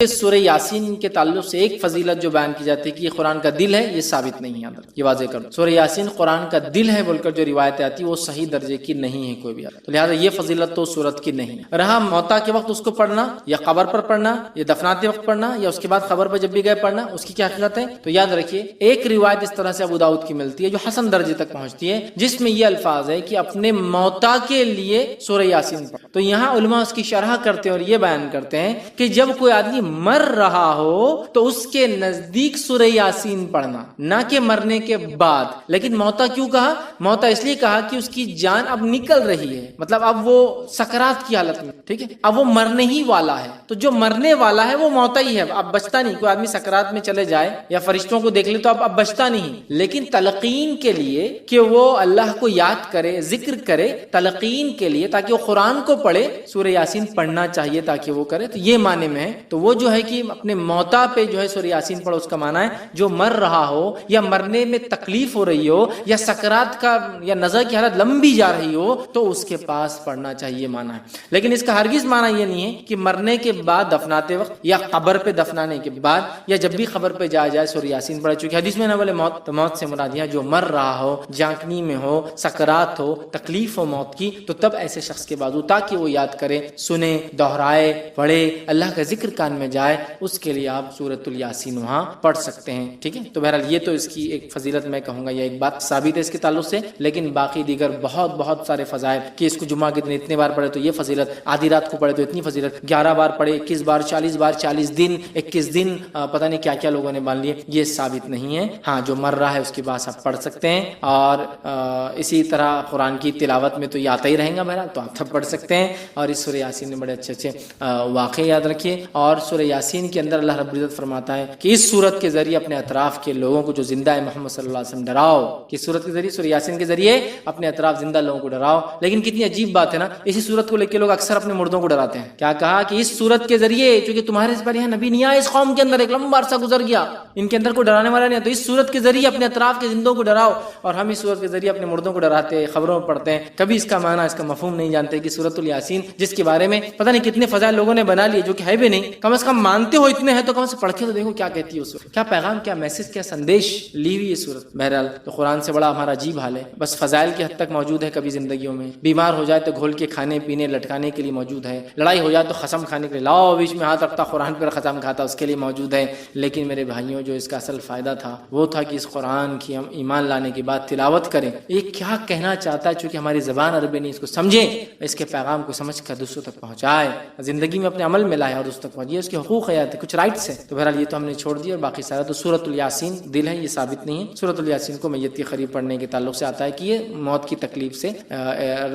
سورہ یاسین کے تعلق سے ایک فضیلت جو بیان کی جاتی ہے کہ یہ قرآن کا دل ہے، یہ ثابت نہیں ہے، یہ واضح کر دو۔ سورہ یاسین قرآن کا دل ہے بول کر جو روایتیں آتی ہیں وہ صحیح درجے کی نہیں ہے کوئی بھی، تو لہٰذا یہ فضیلت تو سورت کی نہیں ہے۔ رہا موتا کے وقت اس کو پڑھنا یا قبر پر پڑھنا یا دفناتے وقت پڑھنا یا اس کے بعد قبر پر جب بھی گئے پڑھنا، اس کی کیا حقیقت ہے؟ تو یاد رکھیے ایک روایت اس طرح سے ابو داؤد کی ملتی ہے جو حسن درجے تک پہنچتی ہے، جس میں یہ الفاظ ہے کہ اپنے موتا کے لیے سورہ یاسین پڑھ۔ تو یہاں علماء اس کی شرح کرتے ہیں اور یہ بیان کرتے ہیں کہ جب کوئی آدمی مر رہا ہو تو اس کے نزدیک سورہ یاسین پڑھنا، نہ کہ مرنے کے بعد۔ لیکن موتا کیوں کہا؟ موتا اس لیے کہا کہ اس کی جان اب نکل رہی ہے، مطلب اب وہ سکرات کی حالت میں، ٹھیک ہے، اب وہ مرنے ہی والا ہے۔ تو جو مرنے والا ہے وہ موتا ہی ہے، اب بچتا نہیں۔ کوئی آدمی سکرات میں چلے جائے یا فرشتوں کو دیکھ لے تو اب بچتا نہیں، لیکن تلقین کے لیے کہ وہ اللہ کو یاد کرے، ذکر کرے، تلقین کے لیے تاکہ وہ قرآن کو پڑھے، سورہ یاسین پڑھنا چاہیے تاکہ وہ کرے۔ تو یہ معنی میں ہے، تو وہ جو ہے کہ اپنے موتا پہ جو ہے سورہ یاسین پڑھو، اس کا معنی ہے جو مر رہا ہو یا مرنے میں تکلیف ہو رہی ہو یا سکرات کا یا نظر کی حالت لمبی جا رہی ہو تو اس کے پاس پڑھنا چاہیے معنی ہے۔ لیکن اس کا ہرگز معنی یہ نہیں ہے کہ مرنے کے بعد دفناتے وقت یا قبر پہ دفنانے کے بعد یا جب بھی قبر پہ جایا جائے سورہ یاسین پڑھے، چونکہ حدیث میں نہ بولے موت، تو موت سے مراد یہ جو مر رہا ہو، جانکنی میں ہو، سکرات ہو، تکلیف ہو موت کی، تو تب ایسے شخص کے بازو تاکہ وہ یاد کرے، سنے، دہرائے، پڑھے، اللہ کا ذکر کان میں جائے، اس کے لیے آپ سورۃ الیاسین وہاں پڑھ سکتے ہیں، ٹھیک ہے۔ تو بہرحال یہ تو اس کی ایک فضیلت میں کہوں گا، یہ ایک بات ثابت ہے اس کے تعلق سے، لیکن باقی دیگر بہت سارے فضائل کہ اس کو جمعہ کے دن اتنے بار پڑھے تو یہ فضیلت، آدھی رات کو پڑھے تو اتنی فضیلت، 11 بار پڑھے، 21 بار، 40 بار، 40 دن، 21 دن، پتہ نہیں کیا کیا لوگوں نے مان لیے، یہ ثابت نہیں ہے۔ ہاں جو مر رہا ہے اس کے بعد آپ پڑھ سکتے ہیں، اور اسی طرح قرآن کی تلاوت میں تو یہ آتا ہی رہے گا بہرحال، تو آپ تب پڑھ سکتے ہیں۔ اور اس سورہ یاسین میں بڑے اچھے واقعے یاد رکھیے، اور سورہ یاسین کے اندر اللہ رب العزت فرماتا ہے کہ اس سورت کے ذریعے اپنے اطراف کے لوگوں کو جو زندہ ہے محمد صلی اللہ علیہ وسلم ڈراؤ، کہ سورت کے ذریعے، سورہ یاسین کے ذریعے اپنے اطراف زندہ لوگوں کو ڈراؤ۔ لیکن کتنی عجیب بات ہے نا، اسی سورت کو لے کے لوگ اکثر اپنے مردوں کو ڈراتے ہیں۔ کیا کہا کہ اس سورت کے ذریعے، چونکہ تمہارے اس پر یہاں نبی نہیں آیا، اس قوم کے اندر ایک لمبا عرصہ گزر گیا، ان کے اندر کوئی ڈرانے والا نہیں ہے، تو اس سورت کے ذریعے اپنے اطراف کے زندوں کو ڈراؤ۔ اور ہم اس سورت کے ذریعے اپنے مردوں کو ڈراتے ہیں، خبروں میں پڑھتے ہیں، کبھی اس کا معنی، اس کا مفہوم نہیں جانتے کہ سورۃ الیاسین جس کے بارے میں پتہ نہیں کتنے فضائل لوگوں نے بنا لیے جو کہ ہے بھی نہیں، کم از کم مانتے ہو اتنے ہیں تو کم سے پڑھ کے تو دیکھو کیا کہتی ہے اس وقت، کیا پیغام، کیا میسج، کیا سندیش لی ہوئی ہے سورت۔ بہرحال تو قرآن سے بڑا ہمارا عجیب حال ہے، بس فضائل کی حد تک موجود ہے، کبھی زندگیوں میں بیمار ہو جائے تو گھول کے کھانے پینے لٹکانے کے لیے موجود ہے، لڑائی ہو جائے تو قسم کھانے کے لیے لاؤ بیچ میں ہاتھ رکھتا قرآن پر قسم کھاتا اس کے لیے موجود ہے۔ لیکن میرے بھائیوں جو اس کا اصل فائدہ تھا وہ تھا کہ اس قرآن کی ہم ایمان لانے کے بعد تلاوت کریں، یہ کیا کہنا چاہتا ہے، چونکہ ہماری زبان عربی نہیں، اس کو سمجھیں، اس کے پیغام کو سمجھ کر دوسروں تک پہنچائے، زندگی میں اپنے عمل میں لائے اور اس تک پہنچے، اس کے حقوق حیات ہے، کچھ رائٹس ہیں۔ تو بہرحال یہ تو ہم نے چھوڑ دیا، اور باقی سارا تو سورۃ الیاسین دل ہے، یہ ثابت نہیں ہے۔ سورۃ الیاسین کو میت قریب پڑھنے کے تعلق سے آتا ہے کہ یہ موت کی تکلیف سے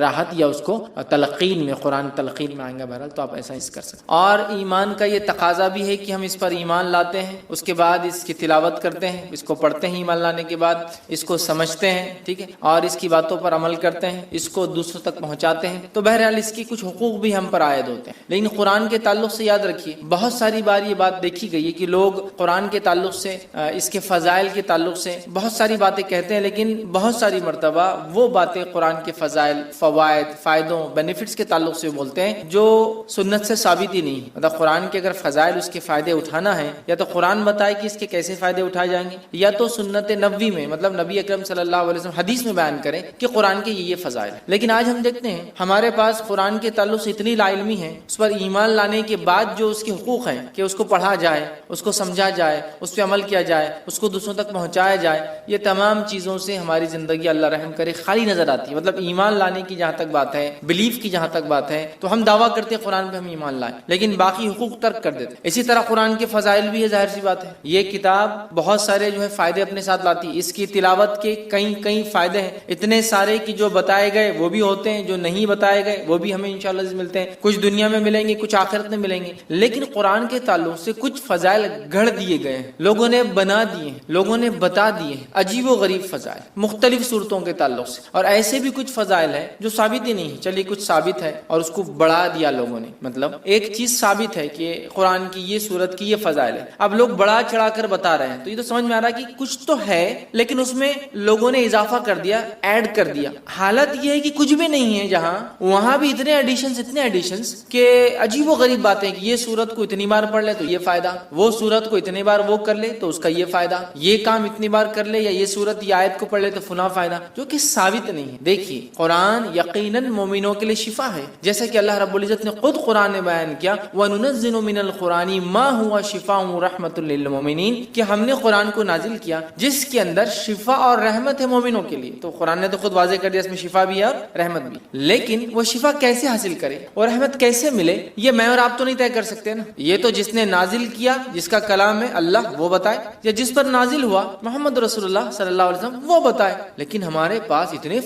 راحت یا اس کو تلقین میں، قرآن تلقین میں آئیں گا بہرحال، تو آپ ایسا اس کر سکتے ہیں۔ اور ایمان کا یہ تقاضا بھی ہے کہ ہم اس پر ایمان لاتے ہیں، اس کے بعد اس کی تلاوت کرتے ہیں، اس کو پڑھتے ہیں، ایمان لانے کے بعد اس کو سمجھتے ہیں، ٹھیک ہے، اور اس کی باتوں پر عمل کرتے ہیں، اس کو دوسروں تک پہنچاتے ہیں، تو بہرحال اس کی کچھ حقوق بھی ہم پر عائد ہوتے ہیں۔ لیکن قرآن کے تعلق سے یاد رکھیے بہت ساری بار یہ بات دیکھی گئی ہے کہ لوگ قرآن کے تعلق سے، اس کے فضائل کے تعلق سے بہت ساری باتیں کہتے ہیں، لیکن بہت ساری مرتبہ وہ باتیں قرآن کے فضائل، فوائد، فائدوں، بینیفٹس کے تعلق سے بولتے ہیں جو سنت سے ثابت ہی نہیں، مطلب قرآن کے اگر فضائل، اس کے فائدے اٹھانا ہے، یا تو قرآن بتائے کہ اس کے کیسے فائدے اٹھائے جائیں گے، یا تو سنت نبوی میں، مطلب نبی اکرم صلی اللہ علیہ وسلم حدیث میں بیان کریں کہ قرآن کے یہ فضائل۔ لیکن آج ہم دیکھتے ہیں ہمارے پاس قرآن کے تعلق سے اتنی لا علمی ہے، اس پر ایمان لانے کے بعد جو اس کے حقوق ہیں کہ اس کو پڑھا جائے، اس کو سمجھا جائے، اس پہ عمل کیا جائے، اس کو دوسروں تک پہنچایا جائے، یہ تمام چیزوں سے ہماری زندگی اللہ رحم کرے خالی نظر آتی ہے۔ مطلب ایمان لانے کی جہاں تک بات ہے، بلیف کی جہاں تک بات ہے، تو ہم دعویٰ کرتے ہیں قرآن پہ ہم ایمان لائیں، لیکن باقی حقوق ترک کر دیتے ہیں۔ اسی طرح قرآن کے فضائل بھی ہے، ظاہر سی بات ہے، یہ کتاب بہت سارے جو ہے فائدے اپنے ساتھ لاتی ہے، اس کی تلاوت کے کئی فائدے ہیں، اتنے سارے کہ جو بتائے گئے وہ بھی ہوتے ہیں، جو نہیں بتائے گئے وہ بھی ہمیں انشاءاللہ ملتے ہیں، کچھ دنیا میں ملیں گے، کچھ آخرت میں ملیں گے۔ لیکن قرآن کے تعلق سے کچھ فضائل گھڑ دیے گئے ہیں، لوگوں نے بنا دیے ہیں، لوگوں نے بتا دیے ہیں، عجیب و غریب فضائل مختلف صورتوں کے تعلق سے، اور ایسے بھی کچھ فضائل ہیں جو ثابت ہی نہیں ہے، چلیے کچھ ثابت ہے اور اس کو بڑھا دیا لوگوں نے۔ مطلب ایک چیز ثابت ہے کہ قرآن کی یہ صورت کی یہ فضائل ہے، اب لوگ بڑھا چڑھا کر بتا رہے ہیں، تو یہ تو سمجھ میں آ رہا ہے کہ کچھ تو ہے لیکن اس میں لوگوں نے اضافہ کر دیا، ایڈ کر دیا۔ حالت یہ ہے کہ کچھ بھی نہیں ہے جہاں، وہاں بھی اتنے ایڈیشنز کہ عجیب و غریب باتیں کہ یہ صورت کو اتنی اتنی بار پڑھ لے تو یہ فائدہ، وہ سورت کو اتنی بار وہ کر لے تو اس کا یہ فائدہ، یہ کام اتنی بار کر لے یا یہ سورت یا آیت کو پڑھ لے تو فلاں فائدہ، جو کہ ثابت نہیں ہے۔ دیکھیے قرآن یقیناً مومنوں کے لیے شفا ہے، جیسا کہ اللہ رب العزت نے خود قرآن نے بیان کیا وَنُنَزِّلُ مِنَ الْقُرْآنِ مَا هُوَ شِفَاءٌ وَرَحْمَةٌ لِّلْمُؤْمِنِينَ، کہ ہم نے قرآن کو نازل کیا جس کے اندر شفا اور رحمت ہے مومنوں کے لیے۔ تو قرآن نے تو خود واضح کر دیا اس میں شفا بھی ہے اور رحمت بھی، لیکن وہ شفا کیسے حاصل کرے اور رحمت کیسے ملے یہ میں اور آپ تو نہیں طے کر سکتے نا، یہ تو جس نے نازل کیا، جس کا کلام ہے اللہ، وہ بتائے، یا جس پر نازل ہوا محمد رسول اللہ صلی اللہ علیہ وسلم وہ بتائے۔ لیکن ہمارے پاس اتنے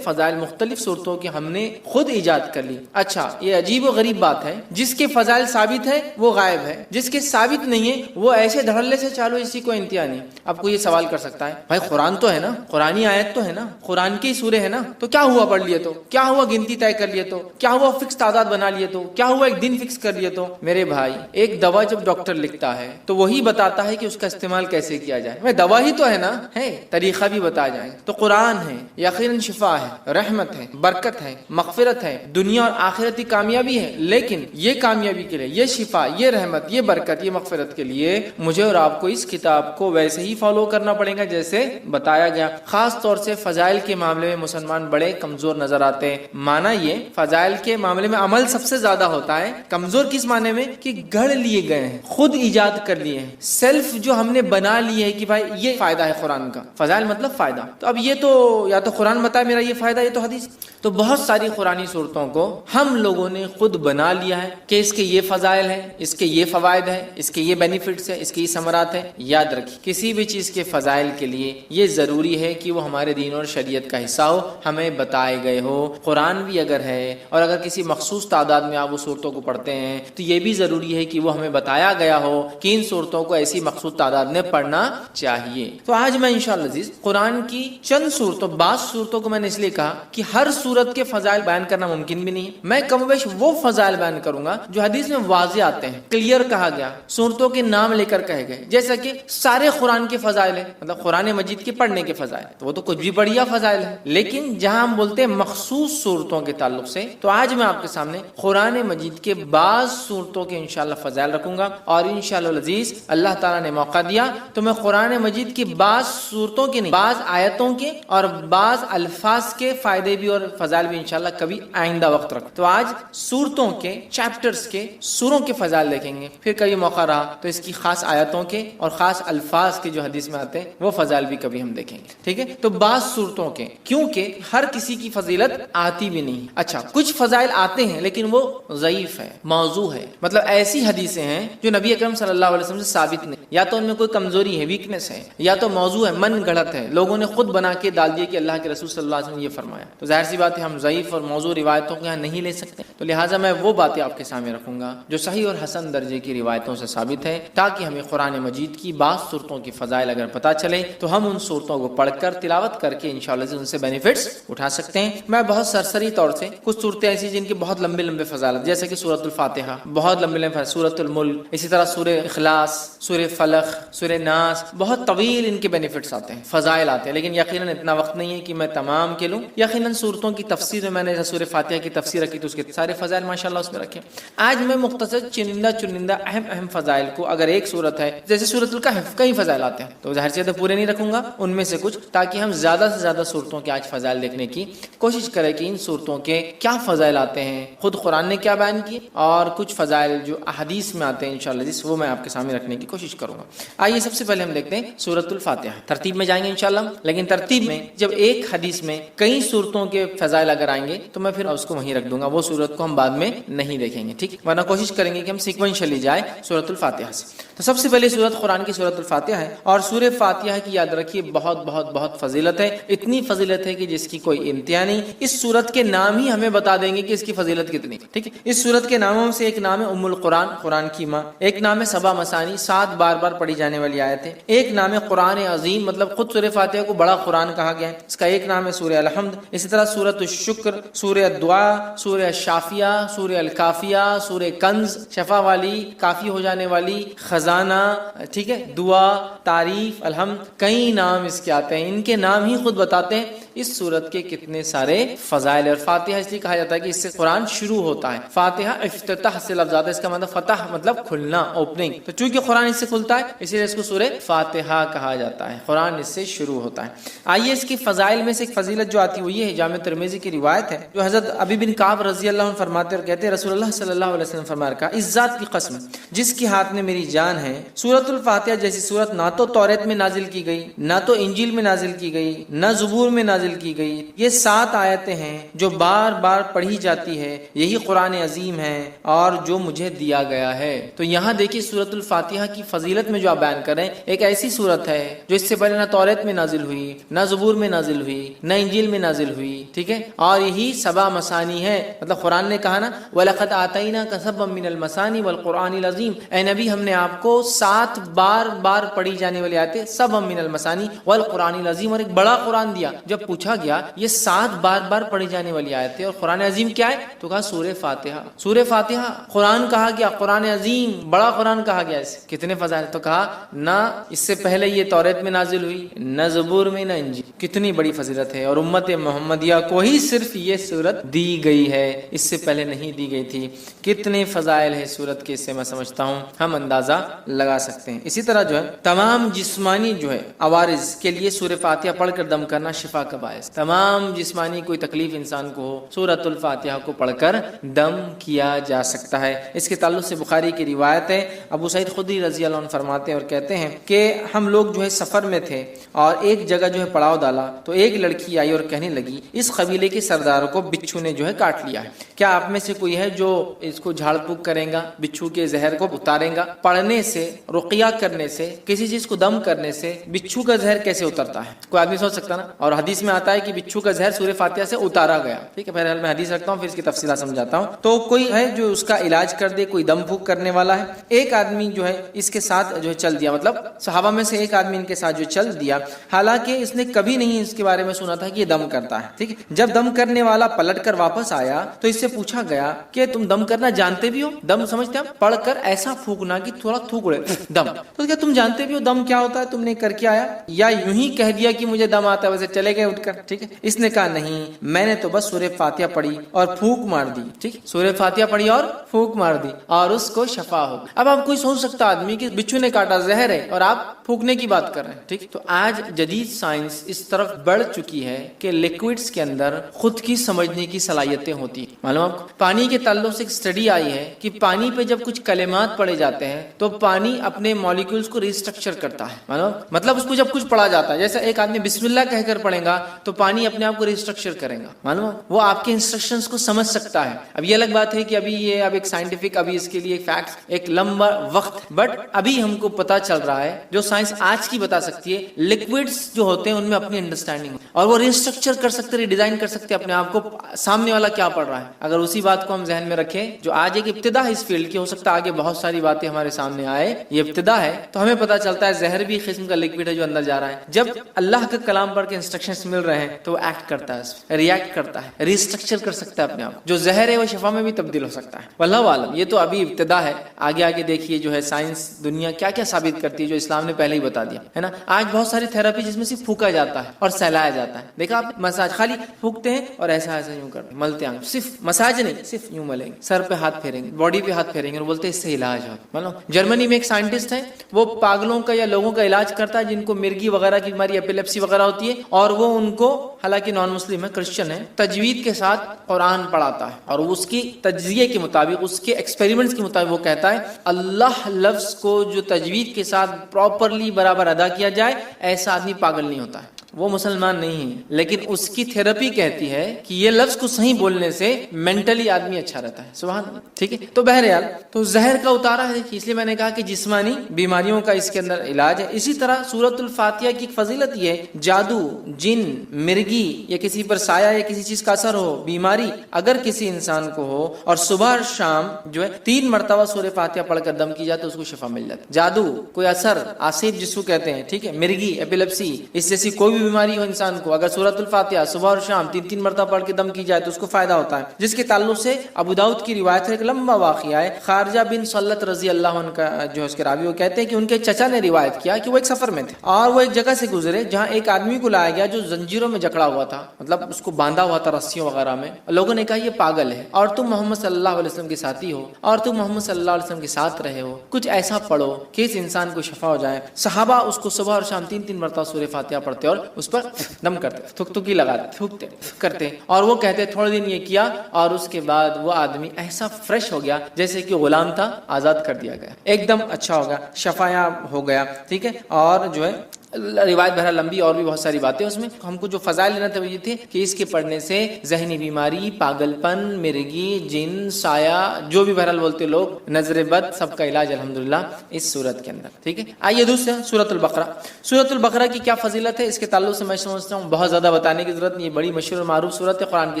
فضائل مختلف صورتوں کے ہم نے خود ایجاد کر لی۔ اچھا یہ عجیب و غریب بات ہے، جس کے فضائل ثابت ہے وہ غائب ہے، جس کے ثابت نہیں ہے وہ ایسے دھڑلے سے چالو، اسی کو انتہا نہیں۔ اب کوئی یہ سوال کر سکتا ہے بھائی قرآن تو ہے نا، قرآنی آیت تو ہے نا، قرآن کی سورے ہے نا، تو کیا ہوا پڑھ لیے تو، کیا ہوا گنتی طے کر لیے تو، کیا ہوا فکس تعداد بنا لیے تو، کیا ہوا ایک دن فکس کر لیے تو؟ میرے بھائی ایک دوا جب ڈاکٹر لکھتا ہے تو وہی بتاتا ہے کہ اس کا استعمال کیسے کیا جائے، میں دوا ہی تو ہے نا، ہے طریقہ بھی بتا جائیں۔ تو قرآن ہے یقیناً شفا ہے، رحمت ہے، برکت ہے، مغفرت ہے، دنیا اور آخرتی کامیابی ہے، لیکن یہ کامیابی کے لیے، یہ شفا، یہ رحمت، یہ برکت، یہ مغفرت کے لیے مجھے اور آپ کو اس کتاب کو ویسے ہی فالو کرنا پڑے گا جیسے بتایا گیا۔ خاص طور سے فضائل کے معاملے میں مسلمان بڑے کمزور نظر آتے ہیں۔ مانا یہ فضائل کے معاملے میں عمل سب سے زیادہ ہوتا ہے، کمزور کس معنی میں کہ گھڑ لیے گئے ہیں، خود ایجاد کر لیے ہیں، سیلف جو ہم نے بنا لی ہے کہ بھائی یہ فائدہ ہے قرآن کا، فضائل مطلب فائدہ، تو اب یہ تو یا تو قرآن بتائے میرا یہ فائدہ، یہ تو حدیث، تو بہت ساری قرآنی صورتوں کو ہم لوگوں نے خود بنا لیا ہے کہ اس کے یہ فضائل ہیں، اس کے یہ فوائد ہیں، اس کے یہ بینیفٹس ہیں، اس کے یہ ثمرات ہیں۔ یاد رکھیے کسی بھی چیز کے فضائل کے لیے یہ ضروری ہے کہ وہ ہمارے دین اور شریعت کا حصہ ہو، ہمیں بتائے گئے ہو۔ قرآن بھی اگر ہے اور اگر کسی مخصوص تعداد میں آپ وہ صورتوں کو پڑھتے ہیں تو یہ بھی ضروری ہے کہ وہ ہمیں بتایا گیا ہو کہ ان صورتوں کو ایسی مخصوص تعداد میں پڑھنا چاہیے۔ تو آج میں انشاءاللہ عزیز قرآن کی چند صورتوں، بعض صورتوں کو میں نے اس لیے کہا کہ ہر صورت کے فضائل بیان کرنا ممکن بھی نہیں ہے، میں کم بیش وہ فضائل بیان کروں گا جو حدیث میں واضح آتے ہیں، کلیئر کہا گیا، صورتوں کے نام لے کر کہے گئے، جیسا کہ سارے قرآن کے فضائل ہیں، مطلب قرآن مجید کے پڑھنے کے فضائل، تو وہ تو کچھ بھی بڑھیا فضائل ہے، لیکن جہاں ہم بولتے ہیں مخصوص صورتوں کے تعلق سے، تو آج میں آپ کے سامنے قرآن مجید کے بعض صورتوں کے انشاءاللہ فضائل رکھوں گا، اور انشاءاللہ العزیز اللہ تعالیٰ نے موقع دیا تو میں قرآن مجید کی بعض صورتوں کے نہیں، بعض آیتوں کے اور بعض الفاظ کے فائدے بھی اور فضائل بھی انشاءاللہ کبھی آئندہ وقت رکھوں۔ تو آج صورتوں کے، چیپٹرز کے، سوروں کے فضائل دیکھیں گے، پھر کبھی موقع رہا تو اس کی خاص آیتوں کے اور خاص الفاظ کے جو حدیث میں آتے ہیں وہ فضائل بھی کبھی ہم دیکھیں گے، ٹھیک ہے؟ تو بعض صورتوں کے، کیونکہ ہر کسی کی فضیلت آتی بھی نہیں۔ اچھا کچھ فضائل آتے ہیں لیکن وہ ضعیف ہے، موضوع ہے، مطلب ایسی حدیثیں ہیں جو نبی اکرم صلی اللہ علیہ وسلم سے ثابت نہیں، یا تو ان میں کوئی کمزوری ہے، ویکنس ہے، یا تو موضوع ہے، من گڑت ہے، لوگوں نے خود بنا کے ڈال دیا کہ اللہ کے رسول صلی اللہ علیہ وسلم نے یہ فرمایا، تو ظاہر سی بات ہے ہم ضعیف اور موضوع روایتوں کو یہاں نہیں لے سکتے، تو لہٰذا میں وہ باتیں آپ کے سامنے رکھوں گا جو صحیح اور حسن درجے کی روایتوں سے ثابت ہے، تاکہ ہمیں قرآن مجید کی بعض صورتوں کی فضائل اگر پتہ چلے تو ہم ان صورتوں کو پڑھ کر تلاوت کر کے انشاءاللہ ان سے بینیفٹس اٹھا سکتے ہیں۔ میں بہت سرسری طور سے کچھ صورتیں ایسی جن کی بہت لمبے لمبے فضائل، جیسے کہ سورۃ الفاتحہ، بہت لمبے لمبے، سورۃ الملک، اسی طرح سورہ اخلاص، سورہ فلق، سورہ ناس، بہت طویل ان کے بینیفٹس آتے ہیں، فضائل آتے ہیں، لیکن یقیناً اتنا وقت نہیں ہے کہ میں تمام کے لوں۔ یقیناً صورتوں کی تفسیر میں نے سورہ فاتحہ کی تفسیر رکھی تو اس کے سارے فضائل ماشاءاللہ اس میں رکھے۔ آج میں مختصر چنندہ اہم فضائل کو، اگر ایک صورت ہے جیسے سورۃ الکہف کئی فضائل آتے ہیں تو ظاہر سی بات ہے پورے نہیں رکھوں گا، ان میں سے کچھ، تاکہ ہم زیادہ سے زیادہ صورتوں کے آج فضائل دیکھنے کی کوشش کریں کہ ان صورتوں کے کیا فضائل آتے ہیں، خود قرآن نے کیا بیان کیے، اور کچھ فضائل جو احادیث میں آتے ہیں انشاءاللہ جس وہ میں آپ کے سامنے رکھنے کی کوشش کروں گا۔ آئیے سب سے پہلے ہم دیکھتے ہیں سورۃ الفاتحہ، ترتیب میں جائیں گے انشاءاللہ، لیکن ترتیب میں جب ایک حدیث میں کئی صورتوں کے فضائل اگر آئیں گے تو میں پھر اس کو وہیں رکھ دوں گا، وہ صورت کو ہم بعد میں نہیں دیکھیں گے، ٹھیک، ورنہ کوشش کریں گے کہ ہم سیکوینشلی جائیں سورۃ الفاتحہ سے۔ تو سب سے پہلے سورت قرآن کی سورۃ الفاتحہ ہے، اور سورہ فاتحہ کی یاد رکھیے بہت بہت بہت فضیلت ہے، اتنی فضیلت ہے کہ جس کی کوئی انتہا نہیں۔ اس سورت کے نام ہی ہمیں بتا دیں گے کہ اس کی فضیلت کتنی، ٹھیک ہے؟ اس سورت کے ناموں سے ایک نام ہے ام القرآن، قرآن کی ماں، ایک نام ہے سبع مثانی، 7 بار بار پڑھی جانے والی آیت ہے، ایک نام ہے قرآن عظیم، مطلب خود سورہ فاتحہ کو بڑا قرآن کہا گیا ہے، اس کا ایک نام ہے سورہ الحمد، اسی طرح سورۃ الشکر، سورہ الدعاء، سورہ الشافیہ، سورہ الکافیہ، سورہ کنز، شفا والی، کافی ہو جانے والی، خزانہ خزانہ، ٹھیک ہے، دعا، تعریف، الحمد، کئی نام اس کے آتے ہیں. ان کے نام ہی خود بتاتے ہیں اس سورت کے کتنے سارے فضائل. اور فاتحہ اس لیے کہا جاتا ہے کہ اس سے قرآن شروع ہوتا ہے. فاتحہ افتتاح سے لفظ آتا ہے، اس کا مطلب فتح مطلب کھلنا، اوپننگ. تو چونکہ قرآن اس سے کھلتا ہے اسی لیے اس کو سورہ فاتحہ کہا جاتا ہے. قرآن اس سے شروع ہوتا ہے. آئیے اس کی فضائل میں سے ایک فضیلت جو آتی ہے وہ یہ ہے، جامع ترمذی کی روایت ہے جو حضرت ابی بن کعب رضی اللہ عنہ فرماتے اور کہتے ہیں رسول اللہ صلی اللہ علیہ وسلم فرمایا کہ اس ذات کی قسم جس کے ہاتھ میں میری جان ہے، سورۃ الفاتحہ جیسی سورت نہ تو توریت میں نازل کی گئی، نہ تو انجیل میں نازل کی گئی، نہ زبور میں نازل کی گئی. یہ 7 آیتیں ہیں جو بار بار پڑھی جاتی ہے، یہی قرآن عظیم ہے اور جو مجھے دیا گیا ہے. تو یہاں دیکھیے سورۃ الفاتحہ کی فضیلت میں جو آپ بیان کر رہے ہیں، ایک ایسی سورت ہے جو اس سے پہلے نہ توریت میں نازل ہوئی، نہ زبور میں نازل ہوئی، نہ انجیل میں نازل ہوئی، ٹھیک ہے، اور یہی 7 مثانی ہے. مطلب قرآن نے کہا نا وَلَقَدْ آتَيْنَاكَ سَبًّا مِّنَ الْمَثَانِي وَالْقُرْآنِ الْعَظِيمِ، اے نبی ہم نے آپ کو 7 بار بار پڑھی جانے والی آیتیں، سبًّا مِّنَ الْمَثَانِي وَالْقُرْآنِ الْعَظِيمِ، اور ایک بڑا قرآن دیا. جب پوچھا گیا یہ 7 بار بار پڑھی جانے والی آیتیں اور قرآن عظیم کیا ہے تو کہا سورہ فاتحہ. سورہ فاتحہ قرآن کہا گیا، قرآن عظیم بڑا قرآن کہا گیا. اس کتنے فضائل، تو کہا نہ اس سے پہلے یہ توریت میں نازل ہوئی، نہ زبور میں، نہ انجیل. کتنی بڑی فضیلت ہے. اور امت محمدیہ کو ہی صرف یہ سورت دی گئی ہے، اس سے پہلے نہیں دی گئی تھی. کتنے فضائل ہے سورت کے، اس سے میں سمجھتا ہوں ہم اندازہ لگا سکتے ہیں. اسی طرح جو ہے تمام جسمانی جو ہے عوارض کے لیے سورہ فاتحہ پڑھ کر دم کرنا شفا کا باعث. تمام جسمانی کوئی تکلیف انسان کو ہو سورۃ الفاتحہ کو پڑھ کر دم کیا جا سکتا ہے. اس کے تعلق سے بخاری کی روایت ہے، ابو سعید خدری رضی اللہ عنہ فرماتے ہیں اور کہتے ہیں کہ ہم لوگ جو ہے سفر میں تھے اور ایک جگہ جو ہے پڑاؤ ڈالا تو ایک لڑکی آئی اور کہنے لگی اس قبیلے کے سردار کو بچھو نے جو ہے کاٹ لیا ہے، کیا آپ میں سے کوئی ہے جو اس کو جھاڑ پھونک کرے گا، بچھو کے زہر کو اتارے گا؟ پڑھنے سے، رقیہ کرنے سے، کسی چیز کو دم کرنے سے بچھو کا زہر کیسے اترتا ہے؟ کوئی آدمی سوچ سکتا نا. اور حدیث میں آتا ہے کہ بچھو کا زہر سورہ فاتحہ سے اتارا گیا. ٹھیک ہے، بہرحال میں حدیث رکھتا ہوں پھر اس کی تفصیلات سمجھاتا ہوں. تو کوئی ہے جو اس کا علاج کر دے، کوئی دم پھونک کرنے والا ہے. ایک آدمی جو ہے اس کے ساتھ جو ہے چل دیا، مطلب صحابہ میں سے ایک آدمی ان کے ساتھ جو چل دیا، حالانکہ اس نے کبھی نہیں اس کے بارے میں سنا تھا کہ یہ دم کرتا ہے. ٹھیک ہے، جب دم کرنے والا پلٹ کر واپس آیا تو اس سے پوچھا گیا کہ تم دم کرنا جانتے بھی ہو؟ دم سمجھتے ہیں پڑھ کر ایسا پھونکنا کہ تھوڑا تھوک اڑے دم. تو کیا تم جانتے بھی ہو دم کیا ہوتا ہے؟ تم نے کر کے آیا یا یوں ہی کہہ دیا کہ مجھے دم آتا ہے ویسے چلے گئے اٹھ کر؟ ٹھیک ہے، اس نے کہا نہیں، میں نے تو بس سورہ فاتحہ پڑھی اور پھونک مار دی. ٹھیک، سورہ فاتحہ پڑھی اور پھونک مار دی اور اس کو شفا ہو گئی. اب آپ کوئی سوچ سکتا آدمی کہ بچھو نے کاٹا، زہر ہے، اور آپ پھونکنے کی بات کر رہے ہیں. ٹھیک، تو آج جدید سائنس اس طرف بڑھ چکی ہے کہ لیکوڈز کے اندر خود کی سمجھنے کی صلاحیتیں ہوتی ہیں. معلوم آپ کو پانی کے تعلق سے ایک اسٹڈی آئی ہے کہ پانی پہ جب کچھ کلمات پڑھے جاتے ہیں تو پانی اپنے مالیکولز کو ریسٹرکچر کرتا ہے. معلوم مطلب اس کو جب کچھ پڑھا جاتا ہے، جیسے ایک آدمی بسم اللہ کہہ کر پڑھے گا تو پانی اپنے آپ کو ریسٹرکچر کرے گا. معلوم وہ آپ کے انسٹرکشنز کو سمجھ سکتا ہے. اب یہ الگ بات ہے کہ ابھی یہ اب ایک سائنٹیفک، ابھی اس کے لیے فیکٹس ایک لمبا وقت، بٹ ابھی ہم کو پتا چل رہا ہے جو سائنس آج کی بتا سکتی ہے، لکوڈز جو ہوتے ہیں ان میں اپنی انڈرسٹینڈنگ اور وہ ریسٹرکچر کر سکتے، ریڈیزائن کر سکتے اپنے آپ کو، سامنے والا کیا پڑھ رہا ہے. اگر اسی بات کو ہم ذہن میں رکھیں جو آج ایک ابتدا ہے اس فیلڈ کی، ہو سکتا ہے آگے بہت ساری باتیں ہمارے سامنے آئے، یہ ابتدا ہے، تو ہمیں پتا چلتا ہے زہر بھی قسم کا لکوڈ ہے جو اندر جا رہا ہے. جب اللہ کا کلام پڑھ کے انسٹرکشنز مل رہے ہیں تو وہ ایکٹ کرتا ہے، ریئیکٹ کرتا ہے، ریسٹرکچر کر سکتا ہے اپنے آپ. جو زہر ہے وہ شفا میں بھی تبدیل ہو سکتا ہے. واللہ عالم، یہ تو ابھی ابتدا ہے. آگے آگے دیکھیے جو ہے سائنس دنیا کیا کیا ثابت کرتی ہے جو اسلام نے پہلے ہی بتا دیا ہے نا. آج بہت ساری تھراپی جس میں صرف پھونکا جاتا ہے اور سہلایا جاتا ہے. دیکھا آپ مساج خالی پھونکتے ہیں اور ایسا ایسا یوں کرتے ہیں، ملتے ہیں، صرف مساج نہیں، صرف یوں ملیں گے، سر پہ ہاتھ پھیریں گے، باڈی پہ ہاتھ پھیریں گے اور بولتے ہیں اس سے علاج ہو. مطلب جرمنی میں ایک سائنٹسٹ ہے، وہ پاگلوں کا یا لوگوں کا علاج کرتا ہے جن کو مرگی وغیرہ کی بیماری، ایپیلیپسی وغیرہ ہوتی ہے، اور وہ ان کو، حالانکہ نان مسلم ہے، کرسچن ہے، تجوید کے ساتھ قرآن پڑھاتا ہے اور اس کی تجزیے کے مطابق، اس کے ایکسپیریمنٹس کے مطابق وہ کہتا ہے اللہ لفظ کو جو تجوید کے ساتھ پراپرلی برابر ادا کیا جائے ایسا آدمی پاگل نہیں ہوتا ہے. وہ مسلمان نہیں ہے لیکن اس کی تھراپی کہتی ہے کہ یہ لفظ کو صحیح بولنے سے مینٹلی آدمی اچھا رہتا ہے. سبحان اللہ. ٹھیک ہے، تو بہرحال تو زہر کا اتارا ہے، اس لیے میں نے کہا کہ جسمانی بیماریوں کا اس کے اندر علاج ہے. اسی طرح سورۃ الفاتحہ کی فضیلت یہ ہے، جادو، جن، مرگی یا کسی پر سایہ یا کسی چیز کا اثر ہو، بیماری اگر کسی انسان کو ہو اور صبح اور شام جو ہے 3 مرتبہ سورہ فاتحہ پڑھ کر دم کی جائے تو اس کو شفا مل جاتی ہے. جادو، کوئی اثر، آصف جس کو کہتے ہیں، ٹھیک ہے، مرگی، ایپیلیپسی، اس جیسی کوئی بھی بیماری ہو انسان کو، اگر سورۃ الفاتحہ صبح اور شام 3 مرتبہ پڑھ کے دم کی جائے تو اس کو فائدہ ہوتا ہے. جس کے تعلق سے ابو داؤد کی روایت ہے، ایک لمبا واقعہ ہے. خارجہ بن سلت رضی اللہ عنہ کا جو اس کے راوی وہ کہتے ہیں کہ ان کے چچا نے روایت کیا کہ وہ ایک سفر میں تھے اور وہ ایک جگہ سے گزرے جہاں ایک آدمی کو لایا گیا جو زنجیروں میں جکڑا ہوا تھا، مطلب اس کو باندھا ہوا تھا رسیوں وغیرہ میں. لوگوں نے کہا یہ پاگل ہے اور تم محمد صلی اللہ علیہ وسلم کے ساتھی ہو اور تم محمد صلی اللہ علیہ وسلم کے ساتھ رہے ہو، کچھ ایسا پڑھو کہ اس انسان کو شفا ہو جائے. صحابہ اس کو صبح اور شام 3 مرتبہ سورہ فاتحہ پڑھتے اور اس پر دم کرتے، تھوکی لگاتے، تھوکتے کرتے، اور وہ کہتے تھوڑے دن یہ کیا اور اس کے بعد وہ آدمی ایسا فریش ہو گیا جیسے کہ غلام تھا، آزاد کر دیا گیا، ایک دم اچھا ہو گیا، شفایاب ہو گیا. ٹھیک ہے. اور جو ہے روایت بہرحال لمبی اور بھی بہت ساری باتیں اس میں. ہم کو جو فضائل لینا تھا وہ یہ تھے کہ اس کے پڑھنے سے ذہنی بیماری، پاگل پن، مرگی، جن، سایہ، جو بھی بہرحال بولتے لوگ، نظر بد، سب کا علاج الحمدللہ اس سورت کے اندر. ٹھیک ہے. آئیے دوسرا سورۃ البقرہ. سورۃ البقرہ کی کیا فضیلت ہے اس کے تعلق سے میں سمجھتا ہوں بہت زیادہ بتانے کی ضرورت نہیں. یہ بڑی مشہور اور معروف سورت ہے، قرآن کی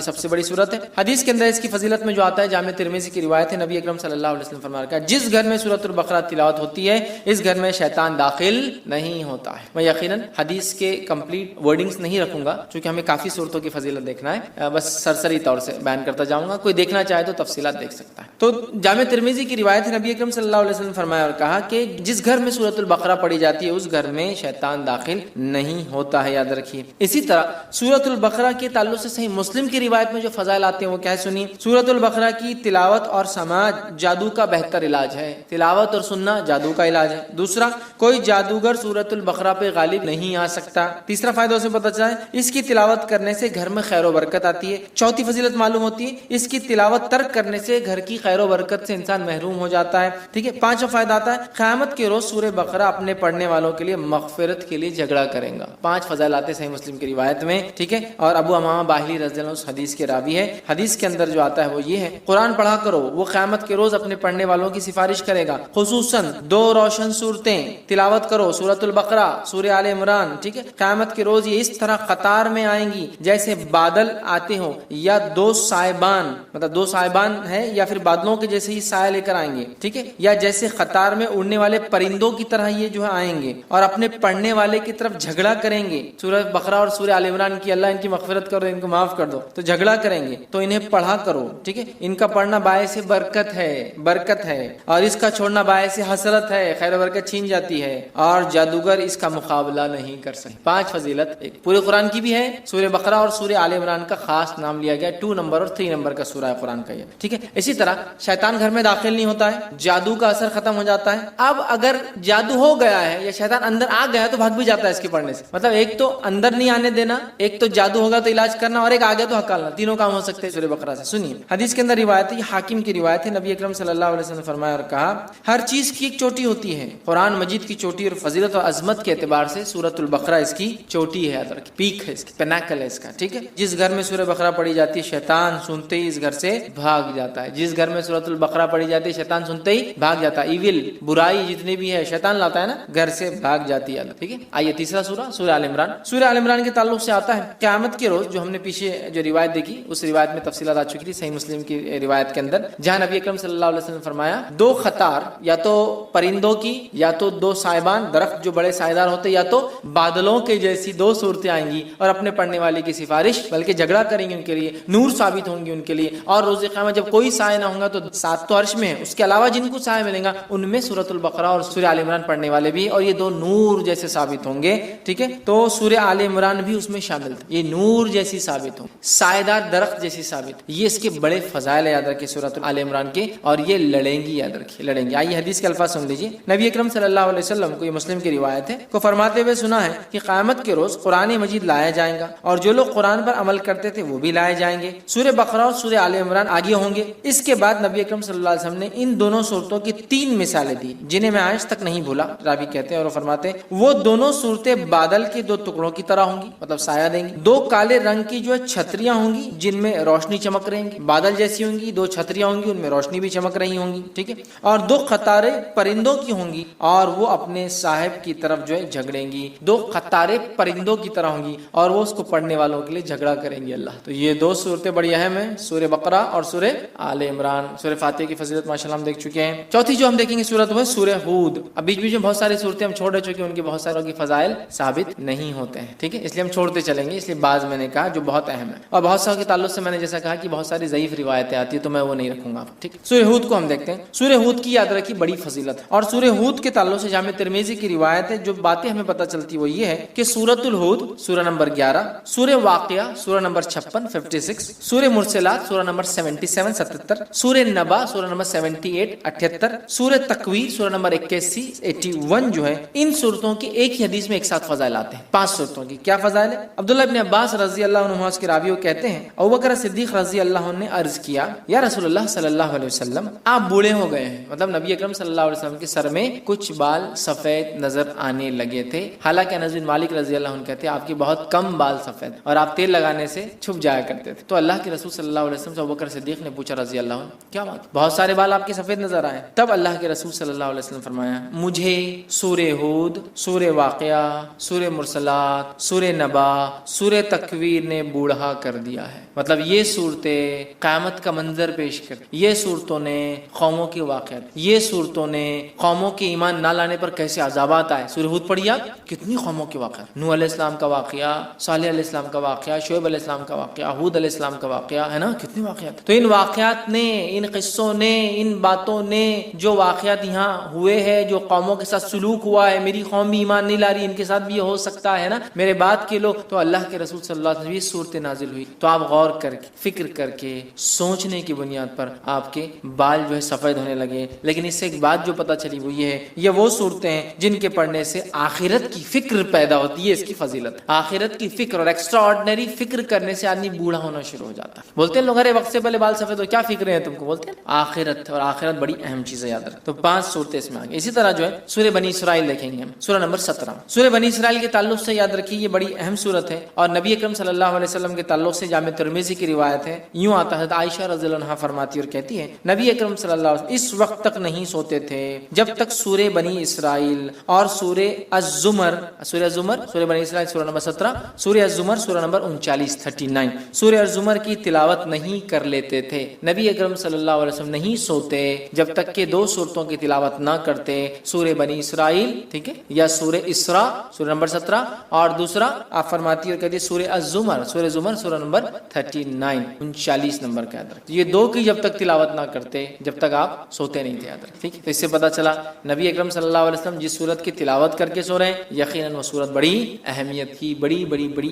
سب سے بڑی سورت ہے. حدیث کے اندر اس کی فضیلت میں جو آتا ہے، جامع ترمذی کی روایت ہے، نبی اکرم صلی اللہ علیہ وسلم فرمایا جس گھر میں سورۃ البقرہ تلاوت ہوتی ہے اس گھر میں شیطان داخل نہیں ہوتا ہے. میں یقیناً حدیث کے کمپلیٹ ورڈنگز نہیں رکھوں گا چونکہ ہمیں کافی صورتوں کی فضیلت دیکھنا ہے، بس سرسری طور سے بیان کرتا جاؤں گا. کوئی دیکھنا چاہے تو تفصیلات دیکھ سکتا ہے. تو جامع ترمذی کی روایت ہے، نبی اکرم صلی اللہ علیہ وسلم فرمایا اور کہا کہ جس گھر میں سورۃ البقرہ پڑھی جاتی ہے اس گھر میں شیطان داخل نہیں ہوتا ہے، یاد رکھیے. اسی طرح سورۃ البقرہ کے تعلق سے صحیح مسلم کی روایت میں جو فضائل آتے ہیں وہ کیا ہے سنیے. سورۃ البقرہ کی تلاوت اور سماعت جادو کا بہتر علاج ہے. تلاوت اور سننا جادو کا علاج ہے. دوسرا، کوئی جادوگر سورۃ البقرہ پہ غالب نہیں آ سکتا. تیسرا فائدہ اسے پتہ چلا ہے اس کی تلاوت کرنے سے گھر میں خیر و برکت آتی ہے. چوتھی فضیلت معلوم ہوتی ہے اس کی تلاوت ترک کرنے سے گھر کی خیر و برکت سے انسان محروم ہو جاتا ہے. ٹھیک ہے. پانچواں فائدہ آتا ہے قیامت کے روز سورہ بقرہ اپنے پڑھنے والوں کے لیے مغفرت کے لیے جھگڑا کریں گا. 5 فضائل آتے صحیح مسلم کی روایت میں. ٹھیک ہے. اور ابو امامہ باہلی رضی اللہ عنہ اس حدیث کے راوی ہے. حدیث کے اندر جو آتا ہے وہ یہ ہے قرآن پڑھا کرو، وہ قیامت کے روز اپنے پڑھنے والوں کی سفارش کرے گا. خصوصاً 2 روشن صورتیں تلاوت کرو، سورۃ البقرہ، سورہ آل عمران. ٹھیک ہے. قیامت کے روز یہ اس طرح قطار میں آئیں گی جیسے بادل آتے ہوں، یا 2 سائبان، مطلب 2 سائبان ہے یا پھر بادلوں کے جیسے ہی سایہ لے کر آئیں گے. ٹھیک ہے. یا جیسے قطار میں اڑنے والے پرندوں کی طرح یہ جو ہے آئیں گے اور اپنے پڑھنے والے کی طرف جھگڑا کریں گے. سورہ بقرہ اور سورہ آل عمران کی اللہ ان کی مغفرت کرو، ان کو معاف کر دو، تو جھگڑا کریں گے تو انہیں پڑھا کرو. ٹھیک ہے. ان کا پڑھنا باعث برکت ہے، برکت ہے، اور اس کا چھوڑنا باعث حسرت ہے، خیر و برکت چھین جاتی ہے، اور جادوگر اس کا مقابلہ نہیں کر سکتے. 5 فضیلت ایک پورے قرآن کی بھی ہے. سورہ بقرہ اور سورہ آل عمران کا خاص نام لیا گیا، 2 نمبر اور 3 نمبر کا سورہ ہے قرآن کا یہ. ٹھیک ہے. اسی طرح شیطان گھر میں داخل نہیں ہوتا ہے، جادو کا اثر ختم ہو جاتا ہے. اب اگر جادو ہو گیا ہے یا شیطان اندر آ گیا ہے تو بھاگ بھی جاتا ہے اس کے پڑھنے سے. مطلب ایک تو اندر نہیں آنے دینا، ایک تو جادو ہوگا تو علاج کرنا، اور ایک آ گیا تو ہکالنا. تینوں کام ہو سکتے ہیں سورہ بقرہ سے. سنیے حدیث کے اندر روایت ہے، حاکم کی روایت ہے، نبی اکرم صلی اللہ علیہ وسلم نے فرمایا اور کہا ہر چیز کی ایک چوٹی ہوتی ہے. قرآن مجید کی چوٹی اور فضیلت اور عظمت کے اعتبار سے سورۃ البقرہ اس کی چوٹی ہے، پیک ہے، اس کی پینیکل ہے اس کا. ٹھیک ہے. جس گھر میں سورہ بقرہ پڑھی جاتی ہے شیطان سنتے ہی اس گھر سے بھاگ جاتا ہے. جس گھر میں سورۃ البقرہ پڑھی جاتی ہے شیطان سنتے ہی بھاگ جاتا ہے. ایول، برائی جتنی بھی ہے شیطان لاتا ہے نا، گھر سے بھاگ جاتی ہے. ٹھیک ہے. آئیے تیسرا سورہ سورہ آل عمران. سورہ آل عمران کے تعلق سے آتا ہے قیامت کے روز، جو ہم نے پیچھے جو روایت دیکھی اس روایت میں تفصیلات آ چکی تھی صحیح مسلم کی روایت کے اندر، جہاں نبی اکرم صلی اللہ علیہ وسلم نے فرمایا 2 قطار، یا تو پرندوں کی، یا تو 2 سائبان، درخت جو بڑے سائیدار ہوتے، یا تو بادلوں کے جیسی 2 صورتیں آئیں گی اور اپنے پڑھنے والے کی سفارش، بلکہ جھگڑا کریں گے ان کے لیے، نور ثابت ہوں گی ان کے لیے. اور روز قیامت جب کوئی سایہ نہ ہوگا تو 7 تو عرش میں ہے، اس کے علاوہ جن کو سایہ ملے گا ان میں سورۃ البقرہ اور سورہ آل عمران پڑھنے والے بھی، اور یہ 2 نور جیسے ثابت ہوں گے. ٹھیک ہے. تو سورہ آل عمران بھی اس میں شامل تھا، یہ نور جیسی ثابت ہوں، سایہ درخت جیسی ثابت. یہ اس کے بڑے فضائل یاد رکھیں سورۃ آل عمران کے، اور یہ لڑیں گی، یاد رکھیے لڑیں گی. آئیے حدیث کے الفاظ سن لیجیے. نبی اکرم صلی اللہ علیہ وسلم کو، یہ مسلم کی روایت ہے، کو فرماتے ہوئے سنا ہے کہ قیامت کے روز قرآن مجید لایا جائے گا اور جو لوگ قرآن پر عمل کرتے تھے وہ بھی لائے جائیں گے. سورہ بقرہ اور سورہ آل عمران آگے ہوں گے. اس کے بعد نبی اکرم صلی اللہ علیہ وسلم نے ان دونوں صورتوں کی 3 مثالیں دی جنہیں میں آج تک نہیں بھولا. راوی کہتے ہیں اور فرماتے ہیں وہ دونوں صورتیں بادل کے 2 ٹکڑوں کی طرح ہوں گی، مطلب سایہ دیں گی. 2 کالے رنگ کی جو چھتریاں ہوں گی جن میں روشنی چمک رہی گی، بادل جیسی ہوں گی. 2 چھتریاں ہوں گی ان میں روشنی بھی چمک رہی ہوں گی. ٹھیک ہے. اور 2 قطاریں پرندوں کی ہوں گی اور وہ اپنے صاحب کی طرف جو ہے جھگڑا جھگڑیں گی، دو قطاریں پرندوں کی طرح ہوں گی اور وہ اس کو پڑھنے والوں کے لیے جھگڑا کریں گی اللہ. تو یہ دو صورتیں بڑی اہم ہیں، سورہ بقرہ اور سورہ آل عمران. سورہ فاتحہ کی فضیلت ماشاءاللہ ہم دیکھ چکے ہیں. چوتھی جو ہم دیکھیں گے صورت وہ ہے سورہ ہود. اب بیچ بیچ میں بہت ساری صورتیں ہم چھوڑ چکے ہیں، ان کے بہت ساروں کی فضائل ثابت نہیں ہوتے ہیں، ٹھیک ہے، اس لیے ہم چھوڑتے چلیں گے. اس لیے بعض میں نے کہا جو بہت اہم ہے، اور بہت ساروں کے تعلق سے میں نے جیسا کہا کہ بہت ساری ضعیف روایتیں آتی ہیں تو میں وہ نہیں رکھوں گا. ٹھیک، سورہ ہود کو ہم دیکھتے ہیں. سورہ ہود کی یاد رکھی بڑی فضیلت، اور سورہ ہود کے تعلق سے جامع ترمذی کی روایت ہے. جو باتیں ہمیں پتہ چلتی وہ یہ ہے کہ سورۃ الہود سورہ نمبر 11، سورہ واقعہ سورہ نمبر 56 56، سورہ مرسلات سورہ نمبر 77 77، سورہ نبا سورہ نمبر 78 78، سورہ تکویر سورہ نمبر 81 81 جو ہے، ان صورتوں کی ایک ہی حدیث میں ایک ساتھ فضائل آتے ہیں. 5 صورتوں کی کیا فضائل ہے؟ عبداللہ ابن عباس رضی اللہ عنہ اس کے راوی کہتے ہیں ابوبکر صدیق رضی اللہ عنہ نے عرض کیا یا رسول اللہ صلی اللہ علیہ وسلم آپ بوڑھے ہو گئے ہیں. مطلب نبی اکرم صلی اللہ علیہ وسلم کے سر میں کچھ بال سفید نظر آنے لگے تھے. حالانکہ انس بن مالک رضی اللہ عنہ کہتے ہیں آپ کی بہت کم بال سفید اور آپ تیل لگانے سے چھپ جایا کرتے تھے. تو اللہ کے رسول صلی اللہ علیہ وسلم سے ابوبکر صدیق نے پوچھا رضی اللہ عنہ کیا بات، بہت سارے بال آپ کے سفید نظر آئے؟ تب اللہ کے رسول صلی اللہ علیہ وسلم فرمایا مجھے سورہ ہود، سورہ واقعہ، سورہ مرسلات، سورہ نبا، سورہ تکویر نے بوڑھا کر دیا ہے. مطلب یہ صورتیں قیامت کا منظر پیش کر، یہ صورتوں نے قوموں کے واقعات، یہ صورتوں نے قوموں کے ایمان نہ لانے پر کیسے عذابات آئے. سورہ ہود پڑھی آپ، کتنی قوموں کے واقعات، نوح علیہ السلام کا واقعہ، صالح علیہ السلام کا واقعہ، شعیب علیہ السلام کا واقعہ، ہود علیہ السلام کا واقعہ ہے نا، کتنے واقعات. تو ان واقعات نے، ان قصوں نے، ان باتوں نے، جو واقعات یہاں ہوئے ہیں، جو قوموں کے ساتھ سلوک ہوا ہے، میری قوم بھی ایمان نہیں لا رہی، ان کے ساتھ بھی یہ ہو سکتا ہے نا، میرے بات کے لوگ. تو اللہ کے رسول صلی اللہ علیہ وسلم یہ صورتیں نازل ہوئی تو آپ غور کر کے، فکر کر کے، سوچنے کی بنیاد پر آپ کے بال جو ہے سفید ہونے لگے. لیکن اس سے ایک بات جو پتہ چلی وہ یہ ہے، یہ وہ صورتیں ہیں جن کے پڑھنے سے آخرت کی فکر پیدا ہوتی ہے. اس کی فضیلت آخرت کی فکر اور ایکسٹرا آرڈنری فکر کرنے سے آدمی بوڑھا ہونا شروع ہو جاتا ہے. بولتے ہیں لوگ ارے وقت سے پہلے بال سفید ہو، کیا فکریں ہیں تم کو؟ بولتے ہیں آخرت، اور آخرت بڑی اہم چیز ہے، یاد رکھ. تو 5 صورتیں اس میں آگے. اسی طرح جو ہے سورہ بنی اسرائیل دیکھیں گے ہم، سورہ نمبر 17. سورہ بنی اسرائیل کے تعلق سے یاد رکھیے یہ بڑی اہم صورت ہے، اور نبی اکرم صلی اللہ علیہ وسلم کے تعلق سے جامع ترمذی کی روایت ہے. یوں آتا ہے، عائشہ رضی اللہ عنہا فرماتی اور کہتی ہے نبی اکرم صلی اللہ علیہ وسلم اس وقت تک نہیں سوتے تھے جب تک سورہ بنی اسرائیل اور سورہ الزمر، سورہ بنی اسرائیل سورہ نمبر 17، سورہ الزمر سورہ نمبر 39 39، سورہ الزمر کی تلاوت نہیں کر لیتے تھے. نبی اکرم صلی اللہ علیہ وسلم نہیں سوتے جب تک کہ 2 صورتوں کی تلاوت نہ کرتے، سورہ بنی اسرائیل، ٹھیک ہے، یا سورہ اسراء سورہ نمبر 17، اور دوسرا آپ فرماتی اور کہتی ہے سورہ الزمر، سورہ زمر سورہ نمبر 39 39 نمبر کا یاد رکھ. یہ 2 کی جب تک تلاوت نہ کرتے جب تک آپ سوتے نہیں تھے، یاد رکھ. ٹھیک ہے، تو اس سے پتہ چلا نبی اکرم صلی اللہ علیہ وسلم جس سورت کی تلاوت کر کے سو رہے ہیں یقیناً وہ سورت بڑی اہمیت کی، بڑی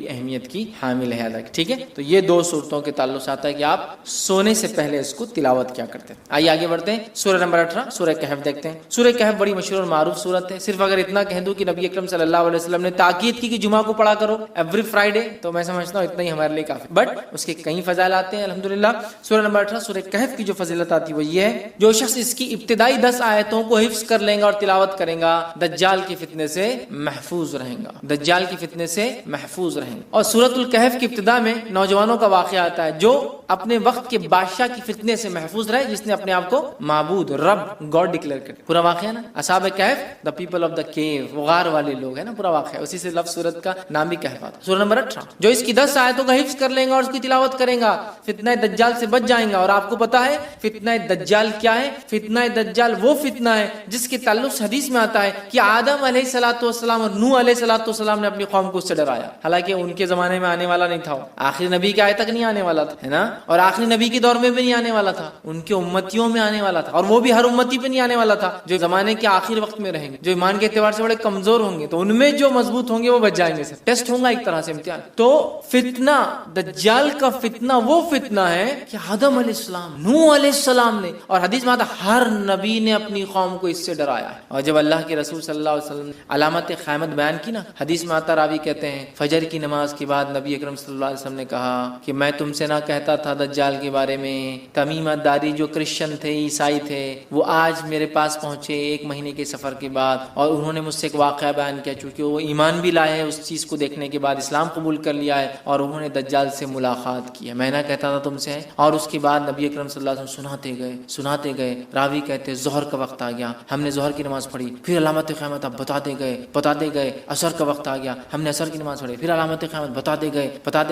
اہمیت کی حامل ہے. ٹھیک ہے، تو یہ 2 صورتوں کے تعلق سے آتا ہے کہ آپ سونے سے پہلے اس کو تلاوت کیا کرتے ہیں. آئیے آگے بڑھتے ہیں، سورہ نمبر 18 سورہ کہف دیکھتے ہیں. سورہ کہف بڑی مشہور اور معروف سورت ہے. صرف اگر اتنا کہہ دوں کہ نبی اکرم صلی اللہ علیہ وسلم نے تاکید کی کہ جمعہ کو پڑھا کرو ایوری فرائیڈے، تو میں سمجھتا ہوں اتنا ہی ہمارے لیے کافی، بٹ اس کے کئی فضائل آتے ہیں الحمدللہ. سورہ نمبر 18 سورہ کہف کی جو فضیلت آتی ہے وہ یہ ہے جو شخص اس کی ابتدائی 10 آیتوں کو حفظ کر لے گا اور تلاوت کرے گا دجال کے فتنے سے محفوظ رہیں گا، دجال کے فتنے سے محفوظ رہیں گا. اور سورۃ الکہف کی ابتدا میں نوجوانوں کا واقعہ آتا ہے جو اپنے وقت کے بادشاہ کی فتنے سے محفوظ رہے جس نے اپنے آپ کو معبود، رب، گاڈ ڈکلیئر کر. پورا واقعہ نا اصحاب کہف، دا پیپل آف دا کیو، غار والے لوگ ہیں نا، پورا واقعہ اسی سے لفظ سورت کا نام بھی کہف آتا. سورہ نمبر 18 جو اس کی 10 آیتوں کا حفظ کر لیں گا اور اس کی تلاوت کریں گا فتنہ دجال سے بچ جائیں گا. اور آپ کو پتا ہے فتنہ دجال کیا ہے؟ فتنہ دجال وہ فتنہ ہے جس کے تعلق سے حدیث میں آتا ہے کہ آدم علیہ الصلوۃ والسلام اور نوح علیہ الصلوۃ والسلام نے اپنی قوم کو اس سے ڈرایا. حالانکہ ان کے زمانے میں آنے والا نہیں تھا، آخری نبی کے آئے تک نہیں آنے والا تھا، ہے نا، اور آخری نبی کے دور میں بھی نہیں آنے والا تھا، ان کے امتیوں میں آنے والا تھا. اور وہ بھی ہر امتی پہ نہیں آنے والا تھا، جو زمانے کے آخر وقت میں رہیں گے، جو ایمان کے اعتبار سے بڑے کمزور ہوں گے، تو ان میں جو مضبوط ہوں گے وہ بچ جائیں گے. ٹیسٹ ہوگا ایک طرح سے، امتحان. تو فتنہ دجال کا فتنہ وہ فتنہ ہے کہ آدم علیہ السلام، نوح علیہ السلام نے، اور حدیث میں آتا ہر نبی نے اپنی قوم کو اس سے ڈرایا ہے. اور جب اللہ کے رسول صلی اللہ علیہ وسلم نے علامت قیامت بیان کی نا، حدیث میں آتا، راوی کہتے ہیں فجر کی نماز کے بعد نبی اکرم صلی اللہ علیہ وسلم نے کہا کہ میں تم سے نہ کہتا تھا دجال کے بارے میں، تمیمہ داری جو کرسچن تھے، عیسائی تھے، وہ آج میرے پاس پہنچے 1 مہینے کے سفر کے بعد، اور انہوں نے مجھ سے ایک واقعہ بیان کیا، چونکہ وہ ایمان بھی لائے ہیں اس چیز کو دیکھنے کے بعد، اسلام قبول کر لیا ہے، اور انہوں نے دجال سے ملاقات کی ہے. میں نہ کہتا تھا تم سے. اور اس کے بعد نبی اکرم صلی اللہ علیہ وسلم سناتے گئے. راوی کہتے ظہر کا وقت آ گیا، ہم نے ظہر کی نماز پڑھی، پھر علامت قیامت اب بتاتے گئے بتاتے گئے، عصر کا وقت آ گیا، ہم نے عصر کی نماز پڑھی، پھر علامت قیامت بتاتے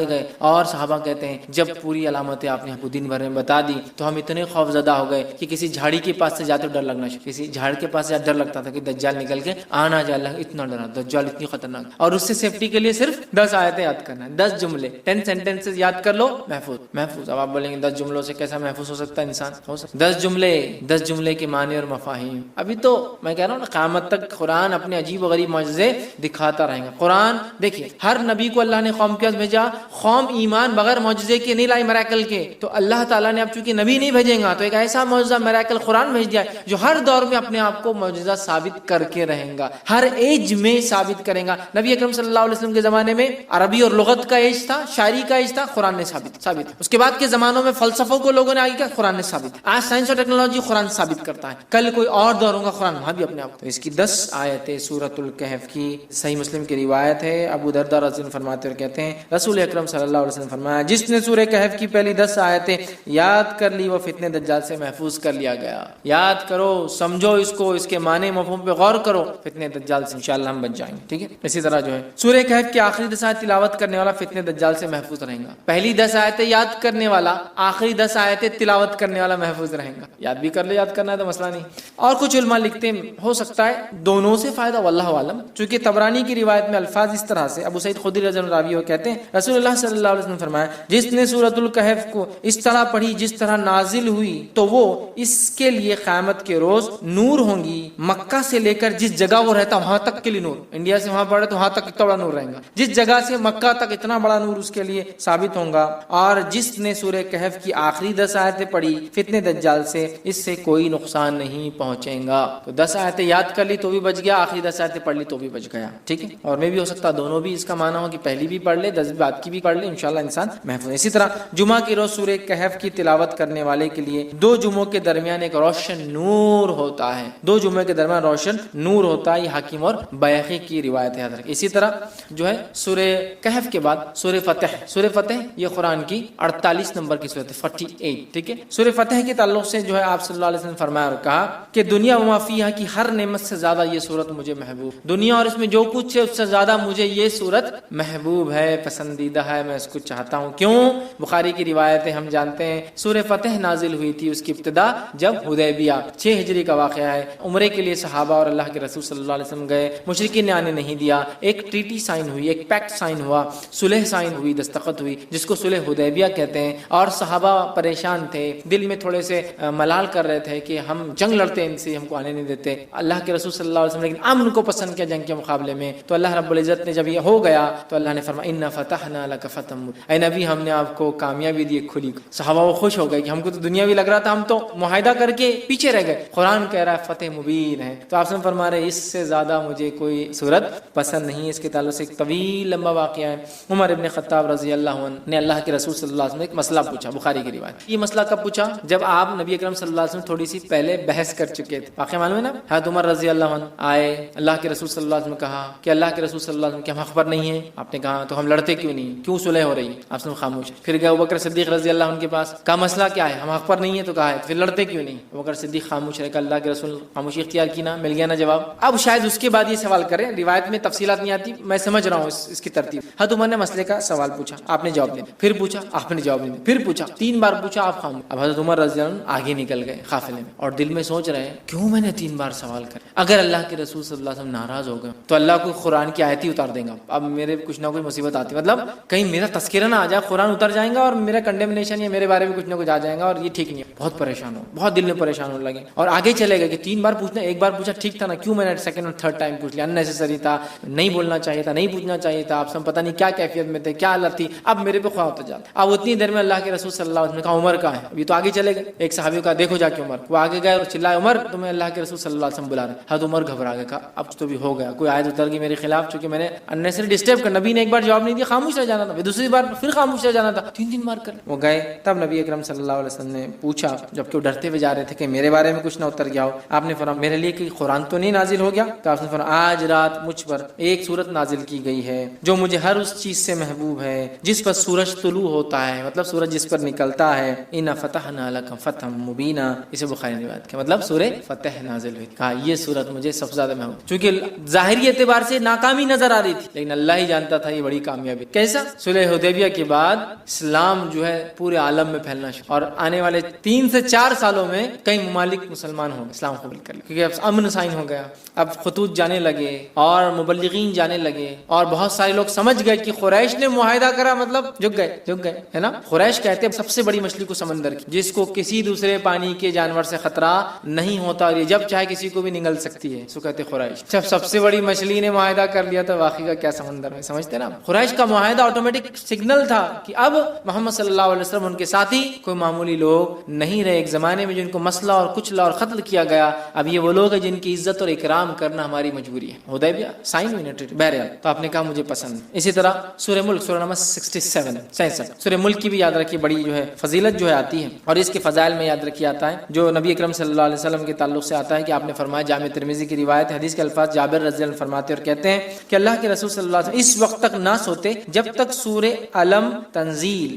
گئے، اور صحابہ کہتے ہیں جب پوری علامتیں آپ نے ہم کو دن بھر میں بتا دی تو ہم اتنے خوف زدہ ہو گئے کہ کسی جھاڑی کے پاس سے جاتے ڈر لگنا شروع، کسی جھاڑ کے پاس سے ڈر لگتا تھا کہ دجال نکل کے آنا جائے، اللہ اتنا ڈرا، دجال اتنی خطرناک، اور اس سے سیفٹی کے لیے صرف 10 آیتیں یاد کرنا ہے، 10 جملے، 10 سینٹینسز یاد کر لو، محفوظ۔ اب آپ بولیں گے 10 جملوں سے کیسا محفوظ ہو سکتا ہے انسان؟ ہو سکتا 10 جملے کے معنی اور مفاہیم۔ ابھی تو میں کہہ رہا ہوں نا، قیامت تک قرآن اپنے عجیب و غریب معجزے دکھاتا رہے گا۔ قرآن دیکھیے، ہر نبی کو اللہ نے قوم کے پاس بھیجا، قوم ایمان بغیر معجزے کے نہیں لائی، میراکل کے، تو اللہ تعالیٰ نے اب چونکہ نبی نہیں بھیجیں گا تو ایک ایسا معجزہ میراکل قرآن بھیج دیا ہے جو ہر دور میں اپنے آپ کو معجزہ ثابت کر کے رہیں گا، ہر ایج میں ثابت کرے گا۔ نبی اکرم صلی اللہ علیہ وسلم کے زمانے میں عربی اور لغت کا ایج تھا، شاعری کا ایج تھا، قرآن نے ثابت۔ اس کے بعد کے زمانوں میں فلسفوں کو لوگوں نے آگے کیا، قرآن نے ثابت۔ آج سائنس اور ٹیکنالوجی قرآن ثابت کرتا ہے، کل کوئی اور دور ہوگا، قرآن وہاں بھی اپنے آپ۔ تو اس کی 10 آیتیں سورۃ الکہف کی، صحیح مسلم کی روایت ہے، ابو درداء رضی اللہ عنہ فرماتے ہیں، کہتے ہیں رسول اکرم صلی اللہ علیہ وسلم فرمایا، جس نے سورہ کہف کی پہلی 10 آیتیں یاد کر لی وہ فتنہ دجال سے محفوظ کر لیا گیا۔ یاد کرو، سمجھو اس کو، اس کے معنی مفہوم پہ غور کرو، فتنہ دجال سے انشاءاللہ ہم بچ جائیں گے، ٹھیک ہے۔ اسی طرح جو ہے سورہ کہف کی آخری 10 آیت تلاوت کرنے والا فتنہ دجال سے محفوظ رہے گا، پہلی 10 آیتیں یاد کرنے والا آخری 10 آیتیں تلاوت کرنے والا محفوظ رہے گا۔ یاد بھی کر لے، یاد کرنا ہے تو مسئلہ نہیں۔ اور کچھ علماء لکھتے ہیں ہو سکتا ہے دونوں سے فائدہ، واللہ عالم، چونکہ طبرانی کی روایت میں الفاظ اس طرح سے، ابو سعید خدری رضی اللہ عنہ راوی کہتے ہیں رسول اللہ صلی اللہ علیہ وسلم فرمایا، جس نے سورۃ الکہف کو اس طرح پڑھی جس طرح نازل ہوئی تو وہ اس کے لیے قیامت کے روز نور ہوں گی، مکہ سے لے کر جس جگہ وہ رہتا وہاں تک کے لیے نور، انڈیا سے وہاں پڑھے تو وہاں تک اتنا بڑا نور رہے گا، جس جگہ سے مکہ تک اتنا بڑا نور اس کے لیے ثابت ہوگا۔ اور جس نے سورہ کہف کی آخری 10 آیتیں پڑھی فتنہ دجال سے، اس سے کوئی نقصان نہیں پہنچے گا۔ تو 10 آیتیں یاد کر لی تو بھی بچ گیا، آخری 10 آیتیں پڑھ لی تو بھی بچ گیا، ٹھیک ہے۔ اور میں بھی ہو سکتا دونوں بھی اس کا معنی ہو کہ پہلی بھی پڑھ لے، 10 بعد کی بھی پڑھ لے، انشاءاللہ انسان محفوظ ہے۔ اسی طرح جمعہ کی روز سورہ کہف کی تلاوت کرنے والے کے لیے 2 جمعوں کے درمیان ایک روشن نور ہوتا ہے، 2 جمعے کے درمیان روشن نور ہوتا ہے، یہ حاکم اور بیہقی کی روایت یاد رکھیں۔ اسی طرح جو ہے سورہ کہف کے بعد سورہ فتح یہ قرآن کی 48 نمبر کی سورت ہے، 48، ٹھیک ہے۔ سورہ فتح کے تعلق سے جو ہے آپ صلی اللہ علیہ وسلم فرمایا اور کہا کہ دنیا و ما فیہا کی ہر نعمت سے زیادہ یہ سورت مجھے محبوب، دنیا اور اس میں جو کچھ ہے اس سے زیادہ مجھے یہ سورت محبوب ہے، پسندیدہ ہے، میں اس کو چاہتا ہوں۔ کیوں؟ بخاری کی روایت ہے، ہم جانتے ہیں سورہ فتح نازل ہوئی تھی، اس کی ابتدا جب حدیبیہ 6 ہجری کا واقعہ ہے، عمرے کے لیے صحابہ اور اللہ کے رسول صلی اللہ علیہ وسلم گئے، مشرکین نے آنے نہیں دیا، ایک ٹریٹی سائن ہوئی، ایک پیکٹ سائن ہوا، صلح سائن ہوئی، دستخط ہوئی، جس کو صلح حدیبیہ کہتے ہیں۔ اور صحابہ پریشان تھے، دل میں تھوڑے سے ملال کر رہے تھے کہ ہم جنگ لڑتے ہیں ان سے، ہم کو آنے نہیں دیتے۔ اللہ کے رسول صلی اللہ علیہ وسلم لیکن امن کو پسند کیا جنگ کے مقابلے میں، تو اللہ رب العزت نے جب یہ ہو گیا تو اللہ نے فرمایا انا فتحنا لک فتحا مبینا، اے نبی ہم نے آپ کو کامیابی دی کھلی۔ صحابہ وہ خوش ہو گئے کہ ہم کو تو دنیاوی لگ رہا تھا، ہم تو معاہدہ کر کے پیچھے رہ گئے، قرآن کہہ رہا ہے فتح مبین ہے۔ تو آپ سے فرما رہے اس سے زیادہ مجھے کوئی صورت پسند نہیں۔ اس کے تعلق سے ایک طویل لمبا واقعہ ہے، عمر ابن خطاب رضی اللہ عنہ نے اللہ کے رسول صلی اللہ علیہ وسلم نے ایک مسئلہ پوچھا، بخاری کی روایت۔ یہ مسئلہ کب پوچھا؟ جب آپ نبی اکرم صلی اللہ علیہ وسلم تھوڑی سی پہلے بحث کر چکے تھے، واقعہ معلوم ہے نا؟ حضرت عمر رضی اللہ عنہ آئے، اللہ کے رسول صلی اللہ علیہ وسلم کہا کہ اللہ کے رسول صلی اللہ علیہ وسلم کیا ہم حق پر نہیں ہیں؟ آپ نے کہا تو ہم لڑتے کیوں نہیں، کیوں صلح ہو رہی ہے؟ آپ نے خاموش۔ پھر گئے ابوبکر صدیق رضی اللہ عنہ کے پاس، کہا مسئلہ کیا ہے؟ ہم حق پر نہیں ہیں تو کہا ہے، پھر لڑتے کیوں نہیں؟ ابوبکر صدیق خاموش رہے، کہ اللہ کے رسول خاموشی اختیار کی نا، مل گیا نا جواب۔ اب شاید اس کے بعد یہ سوال کریں، روایت میں تفصیلات نہیں آتی، میں سمجھ رہا ہوں اس کی ترتیب۔ حضرت عمر نے مسئلے کا سوال پوچھا، آپ نے جواب نہیں دیا، پھر پوچھا، آپ نے جواب نہیں دیا، پھر پوچھا، 3 بار پوچھا، آپ خاموش۔ اب حضرت عمر رضی اللہ عنہ آگے نکل گئے قافلے میں، اور دل میں سوچ رہے ہیں کیوں میں نے 3 بار سوال کرا؟ اگر اللہ کے رسول صلی اللہ علیہ وسلم ناراض ہو گئے تو اللہ کو قرآن کی آیت ہی اتار دیں گا، اب میرے کچھ نہ کوئی مصیبت آتی، مطلب کہیں میرا تذکرہ نہ آ جائے، قرآن اتر جائیں گا اور میرا کنڈیمنیشن یا میرے بارے میں کچھ نہ کچھ آ جائے گا، اور یہ ٹھیک نہیں ہے۔ بہت پریشان ہو، بہت دل میں پریشان ہونے لگے، اور آگے چلے گئے کہ 3 بار پوچھنا، 1 بار پوچھا ٹھیک تھا نا، کیوں میں نے سیکنڈ اور تھرڈ ٹائم پوچھ لیا؟ اننیسیسری تھا، نہیں بولنا چاہیے تھا، نہیں پوچھنا چاہیے تھا، آپ سب پتہ نہیں کیا کیفیت میں تھے، کیا حالت تھی، اب میرے پہ خواہ ہوتا جاتا۔ اب اتنی دیر میں اللہ کے رسول صلی اللہ علیہ وسلم نے کہا عمر کہاں ہے؟ ابھی تو آگے چلے گئے، ایک صحابی کا دیکھو جا کے عمر، وہ آگے گئے اور چلائے عمر تمہیں اللہ کے رسول صلی اللہ علیہ وسلم بلا رہے ہیں۔ حضرت عمر گھبرا گئے، کہا اب تو بھی ہو گیا، کوئی آیت اتر گئی میرے خلاف، چونکہ میں نے اننیسری ڈسٹرب کر، نبی نے ایک بار جواب نہیں دیا، خاموش رہ جانا تھا، دوسری بار پھر خاموش رہ جانا تھا، 3 بار کر وہ گئے۔ تب نبی اکرم صلی اللہ علیہ وسلم نے پوچھا، جبکہ وہ ڈرتے ہوئے جا رہے تھے کہ میرے بارے میں کچھ نہ اتر گیا ہو، آپ نے فرمایا میرے لیے کہ قرآن تو نہیں نازل ہو گیا؟ تو آپ نے فرمایا آج رات مجھ پر ایک سورت نازل کی گئی ہے جو مجھے ہر اس چیز سے محبوب ہے جس پر سورج طلوع ہوتا ہے، مطلب سورج جس پر نکلتا ہے، انا فتحنا لک فتحا مبینا، اسے بخاری نے روایت کیا، مطلب سورہ فتح نازل ہوئی، کہا یہ سورت مجھے سب سے زیادہ محبوب، چونکہ ظاہری اعتبار سے ناکامی نظر آ رہی تھی، لیکن اللہ ہی جانتا تھا یہ بڑی کامیابی. کیسا؟ صلح حدیبیہ کے بعد اسلام جو ہے پورے عالم میں پھیلنا شروع، اور آنے والے 3 سے 4 سالوں میں کئی ممالک مسلمان ہوں گے، اسلام قبول کر لیں، کیونکہ اب امن سائن ہو گیا، اب خطوط جانے لگے اور مبلغین جانے لگے، اور بہت سارے لوگ سمجھ گئے کہ قریش نے معاہدہ کرا مطلب جھک گئے ہے نا. قریش کہتے ہیں سب سے بڑی مچھلی کو سمندر کی، جس کو کسی دوسرے پانی کے جانور سے خطرہ نہیں ہوتا، اور یہ جب چاہے کسی کو بھی نگل سکتی ہے، سو کہتے قریش. جب سب سے بڑی مچھلی نے معاہدہ کر لیا تو واقعی کا کیا سمندر میں، سمجھتے نا. قریش کا معاہدہ آٹومیٹک سگنل تھا کہ اب محمد صلی اللہ علیہ وسلم ان کے ساتھی کوئی معمولی لوگ نہیں رہے. ایک زمانے میں جن کو مسئلہ اور کچلا اور قتل کیا گیا، اب یہ وہ لوگ ہیں جن کی عزت اور اکرام کرنا ہماری مجبوری ہے. حدیبیہ سائن ہوئی نا ٹریٹی، بہرحال تو آپ نے کہا مجھے پسند. اسی طرح سورہ ملک سورہ نمبر 67 سورہ ملک کی بھی یاد رکھیے، بڑی جو ہے فضیلت جو ہے آتی ہے، اور اس کے فضائل میں یاد رکھیے آتا ہے جو نبی اکرم صلی اللہ علیہ وسلم کے تعلق سے آتا ہے کہ آپ نے فرمایا، جامع ترمذی کی روایت، حدیث کے الفاظ جابر رضی اللہ عنہ فرماتے اور کہتے ہیں کہ اللہ کے رسول صلی اللہ علیہ وسلم اس وقت تک نہ سوتے جب تک سورہ علم تنزیل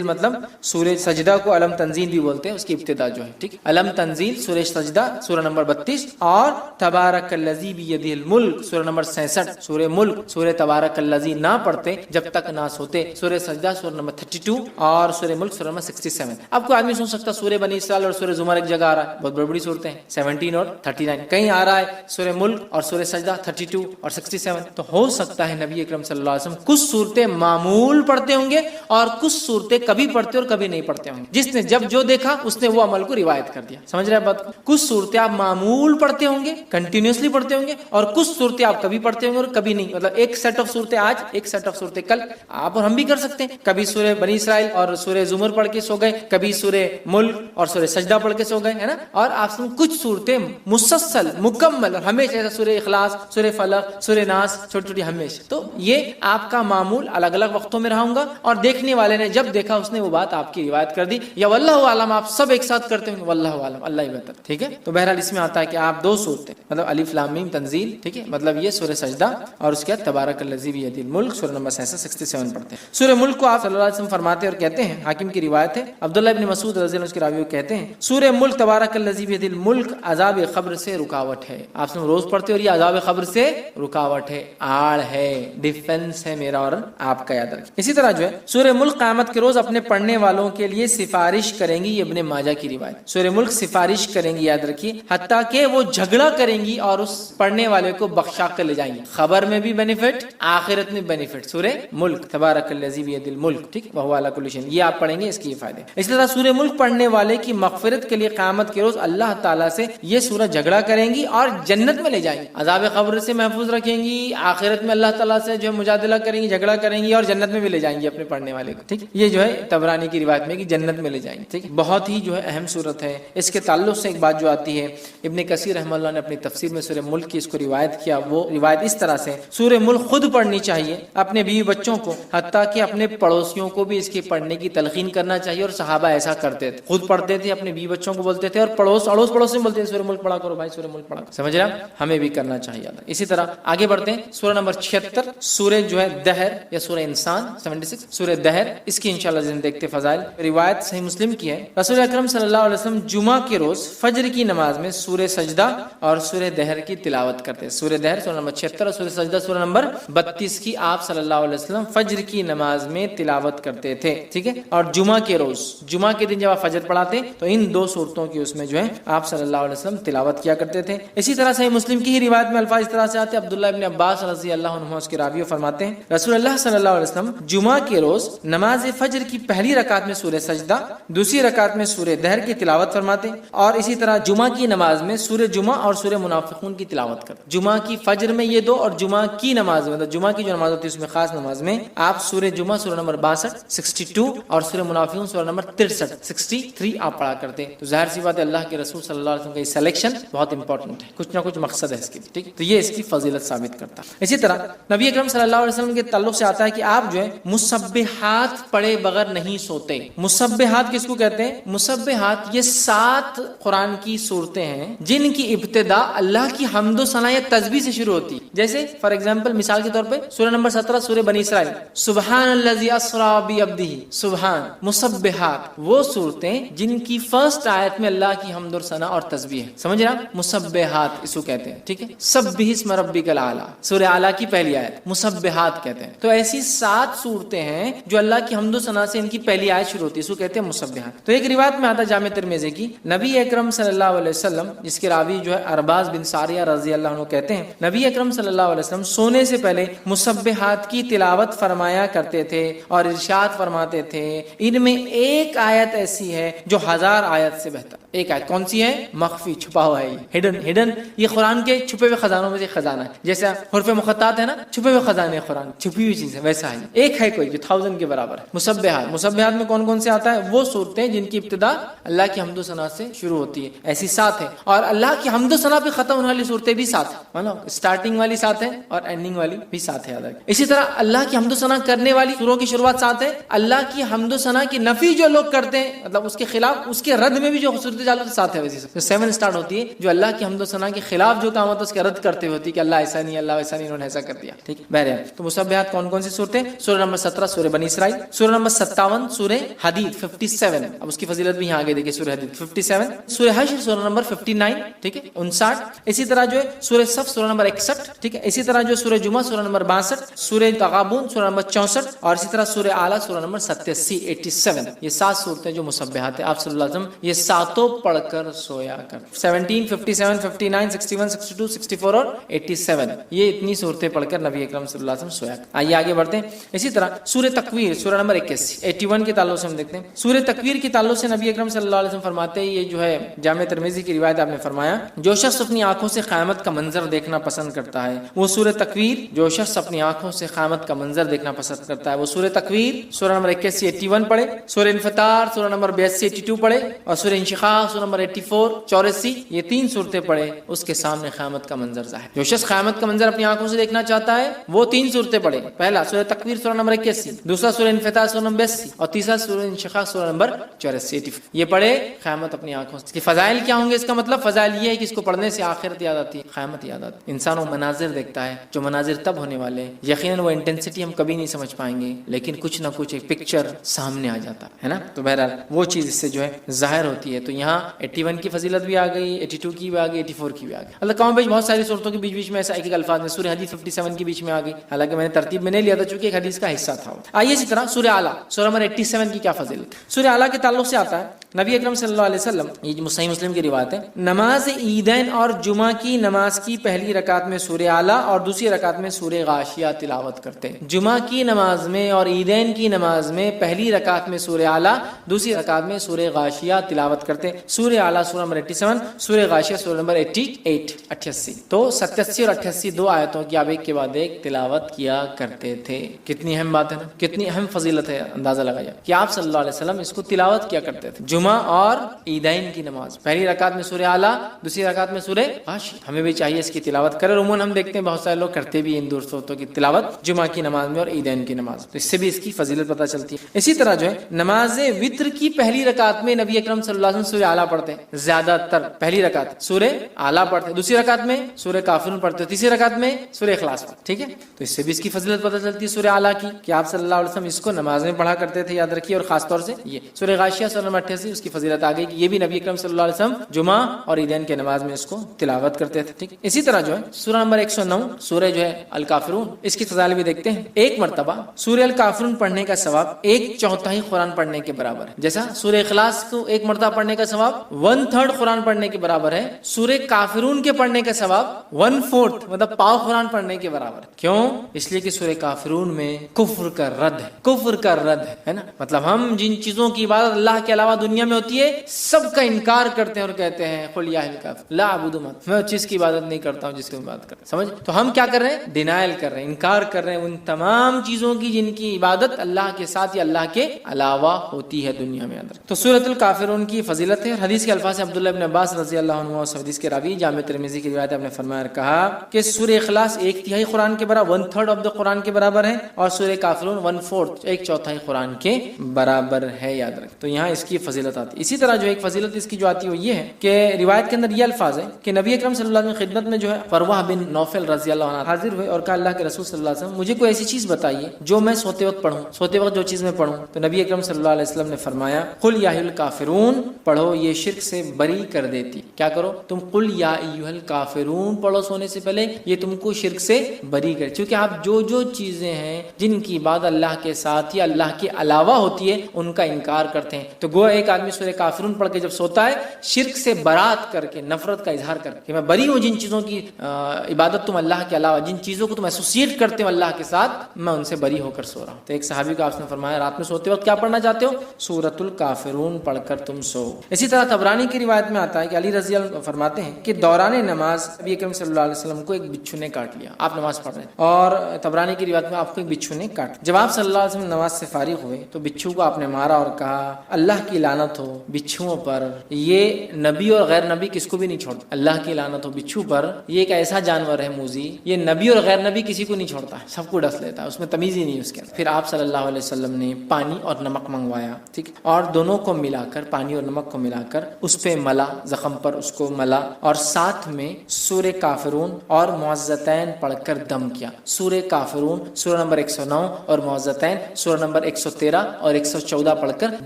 مطلب سورہ سجدہ کو علم تنزیل بھی بولتے ہیں، اس کی ابتدا جو ہے، ٹھیک، علم تنزیل سورہ سجدہ سورہ نمبر 32، اور تبارک الذی بیدہ الملک سورہ نمبر 66، سورہ ملک سورہ تبارک الذی نہ پڑھتے جب تک نہ سوتے، سورہ سجدہ سورہ نمبر 32 اور سورہ ملک سورہ نمبر 67. اب کوئی آدمی سن سکتا سورہ بنی اسرائیل اور سورہ زمر ایک جگہ آ رہا ہے، بہت بڑی صورتیں ہیں 17 اور 39، کہیں آ رہا ہے سورہ ملک اور سورہ سجدہ 32 اور 67. تو ہو سکتا ہے نبی اکرم صلی اللہ علیہ وسلم کچھ صورتیں معمول پڑھتے ہوں گے اور کچھ صورتیں کبھی پڑھتے اور کبھی نہیں پڑھتے ہوں گے. جس نے جب جو دیکھا اس نے وہ عمل کو روایت کر دیا. سمجھ رہے ہیں بات؟ کچھ صورتیں آپ معمول پڑھتے ہوں گے، کنٹینیوسلی پڑھتے ہوں گے، اور کچھ صورتیں آپ کبھی پڑھتے ہوں گے اور کبھی نہیں. مطلب ایک سیٹ آف صورتیں آج، ایک سیٹ آف صورتیں کل. آپ اور ہم بھی کر سکتے ہیں، کبھی سورہ بنی اسرائیل اور سورہ زمر پڑھ کے سو گئے، کبھی سورہ ملک اور سورہ سجدہ پڑھ کے سو گئے، ہے نا. اور آپ سے کچھ صورتیں مسلسل مکمل اور ہمیشہ، جیسا سورہ اخلاص، سورہ فلق، سورہ ناس، چھوٹی چھوٹی ہمیشہ. تو یہ آپ کا معمول الگ الگ وقتوں میں رہا ہوں گا، اور دیکھنے والے نے جب دیکھا اس نے وہ بات آپ کی روایت کر دی، یا واللہ عالم آپ سب ایک ساتھ کرتے ہوں گے، واللہ عالم، اللہ ہی بہتر. ٹھیک ہے. تو بہرحال اس میں آتا ہے کہ آپ 2 صورتیں، مطلب الف لام میم تنزیل، ٹھیک ہے، مطلب یہ سورہ سجدہ اور اس کے بعد تبارک الذی بیدہ الملک سورہ نمبر 67 پڑھتے ہیں. سورہ ملک کو آپ صلی اللہ علیہ وسلم فرماتے اور کہتے ہیں، حاکم کی روایت ہے، عبداللہ ابن مسعود رضی اللہ عنہ اس کے راوی کہتے ہیں، سورہ ملک تبارک الذی بیدہ الملک عذاب قبر سے رکاوٹ ہے. آپ سے روز پڑھتے اور یہ عذاب قبر سے رکاوٹ ہے، آڑ ہے، ڈیفنس ہے میرا اور آپ کا، یاد رکھیں. اسی طرح جو ہے سورہ ملک قیامت کے روز اپنے پڑھنے والوں کے لیے سفارش کریں گی، یہ ابن ماجہ کی روایت. سورہ ملک سفارش کریں گی، یاد رکھیے، حتیٰ کہ وہ جھگڑا کریں گی اور اس پڑھنے والے کو بخشا کر لے جائیں گی. خبر میں بھی بینیفٹ، آخرت میں بینیفٹ. سورہ ملک تبارک الذی بیدہ الملک، ٹھیک، وہو علی کل شیء، یہ آپ پڑھیں گے، اس کے یہ فائدے. اسی طرح سورہ ملک پڑھنے والے کی مغفرت کے لیے قیامت کے روز اللہ تعالیٰ سے یہ سورہ جھگڑا کریں گی اور جنت میں لے جائیں گی. عذاب قبر سے محفوظ رکھیں گی، آخرت میں اللہ تعالیٰ سے جو ہے مجادلہ کریں گی، جھگڑا کریں گی، اور جنت میں بھی لے جائیں گی اپنے پڑھنے والے کو. ٹھیک، یہ جو ہے طبرانی کی روایت میں کہ جنت میں لے جائیں گے. ٹھیک، بہت ہی جو ہے اہم صورت ہے. اس کے تعلق سے ایک بات جو آتی ہے، ابن کثیر رحمہ اللہ نے اپنی تفسیر میں سورہ ملک کی اس کو روایت کیا. وہ روایت اس طرح سے، سورہ ملک خود پڑھنی چاہیے اپنے بیوی بچوں کو، حتیٰ کہ اپنے پڑوسیوں کو بھی اس کے پڑھنے کی تلقین کرنا چاہیے. اور صحابہ ایسا کرتے تھے، خود پڑھتے تھے، اپنے بیوی بچوں کو بولتے تھے، اور پڑوس میں بولتے تھے سورہ ملک پڑھا کرو بھائی، سورہ ملک پڑھا کرو. سمجھ رہے ہیں؟ ہمیں بھی کرنا چاہیے. اسی طرح آگے بڑھتے ہیں، سورہ نمبر 76 سورہ جو ہے دہر یا سورہ انسان 76 سورہ دہر، اس کی انشاءاللہ ذہن دیکھتے فضائل. روایت صحیح مسلم کی ہے، رسول اکرم صلی اللہ علیہ وسلم جمعہ کے روز فجر کی نماز میں سورہ سجدہ اور سورہ دہر کی تلاوت کرتے ہیں. سورہ دہر سورہ نمبر 76 اور سورہ سجدہ سورہ نمبر 32 کی آپ صلی اللہ علیہ وسلم فجر کی نماز میں تلاوت کرتے تھے. ٹھیک ہے. اور جمعہ کے روز، جمعہ کے دن جب آپ فجر پڑھاتے تو ان 2 صورتوں کی اس میں جو ہے آپ صلی اللہ علیہ وسلم تلاوت کیا کرتے تھے. اسی طرح صحیح مسلم کی ہی روایت میں الفاظ اس طرح سے آتے ہیں، عبداللہ ابن عباس رضی اللہ عنہ اس کے راوی فرماتے ہیں، رسول اللہ صلی اللہ علیہ وسلم جمعہ کے روز نماز فجر کی پہلی رکعت میں سورہ سجدہ، دوسری رکعت میں سورہ دہر کی تلاوت فرماتے، اور اسی طرح جمعہ کی نماز میں سورہ جمعہ اور سورہ منافقون کی تلاوت کرتے. جمعہ کی فجر میں یہ 2، اور جمعہ کی نماز میں، جمعہ کی جو نماز ہوتی ہے اس میں خاص نماز میں آپ سورہ جمعہ سورہ نمبر 62 62 اور سورہ منافقون سورہ نمبر 63 63 آپ پڑھا کرتے. تو ظاہر سی بات ہے اللہ کے رسول صلی اللہ علیہ وسلم کا یہ سلیکشن بہت امپورٹنٹ ہے، کچھ نہ کچھ مقصد ہے اس کی. ٹھیک، تو یہ اس کی فضیلت ثابت کرتا ہے. اسی طرح نبی اکرم صلی اللہ علیہ وسلم کے تعلق سے آتا ہے کہ آپ جو ہے مسبحات پڑھے بغیر نہیں سوتے. مسبحات کس کو کہتے ہیں؟ مسبحات یہ 7 قرآن کی صورتیں ہیں جن کی ابتدا اللہ کی حمد و ثنا یا تسبیح سے شروع ہوتی ہے. جیسے فار ایگزامپل، مثال کے طور پہ سورہ نمبر 17 سورہ بنی اسرائیل، سبحان الذی اسری بعبدہ، سبحان. مسبحات وہ صورتیں جن کی فرسٹ آیت میں اللہ کی حمد و ثنا اور تسبیح ہے. سمجھ رہا؟ مسبحات اس کو کہتے ہیں، ٹھیک ہے. سبح اسم ربک الاعلی، سورہ اعلیٰ کی پہلی آیت مسبحات کہتے ہیں. تو ایسی 7 صورتیں ہیں جو اللہ کی حمد و ثنا سے ان کی پہلی آیت شروع ہوتی ہے، اس کو کہتے ہیں مسبحات. تو ایک روایت میں آتا ہے جامع ترمذی کی، نبی اکرم صلی اللہ علیہ وسلم، جس کے راوی جو ہے ارباز بن ساریہ رضی اللہ عنہ کہتے ہیں، نبی اکرم صلی اللہ علیہ وسلم سونے سے پہلے مسبحات کی تلاوت فرمایا کرتے تھے اور ارشاد فرماتے تھے ان میں ایک آیت ایسی ہے جو 1000 آیت سے بہتر. ایک آیت کون سی ہے؟ مخفی، چھپا ہوا ہے، ہڈن. یہ قرآن کے چھپے ہوئے خزانوں میں سے خزانہ ہے. جیسا حروف مقطعات ہے نا، چھپے ہوئے خزانے قرآن، چھپی ہوئی چیز ہے، ویسا ہے. ایک ہے کوئی جو 1000 کے برابر ہے. مسبحات میں کون کون سے آتا ہے؟ وہ صورتیں جن کی ابتدا اللہ کی حمد و ثنا سے شروع ہوتی ہے، ایسی 7 ہیں. اور اللہ کی حمد و ثنا پہ ختم ہونے والی صورتیں بھی 7 ہیں، مطلب اسٹارٹنگ والی 7 ہے اور اینڈنگ والی بھی 7 ہے. یاد رکھیں. اسی طرح اللہ کی حمد و ثنا کرنے والی سوروں کی شروعات 7 ہے. اللہ کی حمد و ثنا کی نفی جو لوگ کرتے ہیں، مطلب اس کے خلاف، اس کے رد میں بھی جو صورتیں چالو 7 ہے. ویسے 7 اسٹارٹ ہوتی ہے جو اللہ کی حمد و ثنا کے خلاف جو کام ہوتا ہے اس کے رد کرتے ہوتی ہے کہ اللہ ایسا نہیں، اللہ ویسا نہیں، انہوں نے ایسا کر دیا. ٹھیک. بہرحال تو مسبحات کون کون سی صورتیں؟ سورہ نمبر 17 سورہ بنی اسرائیل، سورہ نمبر 57 سورہ حدید 57. اب اس کی فضیلت بھی یہاں آگے دیکھیں. سورہ حدید 57، سورہ حشر سورہ نمبر 59، ٹھیک ہے 59. اسی طرح جو ہے سورہ صف سورہ نمبر 61، ٹھیک ہے. اسی طرح جو سورہ جمعہ سورہ نمبر 62، سورہ تغابن سورہ نمبر 64، اور اسی طرح سورہ اعلیٰ سورہ نمبر 87. یہ 7 صورتیں جو مسبحات ہیں. آپ صلی اللہ علیہ وسلم یہ 7 پڑھ کر سویا کر. 17، 57، 59، 61، 62، 64 اور 87، یہ اتنی صورتیں پڑھ کر نبی اکرم صلی اللہ علیہ وسلم سویا کر. آئیے آگے بڑھتے ہیں. اسی طرح سورہ تکویر سورہ نمبر 81 کے تعلق سے ہم دیکھتے ہیں. سورہ تکویر کے تعلق سے نبی اکرم صلی اللہ علیہ وسلم فرماتے ہیں، یہ جو ہے جامع ترمذی کی روایت آپ نے فرمایا، جو شخص اپنی آنکھوں سے قیامت کا منظر دیکھنا پسند کرتا ہے وہ سورہ تکویر، جو شخص اپنی آنکھوں سے قیامت کا منظر دیکھنا پسند کرتا ہے وہ سورہ تکویر سورہ نمبر 81 پڑھے، سورہ انفطار سورہ نمبر 82 پڑھے، اور سورہ انشقاق سورہ نمبر 84 یہ 3 صورتیں پڑھے. اس کے سامنے قیامت کا منظر ظاہر. جو شخص قیامت کا منظر اپنی آنکھوں سے دیکھنا چاہتا ہے وہ 3 صورتیں پڑھے. پہلا سورہ تکویر سورہ نمبر 81، دوسرا سورہ انفطار سورہ نمبر 82، اور تیسرا سورہ انشقاق سورہ نمبر 84. یہ پڑھے قیامت اپنی آنکھوں سے. اس کے فضائل کیا ہوں گے؟ اس کا مطلب فضائل یہ ہے کہ اس کو پڑھنے سے آخرت یاد آتی ہے، قیامت یاد آتی ہے. انسان وہ مناظر دیکھتا ہے جو مناظر تب ہونے والے ہیں، یقیناً وہ انٹینسٹی ہم کبھی نہیں سمجھ پائیں گے، لیکن کچھ نہ کچھ ایک پکچر سامنے آ جاتا ہے نا. تو بہرحال وہ چیز اس سے جو ہے ظاہر ہوتی ہے. تو یہاں 81 کی فضیلت بھی آ گئی، 82 کی بھی آ گئی، 84 کی بھی آ گئی. اللہ کام بیچ بہت ساری صورتوں کے بیچ میں ایسا ایک الفاظ میں سورہ حدید 57 کے بیچ میں آ گئی، حالانکہ میں نے ترتیب میں نہیں لیا تھا چونکہ ایک حدیث کا حصہ تھا. آئیے اسی طرح سورہ اعلیٰ سورہ نمبر 87 کی کیا فضیلت. سورہ اعلیٰ کے تعلق سے آتا ہے نبی اکرم صلی اللہ علیہ وسلم، یہ صحیح مسلم کی روایت ہے، نماز عیدین اور جمعہ کی نماز کی پہلی رکعت میں سورہ اعلیٰ اور دوسری رکعت میں سورہ غاشیہ تلاوت کرتے ہیں. جمعہ کی نماز میں اور عیدین کی نماز میں پہلی رکعت میں سورہ اعلیٰ، دوسری رکعت میں سورہ غاشیہ تلاوت کرتے ہیں. سورہ اعلیٰ سورہ نمبر 87، سورہ غاشیہ سورہ نمبر 88. تو 87 اور 88 2 آیتوں کی آپ ایک کے بعد ایک تلاوت کیا کرتے تھے. کتنی اہم بات ہے نا، کتنی اہم فضیلت ہے. اندازہ لگایا کہ آپ صلی اللہ علیہ وسلم اس کو تلاوت کیا کرتے تھے. جمعہ اور عیدین کی نماز پہلی رکعت میں سورہ اعلیٰ، دوسری رکعت میں سورہ غاشیہ. ہمیں بھی چاہیے اس کی تلاوت کریں. عموماً ہم دیکھتے ہیں بہت سارے لوگ کرتے بھی ان دوستوں کی تلاوت جمعہ کی نماز میں اور عیدین کی نماز، تو اس سے بھی اس کی فضیلت پتہ چلتی ہے. اسی طرح جو ہے نماز وتر کی پہلی رکعت میں نبی اکرم صلی اللہ علیہ وسلم سورہ اعلیٰ پڑھتے ہیں. زیادہ تر پہلی رکعت سورہ اعلیٰ پڑھتے ہیں، دوسری رکعت میں سورہ کافرون پڑھتے ہیں، تیسری رکعت میں سورہ اخلاص پڑھتے. ٹھیک ہے، تو اس سے بھی اس کی فضیلت پتہ چلتی ہے سورہ اعلیٰ کی کہ آپ صلی اللہ علیہ وسلم اس کو نماز میں پڑھا کرتے تھے. یاد رکھیے. اور خاص طور سے یہ سورہ غاشیہ سورہ نمبر 88 اس کی فضیلت آ گئی کہ یہ بھی نبی اکرم صلی اللہ علیہ وسلم جمعہ اور عیدین کے نماز میں اس کو تلاوت کرتے تھے. ٹھیک. اسی طرح جو ہے سورہ نمبر 109 سورہ جو ہے الکافرون، اس کی فضائل بھی دیکھتے ہیں. ایک مرتبہ سورہ الکافرون پڑھنے کا ثواب 1/4 قرآن پڑھنے کے برابر ہے. جیسا سورہ اخلاص کو ایک مرتبہ پڑھنے کا ثواب 1/3 قرآن پڑھنے کے برابر ہے، سورہ کافرون کے پڑھنے کا ثواب 1/4 مطلب پاؤ قرآن پڑھنے کے برابر ہے. کیوں؟ اس لیے کہ سورہ کافرون میں کفر کا رد ہے، کفر کا رد ہے نا. مطلب ہم جن چیزوں کی عبادت اللہ کے علاوہ دنیا میں ہوتی ہے سب کا انکار کرتے ہیں اور کہتے ہیں قل یا اہل الکہف لا اعبد ما، میں اس چیز کی عبادت نہیں کرتا ہوں جس کی عبادت کرتا. سمجھ؟ تو ہم کیا کر رہے ہیں؟ ڈینائل کر رہے ہیں، انکار کر رہے ہیں ان تمام چیزوں کی جن کی عبادت اللہ کے ساتھ یا اللہ کے علاوہ ہوتی ہے دنیا میں اندر. تو سورۃ الکافرون کی فضیلت ہے. حدیث کے الفاظ ہیں عبداللہ ابن عباس رضی اللہ عنہ، اس حدیث کے راوی جامع ترمذی کی روایت نے فرمایا کہا کہ سورہ اخلاص 1/3 قرآن کے برابر 1/3 آف دا قرآن کے برابر ہے، اور سورہ کافرون 1/4 1/4 قرآن کے برابر ہے. یاد رکھ. تو یہاں اس کی فضیلت آتی ہے. اسی طرح جو ایک فضیلت اس کی جو آتی ہے وہ یہ ہے کہ روایت کے اندر یہ الفاظ ہے کہ نبی اکرم صلی اللہ علیہ وسلم خدمت میں جو ہے فروہ بن نوفل رضی اللہ عنہ حاضر ہوئے اور کہا اللہ کے رسول صلی اللہ علیہ وسلم مجھے کوئی ایسی چیز بتائیے جو میں سوتے وقت پڑھوں، سوتے وقت جو چیز میں پڑھوں. تو نبی اکرم صلی اللہ علیہ وسلم نے فرمایا قل یا اہل الکافرون، پڑھو یہ شرک سے بری کر دیتی. کیا کرو تم قل یا ایھا الکافرون پڑھو سونے سے پہلے, یہ تم کو شرک سے بری کر, کیونکہ آپ جو چیزیں ہیں جن کی بات اللہ کے ساتھ یا اللہ کے علاوہ ہوتی ہے ان کا انکار کرتے ہیں. تو گویا ایک آدمی سورہ کافرون پڑھ کے جب سوتا ہے شرک سے برات کر کے, نفرت کا اظہار کر کے, میں بری ہوں جن چیزوں کی عبادت تم اللہ کے علاوہ, جن چیزوں کو تم ایسوسیٹ کرتے ہو اللہ کے ساتھ, میں ان سے بری ہو کر سو رہا ہوں. تو ایک صحابی کو آپ نے فرمایا رات میں سوتے وقت کیا پڑھنا چاہتے ہو؟ سورۃ الکافرون پڑھ کر تم سو. اسی طرح طبرانی کی روایت میں آتا ہے کہ علی رضی اللہ عنہ فرماتے ہیں کہ دوران نماز نبی اکرم صلی اللہ علیہ وسلم کو ایک بچھو نے کاٹ لیا. آپ نماز پڑھ رہے ہیں اور طبرانی کی روایت میں آپ کو ایک بچھو نے کاٹ. جب آپ صلی اللہ علیہ وسلم نماز سے فارغ ہوئے تو بچھو کو آپ نے مارا اور کہا اللہ کی لعنت ہو بچھوؤں پر, یہ نبی اور غیر نبی کس کو بھی نہیں چھوڑتا. اللہ کی لعنت ہو بچھو پر, یہ ایک ایسا جانور ہے موذی, یہ نبی اور غیر نبی کسی کو نہیں چھوڑتا ہے, سب کو ڈس لیتا ہے, اس میں تمیز ہی نہیں اس کے. پھر آپ صلی اللہ علیہ وسلم نے پانی اور نمک منگوایا, ٹھیک, اور دونوں کو ملا کر, پانی اور نمک کو ملا کر اس پہ ملا, زخم پر اس کو ملا, اور ساتھ میں سورہ کافرون اور معوذتین پڑھ کر دم کیا. سورہ کافرون سورہ نمبر 109 اور معوذتین سورہ نمبر 113 اور 114 پڑھ کر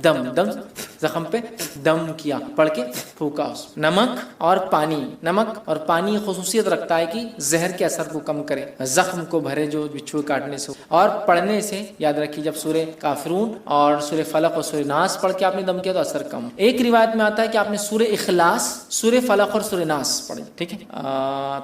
دم زخم پہ دم کیا, پڑھ کے پھونکا. نمک اور پانی خصوصیت رکھتا ہے کہ زہر کے اثر کو کم کرے, زخم کو بھرے جو بچھو کاٹنے سے, اور پڑھنے سے یاد رکھیے جب سورہ کافرون اور سورہ فلق اور سورہ ناس پڑھ کے آپ نے دم کیا تو اثر کم. ایک روایت میں آتا ہے کہ آپ نے سورہ اخلاص, سورہ فلق اور سورہ ناس پڑھی, ٹھیک ہے.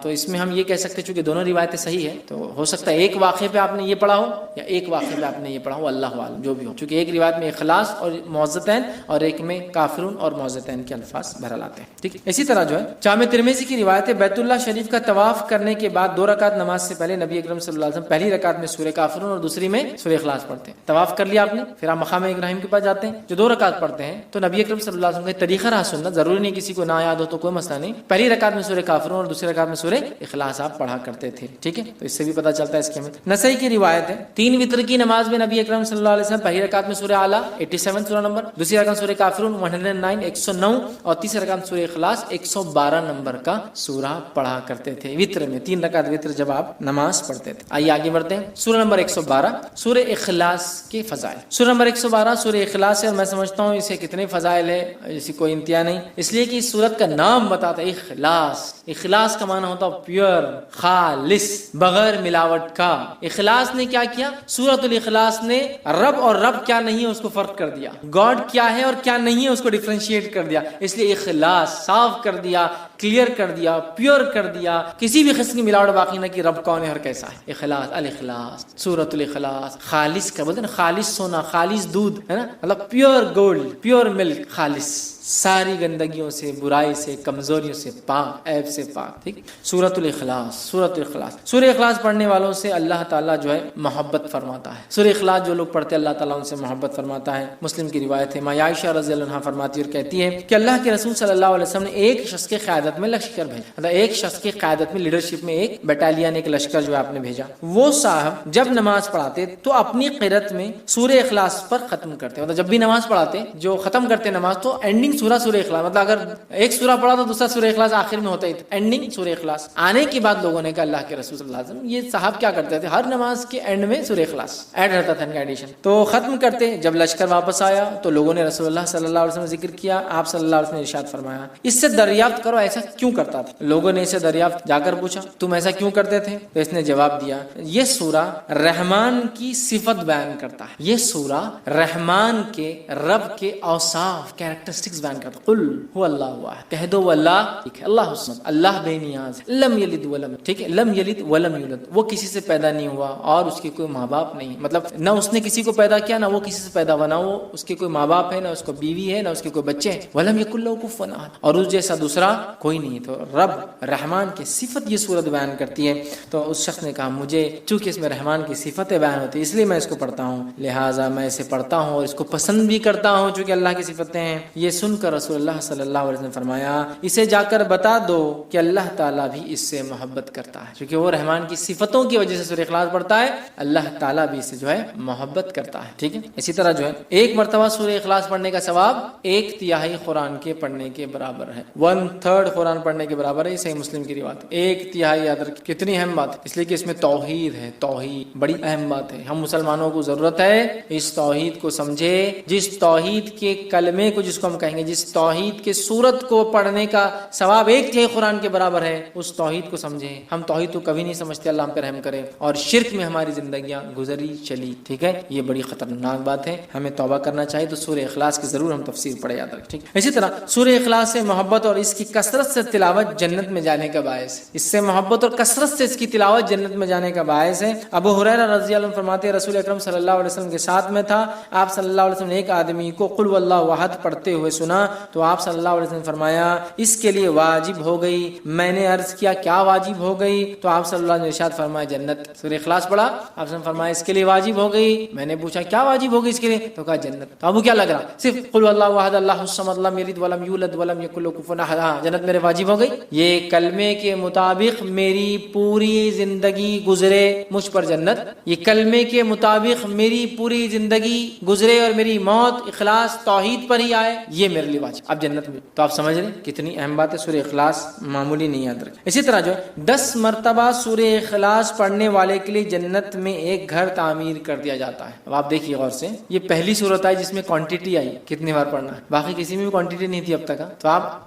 تو اس میں ہم یہ کہہ سکتے چونکہ دونوں روایتیں صحیح ہیں تو ہو سکتا ہے ایک واقعے پہ آپ نے یہ پڑھا ہو یا ایک واقعے پہ آپ نے یہ پڑھا ہو, اللہ عالم جو بھی ہو, چونکہ ایک روایت میں اخلاص اور معوذتین اور ایک میں کافرون اور معوذتین کے الفاظ بہرحال آتے ہیں, ٹھیک ہے. اسی طرح جو ہے جامع ترمذی کی روایت ہے بیت اللہ شریف کا طواف کرنے کے بعد 2 رکعت نماز سے پہلے نبی اکرم صلی اللہ علیہ وسلم پہلی رکعت میں سورہ کافرون اور دوسری میں سورہ اخلاص پڑھتے ہیں. طواف کر لیا آپ نے, پھر آپ مقام ابراہیم کے پاس جاتے ہیں جو 2 رکعت پڑھتے ہیں, تو نبی اکرم صلی اللہ علیہ وسلم کا طریقہ رہا سنت, ضروری نہیں کسی کو نہ یاد ہو تو کوئی مسئلہ نہیں, پہلی رکعت میں سورہ کافرون اور دوسری رکعت میں سورہ اخلاص آپ پڑھا کرتے تھے, ٹھیک ہے. تو اس سے بھی پتہ چلتا ہے اس کی اہمیت. نسائی کی روایت ہے 3 وتر کی نماز میں نبی اکرم صلی اللہ علیہ وسلم پہلی رکعت میں سورہ اعلیٰ 87 سورہ نمبر, دوسری رکعت سورہ کافرون 109 اور تیسری رکعت سورہ اخلاص 112 نمبر کا سورہ پڑھا کرتے تھے وتر میں, 3 رکعت وتر جب آپ نماز پڑھتے تھے. آئیے آگے بڑھتے ہیں. سورہ نمبر 112 سورہ اخلاص کے فضائل. سورہ نمبر 112 سورہ اخلاص ہے, اور میں سمجھتا ہوں اسے کتنے فضائل ہے اسی کوئی انتہا نہیں, اس لیے کہ اس سورت کا نام بتاتا ہے اخلاص. اخلاص کا معنی ہوتا ہے پیور, خالص, بغیر ملاوٹ کا. اخلاص نے کیا کیا؟ سورۃ الاخلاص نے رب اور رب کیا نہیں ہے اس کو فرق کر دیا, گاڈ کیا ہے اور کیا نہیں ہے اس کو ڈیفرینشیٹ کر دیا. اس لیے اخلاص صاف کر دیا, کلیئر کر دیا, پیور کر دیا, کسی بھی قسم کی ملاوٹ باقی نہ کی, رب کون ہے اور کیسا ہے. اخلاص, الاخلاص, سورۃ الاخلاص, خالص کا بولتے ہیں نا, خالص سونا, خالص دودھ ہے نا, مطلب پیور گولڈ, پیور ملک, خالص, ساری گندگیوں سے, برائی سے, کمزوریوں سے پاک, عیب سے پاک, ٹھیک. سورۃ الاخلاص, سورۃ الاخلاص, سورہ اخلاص پڑھنے والوں سے اللہ تعالیٰ جو ہے محبت فرماتا ہے. سورہ اخلاص جو لوگ پڑھتے ہیں اللہ تعالیٰ ان سے محبت فرماتا ہے. مسلم کی روایت ہے, ماں عائشہ رضی اللہ عنہا فرماتی اور کہتی ہے کہ اللہ کے رسول صلی اللہ علیہ وسلم نے ایک شخص کے قیادت میں لشکر بھیجا, مطلب ایک شخص کی قیادت میں, لیڈرشپ میں ایک بٹالین, ایک لشکر جو ہے آپ نے بھیجا. وہ صاحب جب نماز پڑھاتے تو اپنی قرأت میں سورہ اخلاص پر ختم کرتے, مطلب جب بھی نماز پڑھاتے جو ختم کرتے نماز تو اینڈنگ سورہ اخلاص, مطلب اگر ایک سورہ پڑھا تو دوسرا سورہ اخلاص آخر میں ہوتا ہی, اینڈنگ سورہ اخلاص. آنے کے بعد لوگوں نے کہا اللہ کے رسول صلی اللہ علیہ وسلم یہ صاحب کیا کرتے تھے, ہر نماز کے اینڈ میں سورہ اخلاص ایڈ رہتا تھا, ان کا ایڈیشن, تو ختم کرتے. جب لشکر واپس آیا تو لوگوں نے رسول اللہ صلی اللہ علیہ وسلم ذکر کیا, آپ صلی اللہ علیہ وسلم نے ارشاد فرمایا اس سے دریافت کرو ایسا کیوں کرتا تھا. لوگوں نے اسے دریافت جا کر پوچھا تم ایسا کیوں کرتے تھے, تو اس نے جواب دیا یہ سورہ رحمان کی صفت بیان کرتا ہے, یہ سورہ رحمان کے, رب کے اوصاف, کیریکٹرسٹکس بیان کرتا ہے. قل هو اللہ واحد, کہہ دو وہ اللہ, ٹھیک ہے, اللہ الصمد, اللہ بے نیاز, لم یلد ولم, ٹھیک ہے, لم یلد ولم یولد, وہ کسی سے پیدا نہیں ہوا اور اس کے کوئی ماں باپ نہیں, مطلب نہ اس نے کسی کو پیدا کیا نہ وہ کسی سے پیدا ہوا, نہ وہ اس کے کوئی ماں باپ ہے, نہ اس کو بیوی ہے, نہ اس کے کوئی بچے ہیں. ولم یکن لہ کفوا احد, اور اس جیسا دوسرا کوئی نہیں. تو رب رحمان کی صفت یہ سورت بیان کرتی ہے. تو اس شخص نے کہا مجھے چونکہ اس میں رحمان کی صفتیں بیان ہوتی ہیں اس لیے میں اس کو پڑھتا ہوں, لہٰذا میں اسے پڑھتا ہوں اور اس کو پسند بھی کرتا ہوں چونکہ اللہ کی صفتیں ہیں. یہ سن کر رسول اللہ صلی اللہ علیہ وسلم نے فرمایا اسے جا کر بتا دو کہ اللہ تعالیٰ بھی اس سے محبت کرتا ہے, کیونکہ وہ رحمان کی صفتوں کی وجہ سے سورہ اخلاص پڑھتا ہے, اللہ تعالیٰ بھی اس سے جو ہے محبت کرتا ہے, ٹھیک ہے. اسی طرح جو ہے ایک مرتبہ سورہ اخلاص پڑھنے کا ثواب 1/3 قرآن کے پڑھنے کے برابر ہے, 1/3 قرآن پڑھنے کے برابر ہے. صحیح مسلم کی روایت 1/3 یاد رکھ, کتنی اہم بات ہے, اس لیے کہ اس میں توحید ہے, توحید بڑی اہم بات ہے. ہم مسلمانوں کو ضرورت ہے اس توحید کو سمجھے, جس توحید کے کلمے کو جس کو ہم کہیں گے جس توحید کے سورت کو پڑھنے کا ثواب ایک تہائی قرآن کے برابر ہے، اس توحید کو سمجھیں. ہم توحید کو کبھی نہیں سمجھتے، اللہ ہم پہ رحم کرے، اور شرک میں ہماری زندگیاں گزری چلی. ٹھیک ہے، یہ بڑی خطرناک بات ہے، ہمیں توبہ کرنا چاہیے. تو سورہ اخلاص کی ضرور ہم تفسیر پڑھے، یاد رکھیں. ٹھیک، اسی طرح سورہ اخلاص سے محبت اور اس کی کثرت سے تلاوت جنت میں جانے کا باعث ہے. اس سے محبت اور کثرت سے اس کی تلاوت جنت میں جانے کا باعث ہے. ابو ہریرہ رضی اللہ عنہ فرماتے ہیں رسول اکرم صلی اللہ علیہ وسلم کے ساتھ میں تھا، آپ صلی اللہ علیہ وسلم نے ایک آدمی کو قل واللہ احد پڑھتے ہوئے سنا تو آپ صلی اللہ علیہ وسلم نے فرمایا اس کے لیے واجب ہو گئی. میں نے عرض کیا کیا واجب ہو گئی؟ تو آپ صلی اللہ علیہ وسلم نے ارشاد فرمایا جنت. سورہ اخلاص پڑھا، آپ نے فرمایا اس کے لیے واجب ہو گئی. میں نے پوچھا کیا واجب ہو گئی اس کے لیے؟ تو کہا جنت. تو ابو کیا لگ رہا؟ صرف قل واللہ احد اللہ الصمد لم یلد ولم یولد ولم یکن له کفوا احد، جنت میرے واجب ہو گئی. یہ کلمے کے مطابق میری پوری زندگی گزرے مجھ پر جنت، یہ کلمے کے مطابق میری پوری زندگی گزرے اور میری موت اخلاص توحید پر ہی آئے، یہ میرے لیے واجب، اب جنت میں. تو آپ سمجھ رہے ہیں کتنی اہم بات ہے. سورہ اخلاص معمولی نہیں، یاد رکھیں. اسی طرح جو 10 مرتبہ سورہ اخلاص پڑھنے والے کے لیے جنت میں ایک گھر تعمیر کر دیا جاتا ہے. اب آپ دیکھیے غور سے، یہ پہلی صورت آئی جس میں کوانٹٹی آئی کتنی بار پڑھنا ہے، باقی کسی میں بھی کوانٹٹی نہیں تھی اب تک. تو آپ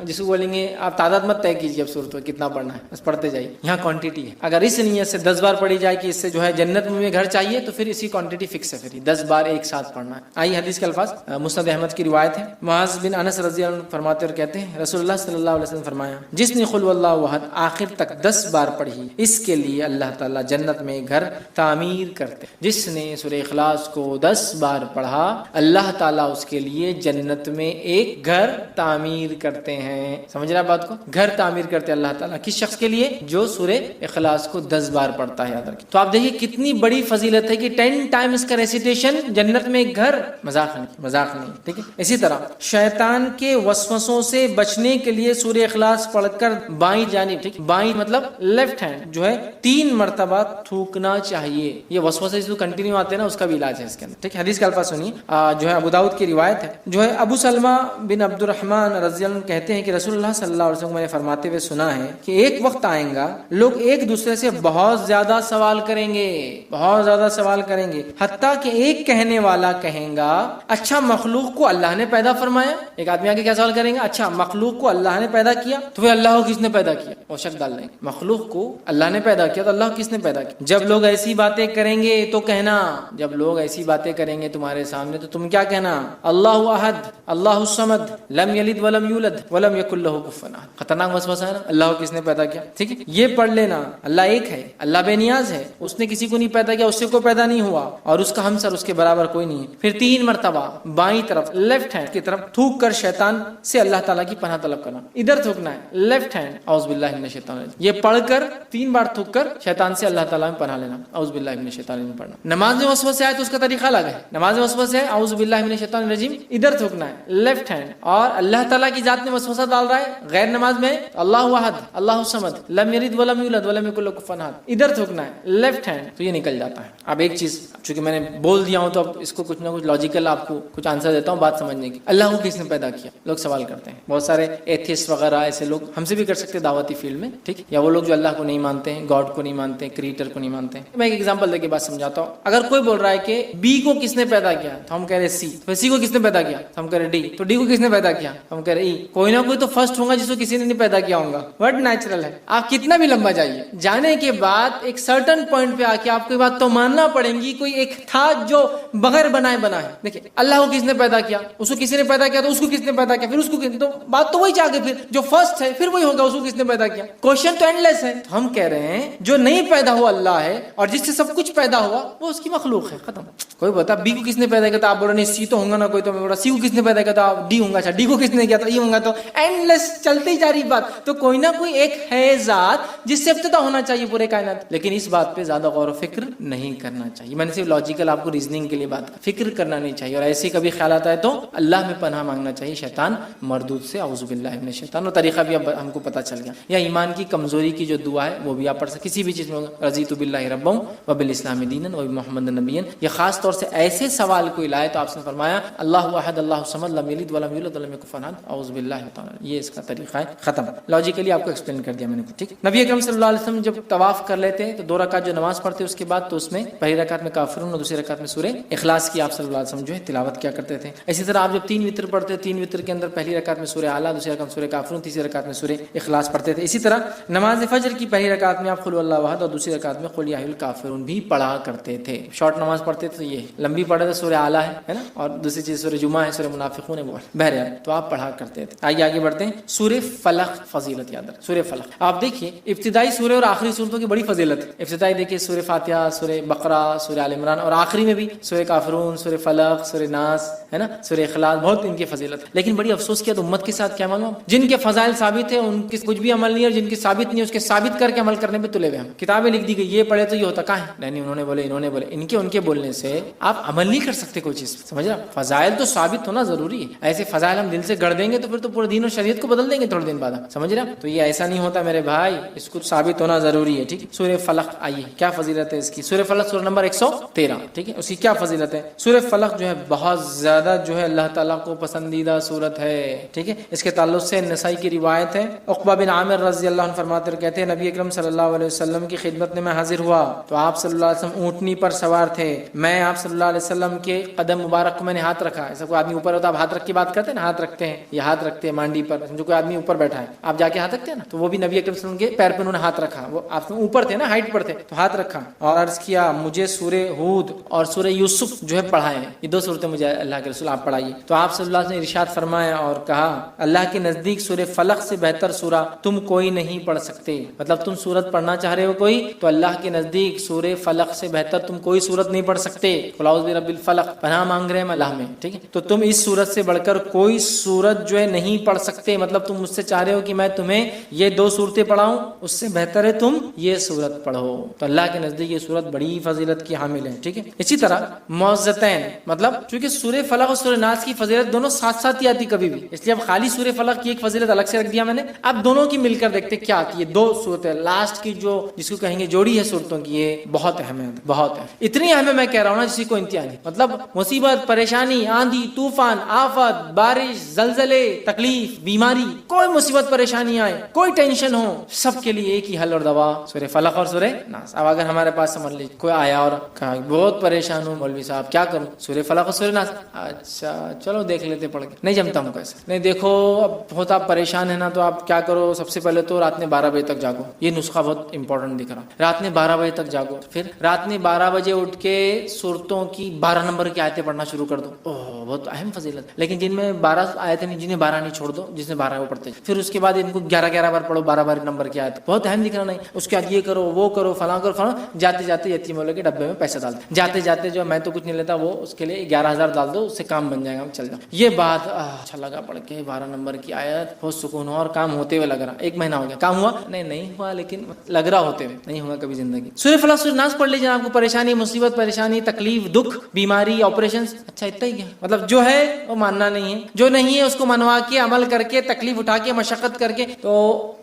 جس کو بولیں گے آپ تعداد مت طے کیجیے اب صورت میں کتنا پڑھنا ہے، بس پڑھتے جائیے. یہاں کوانٹٹی ہے، اگر اس نیت سے 10 بار پڑھی جائے کہ اس سے جو ہے جنت میں گھر چاہیے تو پھر اسی کوانٹٹی فکس ہے، پھر 10 بار ایک ساتھ پڑھنا ہے. آئی حدیث کے الفاظ، مسند احمد کی روایت ہے. معاذ بن انس رضی اللہ عنہ فرماتے اور کہتے ہیں رسول اللہ صلی اللہ علیہ وسلم فرمایا جس نے قل واللہ احد آخر تک 10 بار پڑھی اس کے لیے اللہ تعالیٰ جنت میں گھر تعمیر کرتے. جس نے سورہ اخلاص کو 10 بار پڑھا اللہ تعالیٰ اس کے لیے جنت میں ایک گھر تعمیر کرتے ہیں. سمجھ رہا بات کو؟ گھر تعمیر کرتے اللہ تعالیٰ کس شخص کے لیے؟ جو سورہ اخلاص کو 10 بار پڑھتا ہے، یاد رکھیں. تو آپ دیکھیے کتنی بڑی فضیلت ہے کہ 10 ٹائمز کا ریسیٹیشن جنت میں ایک گھر، مذاق نہیں. ٹھیک ہے. اسی طرح شیطان کے وسوسوں سے بچنے کے لیے سورہ اخلاص پڑھ کر بائیں جانب، ٹھیک، بائیں مطلب لیفٹ ہینڈ جو ہے 3 مرتبہ تھوکنا چاہیے. یہ وسوسے جو کنٹینیو آتے ہیں نا اس کا بھی علاج ہے اس کے اندر. ٹھیک، حدیث کا الفاظ سنیے، جو ہے ابو داؤد کی روایت ہے. جو ہے ابو سلمہ بن عبد الرحمن رضی اللہ عنہ کہتے ہیں کہ رسول اللہ صلی اللہ علیہ وسلم نے فرماتے ہوئے سنا ہے کہ ایک وقت آئے گا لوگ ایک دوسرے سے بہت زیادہ سوال کریں گے، بہت زیادہ سوال کریں گے، حتیٰ کہ ایک کہنے والا کہیں گا اچھا مخلوق کو اللہ نے پیدا فرمایا. ایک آدمی آگے کیا سوال کریں گے؟ اچھا مخلوق کو اللہ نے پیدا کیا تو پھر اللہ کو کس نے پیدا کیا؟ وہ شک ڈال لیں گے. مخلوق کو اللہ نے پیدا کیا تو اللہ کو کس نے پیدا کیا؟ جب لوگ ایسی باتیں کریں گے تو کہنا، جب لوگ ایسی باتیں کریں گے تمہارے سامنے تو تم کیا کہنا؟ اللہ احد اللہ الصمد لم یلد ولم یولد ولم یکن له کفوا احد. خطرناک وسوسہ ہے نا، اللہ کو کس نے پیدا کیا. ٹھیک ہے، یہ پڑھ لینا. اللہ ایک ہے، اللہ بے نیاز ہے، اس نے کسی کو نہیں پیدا کیا، اس سے کوئی پیدا نہیں ہوا اور اس کا ہمسر اس کے برابر کوئی نہیں ہے. پھر 3 مرتبہ بائیں طرف لیفٹ ہینڈ کی طرف تھوک کر شیطان سے اللہ تعالیٰ کی پناہ طلب کرنا. ادھر تھوکنا ہے لیفٹ ہینڈ، اعوذ باللہ من الشیطان الرجیم. یہ پڑھ کر 3 بار تھوک کر شیطان سے اللہ تعالیٰ میں پناہ لینا، اعوذ باللہ من الشیطان الرجیم پڑھنا. نماز میں وسوسے آئے تو اس کا طریقہ الگ ہے. نماز میں وسوسے ہے اعوذ باللہ من الشیطان الرجیم، ادھر تھوکنا ہے لیفٹ ہینڈ. اور اللہ تعالیٰ کی ذات میں وسوسہ ڈال رہا ہے غیر نماز میں اللہ احد اللہ الصمد لم یلد ولم یولد ولم یکن له کفوا احد، ادھر تھوکنا ہے لیفٹ ہینڈ، تو یہ نکل جاتا ہے. اب ایک چیز چونکہ میں نے بول دیا ہوں تو اب اس کو کچھ نہ کچھ لاجیکل آپ کو کچھ آنسر دیتا ہوں بات سمجھنے کی. اللہ کو کس نے پیدا کیا؟ لوگ سوال کرتے ہیں. بہت سارے ایتھیسٹ وغیرہ ایسے لوگ ہم سے بھی کر سکتے دعوتی فیلڈ میں، ٹھیک، یا وہ لوگ جو اللہ کو نہیں مانتے ہیں، گاڈ کو نہیں مانتے ہیں، کریٹر کو نہیں مانتے ہیں. میں ایک ایگزامپل دے کے بات سمجھاتا ہوں. اگر کوئی بول رہا ہے کہ بی کو کس نے پیدا کیا تو ہم کہہ رہے سی. تو سی کو کس نے پیدا کیا تو ہم کہہ رہے ڈی. تو ڈی کو کس نے پیدا کیا ہم کہہ رہے ای. کوئی نہ کوئی تو فرسٹ ہوگا جس کو کسی نے نہیں پیدا کیا ہوگا. ورڈ نیچرل ہے. آپ کتنا بھی لمبا جائیے، جانے کے بعد ایک سرٹن پوائنٹ پہ آ کے آپ کو بات تو ماننا پڑے گی کوئی ایک تھا جو بغیر بنائے بنا ہے. دیکھیں اللہ کو کس نے پیدا کیا، اس کو کسی نے پیدا کیا تو اس کو کس نے پیدا کیا، پھر اس کو تو بات تو وہی چاہ کے پھر جو فرسٹ ہے پھر وہی ہوگا اس کو کس نے پیدا کیا. کوشچن تو اینڈ لیس ہے. تو ہم کہہ رہے ہیں جو نہیں پیدا ہوا اللہ ہے اور جس سے سب کچھ پیدا ہوا وہ اس کی مخلوق ہے، ختم. کوئی بتا بی کو کس نے پیدا کیا تو آپ بول رہے ہیں سی تو ہوگا نا کوئی، تو میں بول رہا سی کو کس نے پیدا کیا تو آپ ڈی ہوگا. اچھا ڈی کو کس نے کیا تو ای ہوگا. تو اینڈ لیس چلتی جا رہی بات. تو کوئی نہ کوئی ایک ہے ذات جس سے ابتدا ہونا چاہیے پورے کائنات. لیکن اس بات پہ زیادہ غور و فکر نہیں کرنا چاہیے. میں نے صرف لاجیکل آپ کو ریزننگ کے لیے بات فکر کرنا نہیں چاہیے. اور ایسے کبھی خیالات آئے تو اللہ میں پناہ مانگنا چاہیے شیطان مردود سے، اعوذ باللہ من الشیطان. اور طریقہ بھی اب ہم کو پتہ چل گیا. یا ایمان کی کمزوری کی جو دعا ہے وہ بھی آپ پڑھ سکتے کسی بھی چیز میں. رضیت باللہ ربا وبالاسلام دینا وبمحمد نبیا. یہ خاص طور سے ایسے سوال کوئی لائے تو آپ نے فرمایا اللہ احد اللہ الصمد لم یلد ولم یولد ولم یکن له کفوا احد، اعوذ باللہ تعالی. یہ اس کا طریقہ ہے. ختم. لاجیکلی آپ کو ایکسپلین کر دیا میں نے. ٹھیک. نبی اکرم صلی اللہ علیہ وسلم جب طواف کر لیتے ہیں تو 2 رکعت جو نماز پڑھتے اس کے بعد تو اس میں پہلی رکعت میں کافرون اور دوسری رکعت میں سورہ اخلاص کی آپ صلی اللہ علیہ وسلم جو ہے تلاوت کیا کرتے تھے. اسی طرح آپ جب 3 3 وتر پڑھتے، 3 وتر کے اندر پہلی رکعت میں سورہ اعلیٰ، دوسری رکعت میں سورہ کافرون، تیسری رکعت میں سورہ اخلاص پڑھتے تھے. اسی طرح نماز فجر کی پہلی رکعت میں آپ قل اللہ احد اور دوسری رکعت میں قل یا ایھا الکافرون بھی پڑھا کرتے تھے. شارٹ نماز پڑھتے تھے، یہ لمبی پڑھے تو سورہ اعلیٰ ہے نا، اور دوسری چیز سورہ جمعہ ہے، سورہ منافقون ہے، وہ بہرحال تو آپ پڑھا کرتے تھے. آئیے آگے بڑھتے ہیں. سورہ فلق فضیلت یاد رکھ. سورہ فلق آپ دیکھیے ابتدائی سورہ اور آخری صورتوں کی بڑی فضیلت ہے. ابتدائی دیکھیے سورہ فاتحہ، سورہ بقرہ، سورہ آل عمران، اور آخری میں بھی سورہ کافرون، سورہ فلق، سورہ ناس ہے نا، سورہ اخلاص، بہت ان کی فضیلت ہے. لیکن بڑی افسوس کیا تو امت کے ساتھ کیا معلوم، جن کے فضائل ثابت ہے ان کے کچھ بھی عمل نہیں، اور جن کی ثابت نہیں اس کے ثابت کر کے عمل کرنے پہ تلے ہوئے ہیں. کتابیں لکھ دی گئی یہ پڑھے تو یہ ہوتا کہاں ہے، نہیں انہوں نے بولے انہوں نے بولے، ان کے بولنے سے آپ عمل نہیں کر سکتے کوئی چیز. سمجھ رہا، فضائل تو ثابت ہونا ضروری ہے. ایسے فضائل ہم دل سے گڑھ دیں گے تو پھر تو پورے دین اور شریعت کو بدل دیں گے تھوڑے دن بعد. سمجھ رہا، تو یہ ایسا نہیں ہوتا میرے بھائی، اس کو ثابت ہونا ضروری ہے. ٹھیک ہے. سورہ فلق آئیے کیا فضیلت ہے اس کی. سورہ فلق سورہ نمبر 113. ٹھیک ہے، اس کی کیا فضیلت ہے. سورہ فلق جو ہے بہت زیادہ جو ہے اللہ تعالیٰ کو پسندیدہ سورت ہے. ٹھیک ہے، اس کے تعلق سے نسائی کی روایت ہے، عقبہ بن عامر رضی اللہ عنہ فرماتے ہیں، کہتے ہیں نبی اکرم صلی اللہ علیہ وسلم کی خدمت میں حاضر ہوا تو آپ صلی اللہ علیہ وسلم اونٹنی پر سوار تھے. میں آپ صلی اللہ علیہ وسلم کے قدم مبارک کو میں نے ہاتھ رکھا. ایسا کوئی آدمی اوپر ہوتا ہے آپ ہاتھ رکھ کے بات کرتے ہیں نا، ہاتھ رکھتے ہیں، یہ ہاتھ رکھتے ہیں مانڈی پر. سمجھو کوئی آدمی اوپر بیٹھا ہے آپ جا کے ہاتھ رکھتے ہیں نا، تو وہ بھی نبی اکرم صلی اللہ علیہ وسلم کے پیر پہ انہوں نے ہاتھ رکھا. وہ آپ اوپر تھے نا، ہائٹ پر تھے، تو ہاتھ رکھا اور عرض کیا مجھے سورہ ہود اور سورہ یوسف جو ہے پڑھائے ہیں، یہ 2 سورتیں مجھے اللہ کے رسول آپ پڑھائیے. تو آپ صلی اللہ علیہ وسلم نے ارشاد فرمایا اور کہا اللہ کے نزدیک سورہ فلق سے بہتر سورہ تم کوئی نہیں پڑھ سکتے. مطلب تم سورت پڑھنا چاہ رہے ہو کوئی، تو اللہ کے نزدیک سورہ فلق سے بہتر تم کوئی سورت نہیں پڑھ سکتے. قل اعوذ برب الفلق، پناہ مانگ رہے ہیں اللہ میں. ٹھیک ہے، تو تم اس سورت سے بڑھ کر کوئی سورت جو ہے نہیں پڑھ سکتے. مطلب تم مجھ سے چاہ رہے ہو کہ میں تمہیں یہ 2 سورتیں پڑھاؤں، اس سے بہتر ہے تم یہ سورت پڑھو. تو اللہ کے نزدیک یہ سورت بڑی فضیلت کی حامل ہے. ٹھیک ہے، اسی طرح معوذتین، مطلب چونکہ سورہ فلق اور سورہ ناس کی فضیلت دونوں ساتھ ساتھ ہی آتی کبھی بھی، اس لیے اب خالی سورہ فلق کی ایک فضیلت الگ سے رکھ دیا میں نے. اب دونوں کی مل کر دیکھتے کیا آتی ہے. 2 صورتیں لاسٹ کی جو جس کو کہیں گے جوڑی ہے صورتوں کی، یہ بہت اہم ہے، بہت ہے. اتنی اہم ہے میں کہہ رہا ہوں نا جس کی کوئی انتہا نہیں. مطلب مصیبت، پریشانی، آندھی طوفان، آفت، بارش، زلزلے، تکلیف، بیماری، کوئی مصیبت پریشانی آئے، کوئی ٹینشن ہو، سب کے لیے ایک ہی حل اور دوا سورہ فلق اور سورہ ناس. اب اگر ہمارے پاس سمجھ لیجیے کوئی آیا اور کہا بہت پریشان ہوں مولوی صاحب کیا کروں، سورہ فلق اور سورہ ناس. اچھا چلو دیکھ لیتے پڑھ کے، نہیں جمتا ہم کو ایسا. نہیں دیکھو اب بہت آپ پریشان ہیں نا تو آپ کیا کرو، سب سے پہلے تو رات میں 12 بجے تک جاگو. یہ نسخہ بہت امپورٹنٹ دکھ رہا. رات میں 12 بجے تک جاگو، پھر رات میں 12 بجے اٹھ کے سورتوں کی 12 نمبر کی آیتیں پڑھنا شروع کر دو. اوہ بہت اہم فضیلت. لیکن جن میں 12 آیتیں نہیں، جنہیں 12 نہیں چھوڑ دو، جس میں 12 ہے وہ پڑھتے. پھر اس کے بعد ان کو 11 بار پڑھو، 12 نمبر کی آیت. بہت اہم دکھ رہا نہیں. اس کے بعد یہ کرو وہ کرو فلاں کرو فلاں. جاتے جاتے یتیم والے کے ڈبے میں پیسہ ڈال دو. جاتے جاتے جو میں تو کچھ نہیں لیتا، وہ اس کے لیے 11,000 ڈال دو، اس سے کام بن جائے گا، چل جاؤ. یہ بات اچھا لگا پڑھ کے 12 نمبر کی آیت، بہت سکون ہوا اور کام ہوتے ہوئے لگ رہا. 1 مہینہ ہو گیا، کام ہوا نہیں ہوا، لیکن لگ رہا ہوتے ہوئے نہیں ہوگا کبھی زندگی. سورہ فلق سورہ ناس پڑھ لیجیے. آپ کو پریشانی، مصیبت، پریشانی، تکلیف، دکھ، بیماری، آپریشن، اچھا اتنا ہی کیا مطلب جو ہے وہ ماننا نہیں ہے، جو نہیں ہے اس کو منوا کے عمل کر کے تکلیف اٹھا کے مشقت کر کے، تو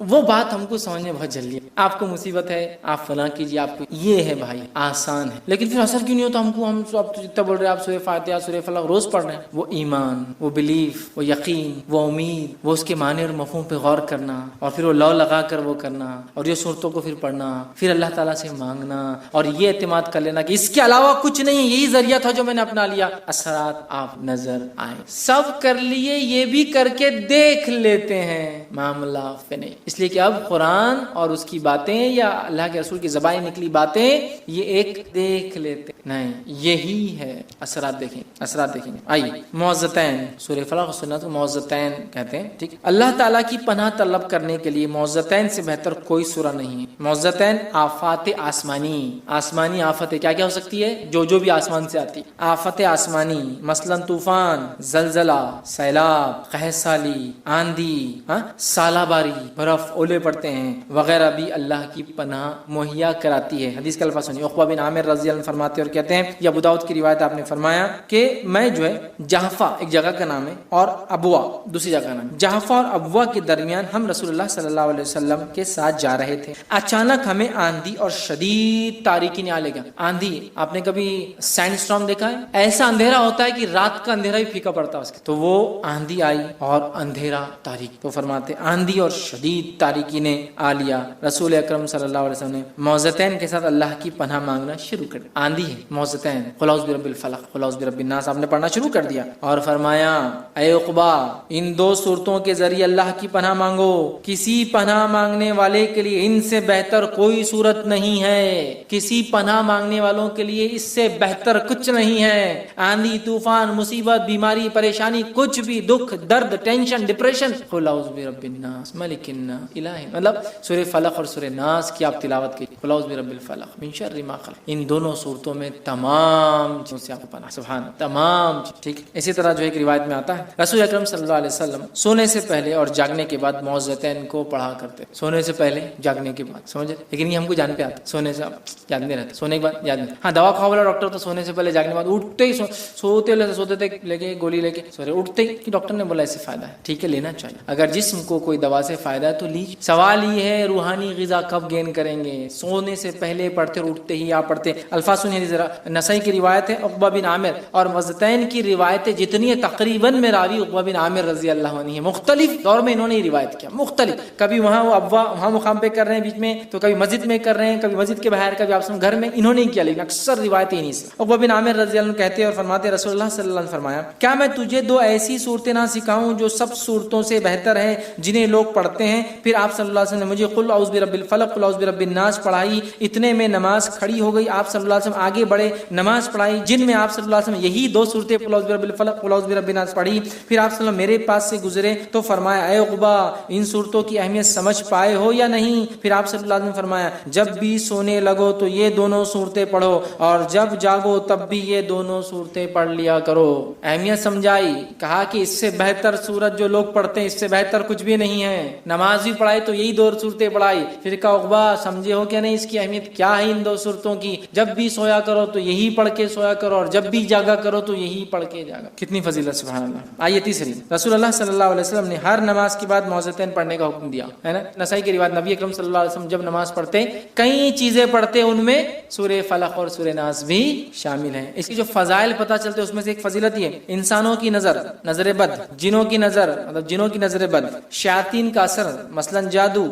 وہ بات ہم کو سمجھنے بہت جلدی ہے. آپ کو مصیبت ہے آپ فلاں کیجیے، آپ کو یہ ہے بھائی آسان ہے. لیکن پھر اثر کیوں نہیں ہوتا ہم کو؟ ہم اب جتنا بول رہے ہیں آپ سورہ فاتحہ سورہ فلق روز پڑھ رہے ہیں. وہ ایمان، وہ بلیف، وہ یقین، وہ امید، وہ اس کے معنی اور مفہوم پہ غور کرنا، اور پھر وہ لو لگا کر وہ کرنا، اور یہ صورتوں کو پھر پڑھنا، پھر اللہ تعالیٰ سے مانگنا، اور یہ اعتماد کر لینا کہ اس کے علاوہ کچھ نہیں، یہی ذریعہ تھا جو میں نے اپنا لیا. اثرات آپ نظر آئے سب کر لیے، یہ بھی کر کے دیکھ لیتے ہیں، معاملہ فنش. اس لیے کہ اب قرآن اور اس کی باتیں یا اللہ کے رسول کی زبان نکلی باتیں یہ ایک دیکھ لیتے نہیں، یہی ہے. اثرات دیکھیں، اثرات دیکھیں. آئیے معوذتین، سورہ فلق اور سورہ ناس کو معوذتین کہتے ہیں. ٹھیک، اللہ تعالیٰ کی پناہ طلب کرنے کے لیے معوذتین سے بہتر کوئی سورہ نہیں ہے. معوذتین آفات آسمانی، آسمانی آفتیں کیا کیا ہو سکتی ہے، جو بھی آسمان سے آتی. آفت آسمانی مثلا طوفان، زلزلہ، سیلاب، قحط سالی، آندھی، سالہ باری، برف، اولے پڑتے ہیں وغیرہ بھی اللہ کی پناہ مہیا کراتی ہے. حدیث کا الفاظ سنیے. عقبہ بن عامر رضی اللہ عنہ فرماتے اور کہتے ہیں، یہ ابو داؤد کی روایت، آپ نے فرمایا کہ میں جو ہے جحفہ ایک جگہ کا نام ہے اور ابوا دوسری جگہ کا نام ہے، جحفہ اور ابوا کے درمیان ہم رسول اللہ صلی اللہ علیہ وسلم کے ساتھ جا رہے تھے. اچانک ہمیں آندھی اور شدید تاریکی نے آ لے گا. آندھی، آپ نے کبھی سینڈ اسٹارم دیکھا ہے؟ ایسا اندھیرا ہوتا ہے کہ رات کا اندھیرا بھی پھیکا پڑتا ہے اس کے. تو وہ آندھی آئی اور اندھیرا تاریک. تو فرماتے آندھی اور شدید تاریکین عالیہ، رسول اکرم صلی اللہ علیہ وسلم نے معوذتین کے ساتھ اللہ کی پناہ مانگنا شروع کر دیا۔ آندھی ہے، معوذتین، قل اعوذ برب الفلق، قل اعوذ برب الناس آپ نے پڑھنا شروع کر دیا، اور فرمایا اے عقبہ ان دو صورتوں کے ذریعے اللہ کی پناہ مانگو، کسی پناہ مانگنے والے کے لیے ان سے بہتر کوئی صورت نہیں ہے، کسی پناہ مانگنے والوں کے لیے اس سے بہتر کچھ نہیں ہے۔ آندھی، طوفان، مصیبت، بیماری، پریشانی، کچھ بھی، دکھ، درد، ٹینشن، ڈپریشن، قل اعوذ برب الناس ملک الناس الہ، مطلب سورہ فلق اور سورہ ناس کی آپ تلاوت کیجیے، قل اعوذ برب الفلق من شر ما خلق، ان دونوں صورتوں میں تمام چیزوں سے آپ کو پناہ، سبحان، تمام چیز، ٹھیک۔ اسی طرح جو ایک روایت میں آتا ہے رسول اکرم صلی اللہ علیہ وسلم سونے سے پہلے اور جاگنے کے بعد معوذتین کو پڑھا کرتے، سونے سے پہلے جاگنے کے بعد، سمجھے؟ لیکن یہ ہم کو جان پہ آتا، سونے سے یاد نہیں رہتا، سونے کے بعد یاد نہیں۔ ہاں دوا کھاؤ والا ڈاکٹر تو سونے سے پہلے جاگنے کے بعد اٹھتے ہی سوتے تھے لے کے گولی لے کے سورے، اٹھتے ہی کہ ڈاکٹر نے بولا اس سے فائدہ ہے، ٹھیک ہے لینا چاہیے، اگر جسم کو کوئی دوا سے فائدہ ہے تو لیجیے۔ سوال یہ ہے روحانی غذا کب گین کریں گے؟ سونے سے پہلے پڑھتے اور اٹھتے ہی آپ پڑھتے۔ الفاظ سنیے ذرا، نسائی کی روایت ہے عقبہ بن عامر، اور معوذتین کی روایتیں جتنی ہیں تقریباً میں راوی عقبہ بن عامر رضی اللہ عنہ ہیں، مختلف دور میں انہوں نے یہ روایت کیا، مختلف، کبھی وہاں وہ وہاں مقام پہ کر رہے ہیں بیچ میں، تو کبھی مسجد میں کر رہے ہیں، کبھی مسجد کے باہر، کبھی آپ گھر میں، انہوں نے ہی کیا، لیکن اکثر روایتیں انہی سے۔ عقبہ بن عامر رضی اللہ عنہ کہتے ہیں اور فرماتے رسول اللہ صلی اللہ علیہ وسلم فرمایا کیا میں تجھے دو ایسی صورتیں نہ سکھاؤں جو سب صورتوں سے بہتر ہیں جنہیں لوگ پڑھتے ہیں؟ پھر آپ صلی اللہ علیہ وسلم نے مجھے قل اعوذ برب الفلق قل اعوذ برب الناس پڑھائی، اتنے میں نماز کھڑی ہو گئی، آپ صلی اللہ علیہ وسلم آگے بڑھے، نماز پڑھائی جن میں آپ صلی اللہ علیہ وسلم یہی دو صورتیں قل اعوذ برب الفلق قل اعوذ برب الناس پڑھی، پھر آپ صلی اللہ علیہ وسلم میرے پاس سے گزرے تو فرمایا اے عقبہ ان صورتوں کی اہمیت سمجھ پائے ہو یا نہیں؟ پھر آپ صلی اللہ علیہ وسلم فرمایا جب بھی سونے لگو تو یہ دونوں صورتیں پڑھو اور جب جاگو تب بھی یہ دونوں صورتیں پڑھ لیا کرو۔ اہمیت سمجھائی، کہا کہ اس سے بہتر صورت جو لوگ پڑھتے ہیں اس سے بہتر کچھ بھی نہیں ہے، نماز بھی پڑھائی تو یہی دو صورتیں پڑھائی۔ پھر کہا عقبہ سمجھے ہو کیا نہیں اس کی اہمیت کیا ہے ان دو صورتوں کی؟ جب بھی سویا کرو تو یہی پڑھ کے سویا کرو اور جب بھی جاگا کرو تو یہی پڑھ کے جاگا۔ کتنی فضیلت، سبحان اللہ۔ آئیے تیسری، رسول اللہ صلی اللہ علیہ وسلم نے ہر نماز کے بعد معوذتین پڑھنے کا حکم دیا ہے نا، نسائی کی روایت، نبی اکرم صلی اللہ علیہ وسلم جب نماز پڑھتے کئی چیزیں پڑھتے، ان میں سورہ فلق اور سورہ ناس بھی شامل ہیں۔ اس کی جو فضائل پتہ چلتے اس میں سے ایک فضیلت یہ ہے انسانوں کی نظر بد، جنوں کی نظر مطلب جنوں کی نظر بد، شیاطین کا اثر مثلا جادو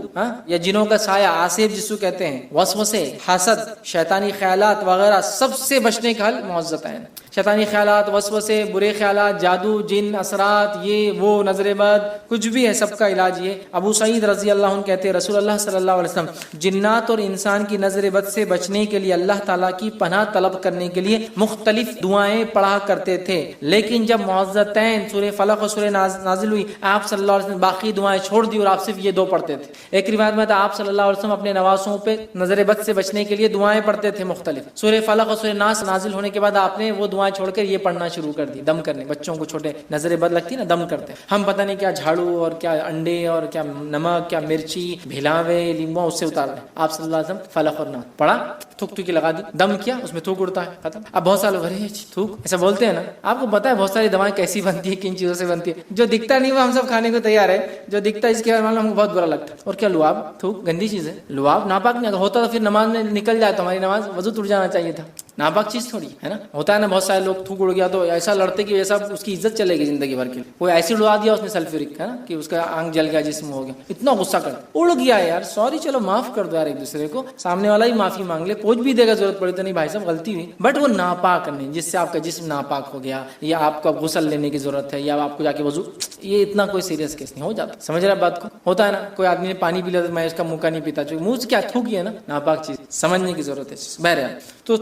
یا جنوں کا سایہ، آصف جسو کہتے ہیں، وسوسے، حسد، شیطانی خیالات وغیرہ سب سے بچنے کا حل معوذتین۔ شیطانی خیالات، وسوسے، برے خیالات، جادو، جن، اثرات، یہ وہ، نظر بد، کچھ بھی ہے، سب کا علاج یہ۔ ابو سعید رضی اللہ عنہ کہتے ہیں رسول اللہ صلی اللہ علیہ وسلم جنات اور انسان کی نظر بد سے بچنے کے لیے اللہ تعالیٰ کی پناہ طلب کرنے کے لیے مختلف دعائیں پڑھا کرتے تھے، لیکن جب معوذتین سورہ فلق اور سورہ نازل ہوئی آپ صلی اللہ علیہ وسلم باقی دعائیں چھوڑ دی اور آپ صرف یہ دو پڑھتے تھے۔ ایک روایت میں تھا آپ صلی اللہ علیہ وسلم اپنے نواسوں پہ نظر بد سے بچنے کے لیے دعائیں پڑھتے تھے مختلف۔ سورہ فلق اور سورہ ناس نازل ہونے کے بعد آپ نے وہ دعائیں چھوڑ کر یہ پڑھنا شروع کر دی، دم کرنے، بچوں کو چھوٹے نظر بد لگتی نا دم کرتے، ہم پتہ نہیں کیا جھاڑو اور کیا انڈے اور کیا نمک، کیا مرچی، بھلاوے، لیمبو اس سے اتار رہے ہیں۔ آپ صلی اللہ علیہ وسلم فلق اور ناس پڑھا، تھوک تھوکی لگا دی، دم کیا، اس میں تھوک اڑتا ہے، ختم۔ اب بہت سال بھرے تھوک ایسا بولتے ہیں نا، آپ کو پتا ہے بہت ساری دوائیں کیسی بنتی ہے، کن چیزوں سے بنتی ہے، جو دکھتا نہیں وہ ہم سب کھانے کو تیار ہے، جو دکھتا ہے اس کے بارے میں ہم کو بہت برا لگتا ہے۔ اور کیا لعاب، تھوک گندی چیز ہے، لعاب ناپاک نہیں ہوتا تو پھر نماز میں نکل جائے تو ہماری نماز وضو ٹوٹ جانا چاہیے تھا، ناپاک چیز تھوڑی ہے نا۔ ہوتا ہے نا بہت سارے لوگ تھوک اڑ گیا تو ایسا لڑتے کہ ایسا اس کی عزت چلے گی زندگی بھر کے لیے، کوئی ایسڈ اڑا دیا اس نے سلفیورک ہے نا کہ اس کا آنکھ جل گیا، جسم ہو گیا، اتنا غصہ کرتا اڑ گیا یار، سوری چلو معاف کر دو یار، ایک دوسرے کو، سامنے والا ہی معافی مانگ لے، پوچھ بھی دے گا ضرورت پڑی تو نہیں بھائی صاحب غلطی ہوئی، بٹ وہ ناپاک نہیں جس سے آپ کا جسم ناپاک ہو گیا یا آپ کو غسل لینے کی ضرورت ہے یا آپ کو جا کے وضو، یہ اتنا کوئی سیریس کیس نہیں، ہو جاتا، سمجھ رہے بات کو؟ ہوتا ہے نا کوئی آدمی نے پانی پی لیا تو میں اس کا منہ کا نہیں پیتا، چونکہ منہ سے کیا تھوکی ہے نا، ناپاک چیز، سمجھنے کی ضرورت ہے بہرحال، تو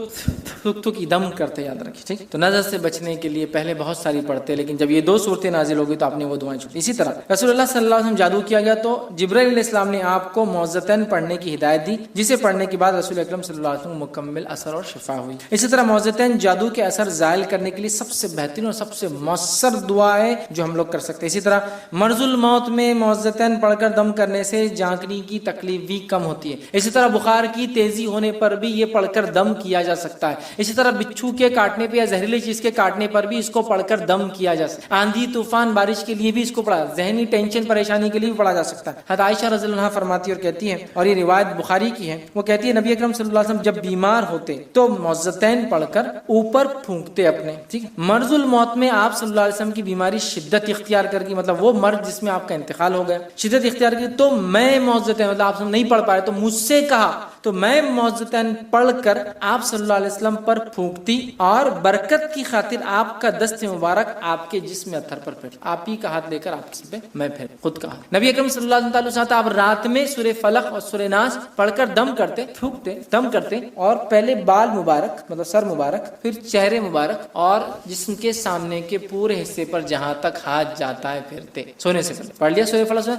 تھوکی دم کرتے یاد رکھیں، ٹھیک۔ تو نظر سے بچنے کے لیے پہلے بہت ساری پڑھتے، لیکن جب یہ دو صورتیں نازل ہو گئی تو آپ نے وہ دعائیں چھوڑی۔ اسی طرح رسول اللہ صلی اللہ علیہ وسلم جادو کیا گیا تو جبرائیل علیہ السلام نے آپ کو معوذتین پڑھنے کی ہدایت دی، جسے پڑھنے کے بعد رسول اکرم صلی اللہ علیہ وسلم مکمل اثر اور شفا ہوئی۔ اسی طرح معوذتین جادو کے اثر زائل کرنے کے لیے سب سے بہترین اور سب سے مؤثر دعا ہے جو ہم لوگ کر سکتے ہیں۔ اسی طرح مرض الموت میں معوذتین پڑھ کر دم کرنے سے جھانکنے کی تکلیف بھی کم ہوتی ہے۔ اسی طرح بخار کی تیزی ہونے پر بھی یہ پڑھ کر دم کیا جا سکتا ہے. اسی طرح بچھو کے کاٹنے پہ یا زہریلی چیز کے کاٹنے پر بھی اس کو پڑھ کر دم کیا جا سکتا ہے. آندھی طوفان بارش کے لیے بھی اس کو پڑھا, ذہنی ٹینشن پریشانی کے لیے بھی پڑھا جا سکتا ہے. حضرت عائشہ رضی اللہ عنہا فرماتی اور کہتی ہیں, اور یہ روایت بخاری کی ہے, وہ کہتی ہے نبی اکرم صلی اللہ علیہ وسلم جب بیمار ہوتے تو معوذتین پڑھ کر اوپر پھونکتے اپنے. ٹھیک, مرض الموت میں آپ صلی اللہ علیہ وسلم کی بیماری شدت اختیار کر گئی, مطلب وہ مرض جس میں آپ کا انتقال ہو گیا شدت اختیار کی, تو میں معوذتین, مطلب آپ نہیں پڑھ پائے تو مجھ سے کہا تو میں معوذتین پڑھ کر آپ صلی اللہ علیہ وسلم پر پھونکتی اور برکت کی خاطر آپ کا دست مبارک آپ کے جسم اطہر پر پھیر, آپ ہی کا ہاتھ لے کر آپ پہ میں پھیر خود کہا. نبی اکرم صلی اللہ علیہ وسلم آپ رات میں سورہ فلق اور سورہ ناس پڑھ کر دم کرتے, پھونکتے, دم کرتے, اور پہلے بال مبارک مطلب سر مبارک, پھر چہرے مبارک اور جسم کے سامنے کے پورے حصے پر جہاں تک ہاتھ جاتا ہے پھرتے. سونے سے پہلے پڑھ لیا سورہ فلق,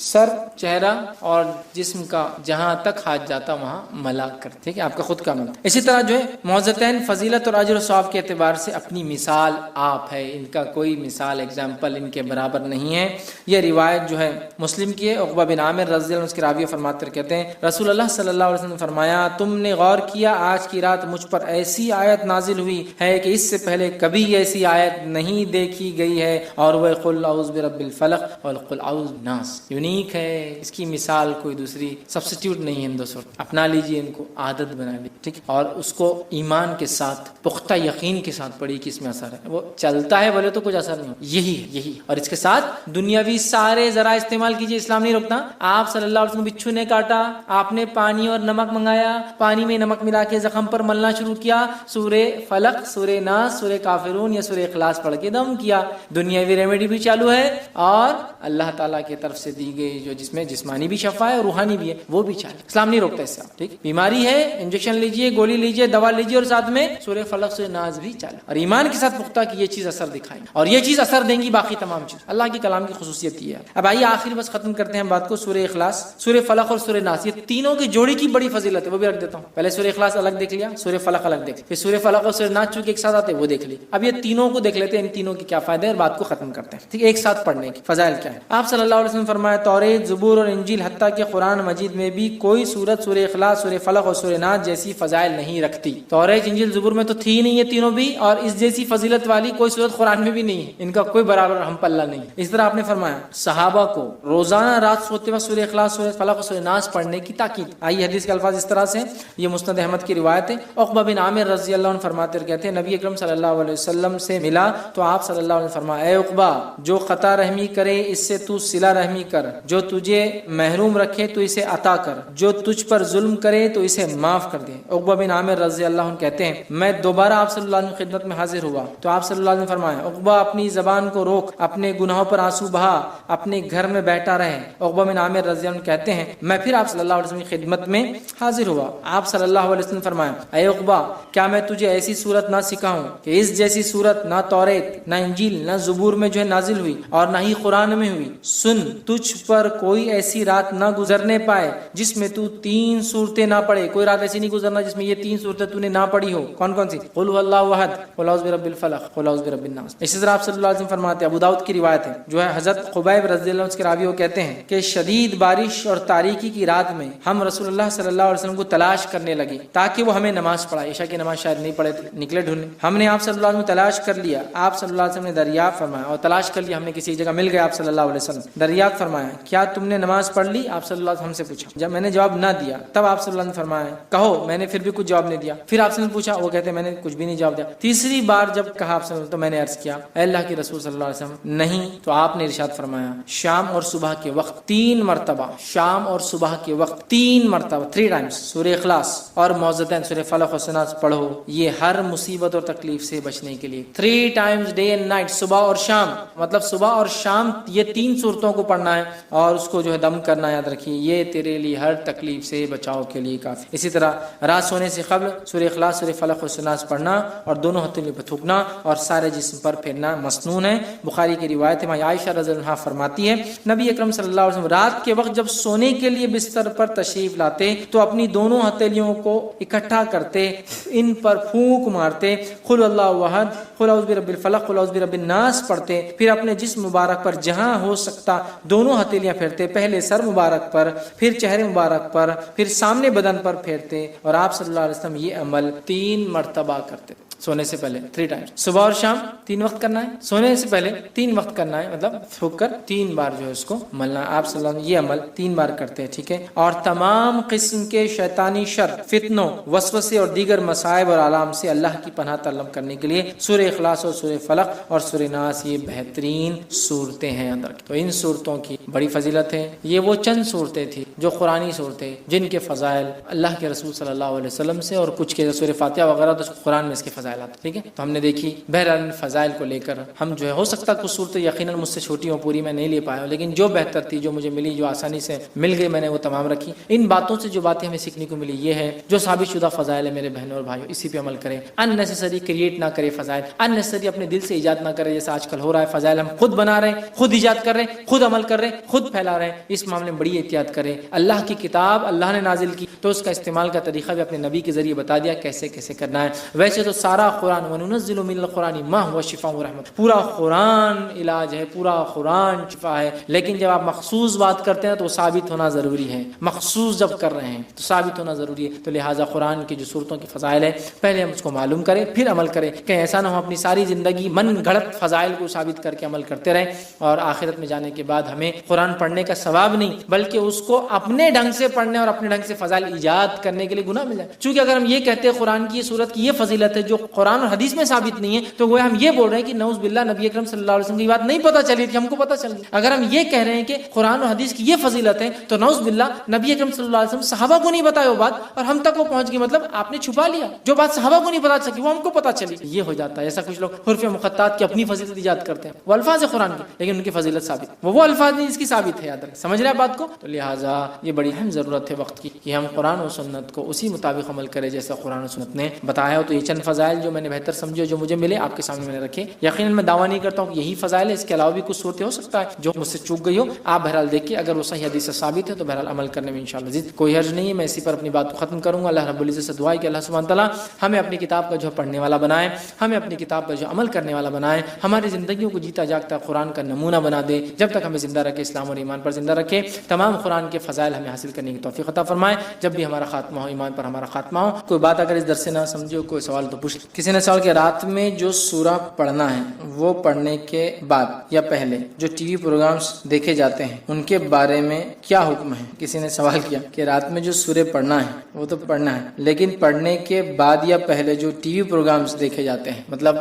سر, چہرہ اور جسم کا جہاں تک ہاتھ جاتا وہاں ملا کر. ٹھیک ہے, آپ کا خود کا عمل. اسی طرح جو ہے معوذتین فضیلت اور اجر و ثواب کے اعتبار سے اپنی مثال آپ ہے, ان کا کوئی مثال ایگزامپل ان کے برابر نہیں ہے. یہ روایت جو ہے مسلم کی ہے. عقبہ بن عامر رضی اللہ عنہ اس کے راوی فرماتے ہیں, کہتے ہیں رسول اللہ صلی اللہ علیہ وسلم نے فرمایا, تم نے غور کیا آج کی رات مجھ پر ایسی آیت نازل ہوئی ہے کہ اس سے پہلے کبھی ایسی آیت نہیں دیکھی گئی ہے, اور وہ قل اعوذ برب الفلق اور قل اعوذ بالناس. یونیک ہے, اس کی مثال کوئی دوسری سبسٹیوٹ نہیں ہے. دوستو اپنا لیجیے, ان کو عادت بنا لیجیے. ٹھیک, اور اس کو ایمان کے ساتھ پختہ یقین کے ساتھ پڑھی کہ اس میں اثر ہے. وہ چلتا ہے بولے تو کچھ اثر نہیں ہو, یہی ہے یہی. اور اس کے ساتھ دنیاوی سارے ذرائع استعمال کیجیے, اسلام نہیں روکتا. آپ صلی اللہ علیہ وسلم بچھو نے کاٹا, آپ نے پانی اور نمک منگایا, پانی میں نمک ملا کے زخم پر ملنا شروع کیا, سورہ فلق, سورہ ناس, سورہ کافرون یا سورہ اخلاص پڑھ کے دم کیا. دنیاوی ریمیڈی بھی چالو ہے اور اللہ تعالیٰ کی طرف سے دی گئی جو جس میں جسمانی بھی شفا ہے اور روحانی بھی ہے وہ بھی چالو. اسلام نہیں روکتا اس سے. ٹھیک, بیماری ہے انجیکشن لیجیے, گولی لیجیے, دوا لیجیے, اور ساتھ میں سورہ فلق سورہ ناس بھی چالو, اور ایمان کے ساتھ پختہ کہ یہ چیز اثر دکھائیں اور یہ چیز اثر دیں گی باقی تمام چیز. اللہ کے کلام کی خصوصیت یہ ہے. اب آئیے آخر بس ختم کرتے ہیں بات کو. سورہ اخلاص, سورہ فلق اور سورہ ناس, یہ تینوں کی جوڑی کی بڑی فضیلت ہے, وہ بھی رکھ دیتا ہوں. پہلے سورہ اخلاص الگ دیکھ لیا, سورہ فلق الگ دیکھ, پھر سورہ فلق اور سورہ ناس چونکہ ایک ساتھ آتے ہیں وہ دیکھ لی. اب یہ تینوں کو دیکھ لیتے ہیں, ان تینوں کے کیا فائدے ہیں, اور بات کو ختم کرتے ہیں. ٹھیک, ایک ساتھ پڑھنے کی فضائل کیا ہے. آپ صلی اللہ علیہ وسلم فرمایا, توریت, زبور اور انجیل حتیٰ کہ قرآن مجید میں بھی کوئی سورت سورہ اخلاص, سورہ فلق اور سورہ ناس جیسی فضائل نہیں رکھتی. توریت, انجیل, زبور میں تو تھی ہی نہیں یہ تینوں بھی, اور اس جیسی فضیلت والی کوئی سورت قرآن میں بھی نہیں ہے. ان کا کوئی برابر ہم پلہ نہیں. اس طرح آپ نے فرمایا صحابہ کو روزانہ رات سوتے وقت سورہ اخلاص, سورہ فلق اور سورہ ناس پڑھنے کی تاکید. آئیے حدیث کے الفاظ اس طرح سے, یہ مسند احمد کی روایت ہے. عقبہ بن عامر رضی اللہ عنہ فرماتے ہیں, کہتے ہیں نبی اکرم صلی اللہ علیہ وسلم سے ملا تو آپ صلی اللہ علیہ وسلم فرمایا, اے عقبہ, جو قطع رحمی کرے اس سے تو صلہ رحمی کر, جو تجھے محروم رکھے تو اسے عطا کر, جو تجھ پر ظلم کرے تو اسے معاف کر دے. عقبہ بن عامر رضی اللہ عنہ کہتے ہیں, میں دوبارہ آپ صلی اللہ علیہ وسلم کی خدمت میں حاضر ہوا تو آپ صلی اللہ علیہ وسلم فرمایا, عقبہ اپنی زبان کو روک, اپنے گناہوں پر آنسو بہا, اپنے گھر میں بیٹھا رہے. عقبہ بن عامر رضی اللہ عنہ کہتے ہیں, میں پھر آپ صلی اللہ علیہ وسلم کی خدمت میں حاضر ہوا. آپ صلی اللہ علیہ وسلم فرمایا, اے عقبہ, کیا میں تجھے ایسی صورت نہ سکھاؤں کہ اس جیسی صورت نہ توریت, نہ انجیل, نہ زبور میں جو ہے نازل ہوئی, اور نہ ہی قرآن میں ہوئی. سن, تجھ پر کوئی ایسی رات نہ گزرنے پائے جس میں تو 3 صورتیں نہ پڑھے. کوئی رات ایسی نہیں گزرنا جس میں یہ 3 صورتیں تو نے نہ پڑھی ہو. کون کون سی؟ قل هو اللہ احد, قل اعوذ برب الفلق, قل اعوذ برب الناس. اسی طرح آپ صلی اللہ علیہ وسلم فرماتے ہیں, ابو داؤد کی روایت ہے, جو ہے حضرت خبیب رضی اللہ عنہ کے راوی, وہ کہتے ہیں کہ شدید بارش اور تاریکی کی رات میں ہم رسول اللہ صلی اللہ علیہ وسلم کو تلاش کرنے لگے تاکہ وہ ہمیں نماز پڑھائے. عشاء کی نماز شاید نہیں پڑھے, نکلے ڈھونڈنے. ہم نے آپ صلی اللہ علیہ وسلم تلاش کر لیا. آپ صلی اللہ علیہ وسلم نے دریافت فرمایا, اور تلاش کر لیا ہم نے کسی جگہ مل گیا. آپ صلی اللہ علیہ وسلم دریافت فرمایا, کیا تم نے نماز پڑھ لی؟ آپ صلی اللہ علیہ وسلم ہم سے پوچھا. جب میں نے جواب نہ دیا تب آپ صلی اللہ علیہ وسلم فرمایا, کہو. میں نے پھر بھی کچھ جواب نہیں دیا. پھر آپ سے پوچھا, وہ کہتے ہیں میں نے کچھ بھی نہیں جواب دیا. تیسری بار جب کہا آپ صلی اللہ علیہ وسلم, تو میں نے عرض کیا, اے اللہ کے رسول صلی اللہ علیہ وسلم, نہیں. تو آپ نے ارشاد فرمایا, شام اور صبح کے وقت 3 مرتبہ, شام اور صبح کے وقت 3 مرتبہ 3 ٹائمز سورہ اخلاص اور معوذتین سورہ فلق اور ناس پڑھو. یہ ہر مصیبت اور تکلیف سے بچنے کے لیے 3 ٹائمز ڈے اینڈ نائٹ, صبح اور شام, مطلب صبح اور شام یہ 3 صورتوں کو پڑھنا ہے, اور اس کو جو ہے دم کرنا. یاد رکھیے, یہ تیرے لیے ہر تکلیف سے بچاؤ کے لیے کافی. اسی طرح رات سونے سے قبل سورہ اخلاص, سورہ فلق اور ناس پڑھنا, اور دونوں ہتھیلیوں پہ تھوکنا اور سارے جسم پر پھیرنا مسنون ہے. بخاری کی روایت ہے, عائشہ رضی اللہ عنہا فرماتی ہے, نبی اکرم صلی اللہ علیہ وسلم رات کے وقت جب سونے کے لیے بستر پر تشریف لاتے تو اپنی دونوں ہتھیلیوں کو اکٹھا کرتے, ان پر پھونک مارتے, قل اللہ احد, قل اعوذ برب الفلق, قل اعوذ برب الناس پڑھتے. پھر اپنے جسم مبارک پر جہاں ہو سکتا دونوں ہتھیلیاں پھیرتے, پہلے سر مبارک پر, پھر چہرے مبارک پر, پھر پھر سامنے بدن پر پھیرتے اور آپ صلی اللہ علیہ وسلم یہ عمل 3 مرتبہ کرتے سونے سے پہلے 3 ٹائمز. صبح اور شام 3 وقت کرنا ہے, سونے سے پہلے 3 وقت کرنا ہے, مطلب تھوک کر 3 بار جو ہے اس کو ملنا. آپ صلی اللہ علیہ وسلم یہ عمل 3 بار کرتے ہیں, ٹھیک ہے. اور تمام قسم کے شیطانی شر, فتنوں, وسوسے اور دیگر مصائب اور آلام سے اللہ کی پناہ طلب کرنے کے لیے سورہ اخلاص اور سورہ فلق اور سورہ ناس یہ بہترین صورتیں ہیں اندر. تو ان صورتوں کی بڑی فضیلت ہے. یہ وہ چند صورتیں تھیں جو قرآنی صورتیں جن کے فضائل اللہ کے رسول صلی اللہ علیہ وسلم سے, اور کچھ کے سورہ فاتحہ وغیرہ تو قرآن میں اس کے فضائل, ٹھیک ہے. تو ہم نے دیکھی بہرحال فضائل کو لے کر ہم جو ہے, ہو سکتا کچھ صورتیں یقیناً مجھ سے چھوٹی ہوں, پوری میں نہیں لے پایا ہوں, لیکن جو بہتر تھی, جو مجھے ملی, جو آسانی سے مل گئی, میں نے وہ تمام رکھی. ان باتوں سے جو باتیں ہمیں سیکھنے کو ملی یہ ہے, جو ثابت شدہ فضائل ہے میرے بہنوں اور بھائیوں, اسی پہ عمل کریں. ان نیسیسری کریٹ نہ کرے فضائل, ان نیسیسری اپنے دل سے ایجاد نہ کرے, جیسا آج کل ہو رہا ہے. فضائل ہم خود بنا رہے ہیں, خود ایجاد کر رہے ہیں, خود عمل کر رہے ہیں, خود پھیلا رہے ہیں. اس معاملے میں بڑی احتیاط کریں. اللہ کی کتاب اللہ نے نازل کی تو اس کا استعمال کا طریقہ بھی اپنے نبی کے ذریعے بتا دیا کیسے کیسے کرنا ہے. ویسے تو سارا قرآن وننزل من القرآن ما هو شفاء و رحمت, پورا قرآن علاج ہے, پورا قرآن شفا ہے. لیکن جب آپ مخصوص بات کرتے ہیں تو وہ ثابت ہونا ضروری ہے. مخصوص جب کر رہے ہیں تو ثابت ہونا ضروری ہے. تو لہٰذا قرآن کی جو صورتوں کی فضائل ہے پہلے ہم اس کو معلوم کریں, پھر عمل کریں. کہ ایسا نہ ہو اپنی ساری زندگی من گھڑت فضائل کو ثابت کر کے عمل کرتے رہیں اور آخرت میں جانے کے بعد ہمیں قرآن پڑھنے کا ثواب نہیں بلکہ اس کو اپنے ڈھنگ سے پڑھنے اور اپنے ڈھنگ سے فضائل ایجاد کرنے کے لیے گناہ مل جائے. چونکہ اگر ہم یہ کہتے ہیں قرآن کی یہ صورت کی یہ فضیلت ہے جو قرآن اور حدیث میں ثابت نہیں ہے, تو وہ ہم یہ بول رہے ہیں کہ نعوذ باللہ نبی اکرم صلی اللہ علیہ وسلم کی بات نہیں پتہ چلی تھی, ہم کو پتہ چل گئی. اگر ہم یہ کہہ رہے ہیں کہ قرآن اور حدیث کی یہ فضیلت ہے تو نعوذ باللہ نبی اکرم صلی اللہ علیہ وسلم صحابہ کو نہیں بتایا وہ بات اور ہم تک وہ پہنچ گئی, مطلب آپ نے چھپا لیا. جو بات صحابہ کو نہیں پتہ چلی وہ ہم کو پتہ چلی, یہ ہو جاتا ہے. ایسا کچھ لوگ حروف مقطعات کی اپنی فضیلت ایجاد کرتے ہیں, وہ الفاظ قرآن کے لیکن ان کی فضیلت ثابت, وہ الفاظ نہیں جس کی ثابت ہے. یاد رکھ, سمجھ رہے ہیں بات کو. تو لہٰذا یہ بڑی اہم ضرورت ہے وقت کی کہ ہم قرآن و سنت کو اسی مطابق عمل کریں جیسا قرآن و سنت نے بتایا ہو. تو یہ چند فضائل جو میں نے بہتر سمجھے, جو مجھے ملے, آپ کے سامنے میں نے رکھے. یقیناً میں دعویٰ نہیں کرتا ہوں کہ یہی فضائل ہے, اس کے علاوہ بھی کچھ صورتیں ہو سکتا ہے جو مجھ سے چوک گئی ہو. آپ بہرحال دیکھیے, اگر وہ صحیح حدیث سے ثابت ہے تو بہرحال عمل کرنے میں انشاءاللہ زید کوئی حرج نہیں ہے. میں اسی پر اپنی بات کو ختم کروں گا. اللہ رب العزت سے دعا ہے کہ اللہ سبحانہ تعالیٰ ہمیں اپنی کتاب کا جو پڑھنے والا بنائے, ہمیں اپنی کتاب پر جو عمل کرنے والا بنائے, ہماری زندگیوں کو جیتا جاگتا قرآن کا نمونہ بنا دے. جب تک ہمیں زندہ رکھے, اسلام اور ایمان پر زندہ رکھے. تمام قرآن کے فضائل ہمیں حاصل کرنے کی توفیق عطا فرمائے. جب بھی ہمارا خاتمہ ہو, ایمان پر ہمارا خاتمہ ہو. کوئی بات اگر اس درس سے نہ سمجھے ہو, کوئی سوال تو پوچھ. کسی نے سوال کیا, رات میں جو سورہ پڑھنا ہے وہ پڑھنے کے بعد یا پہلے جو ٹی وی پروگرامز دیکھے جاتے ہیں ان کے بارے میں کیا حکم ہے. کسی نے سوال کیا کہ رات میں جو سورہ پڑھنا ہے وہ تو پڑھنا ہے, لیکن پڑھنے کے بعد یا پہلے جو ٹی وی پروگرامز دیکھے جاتے ہیں, مطلب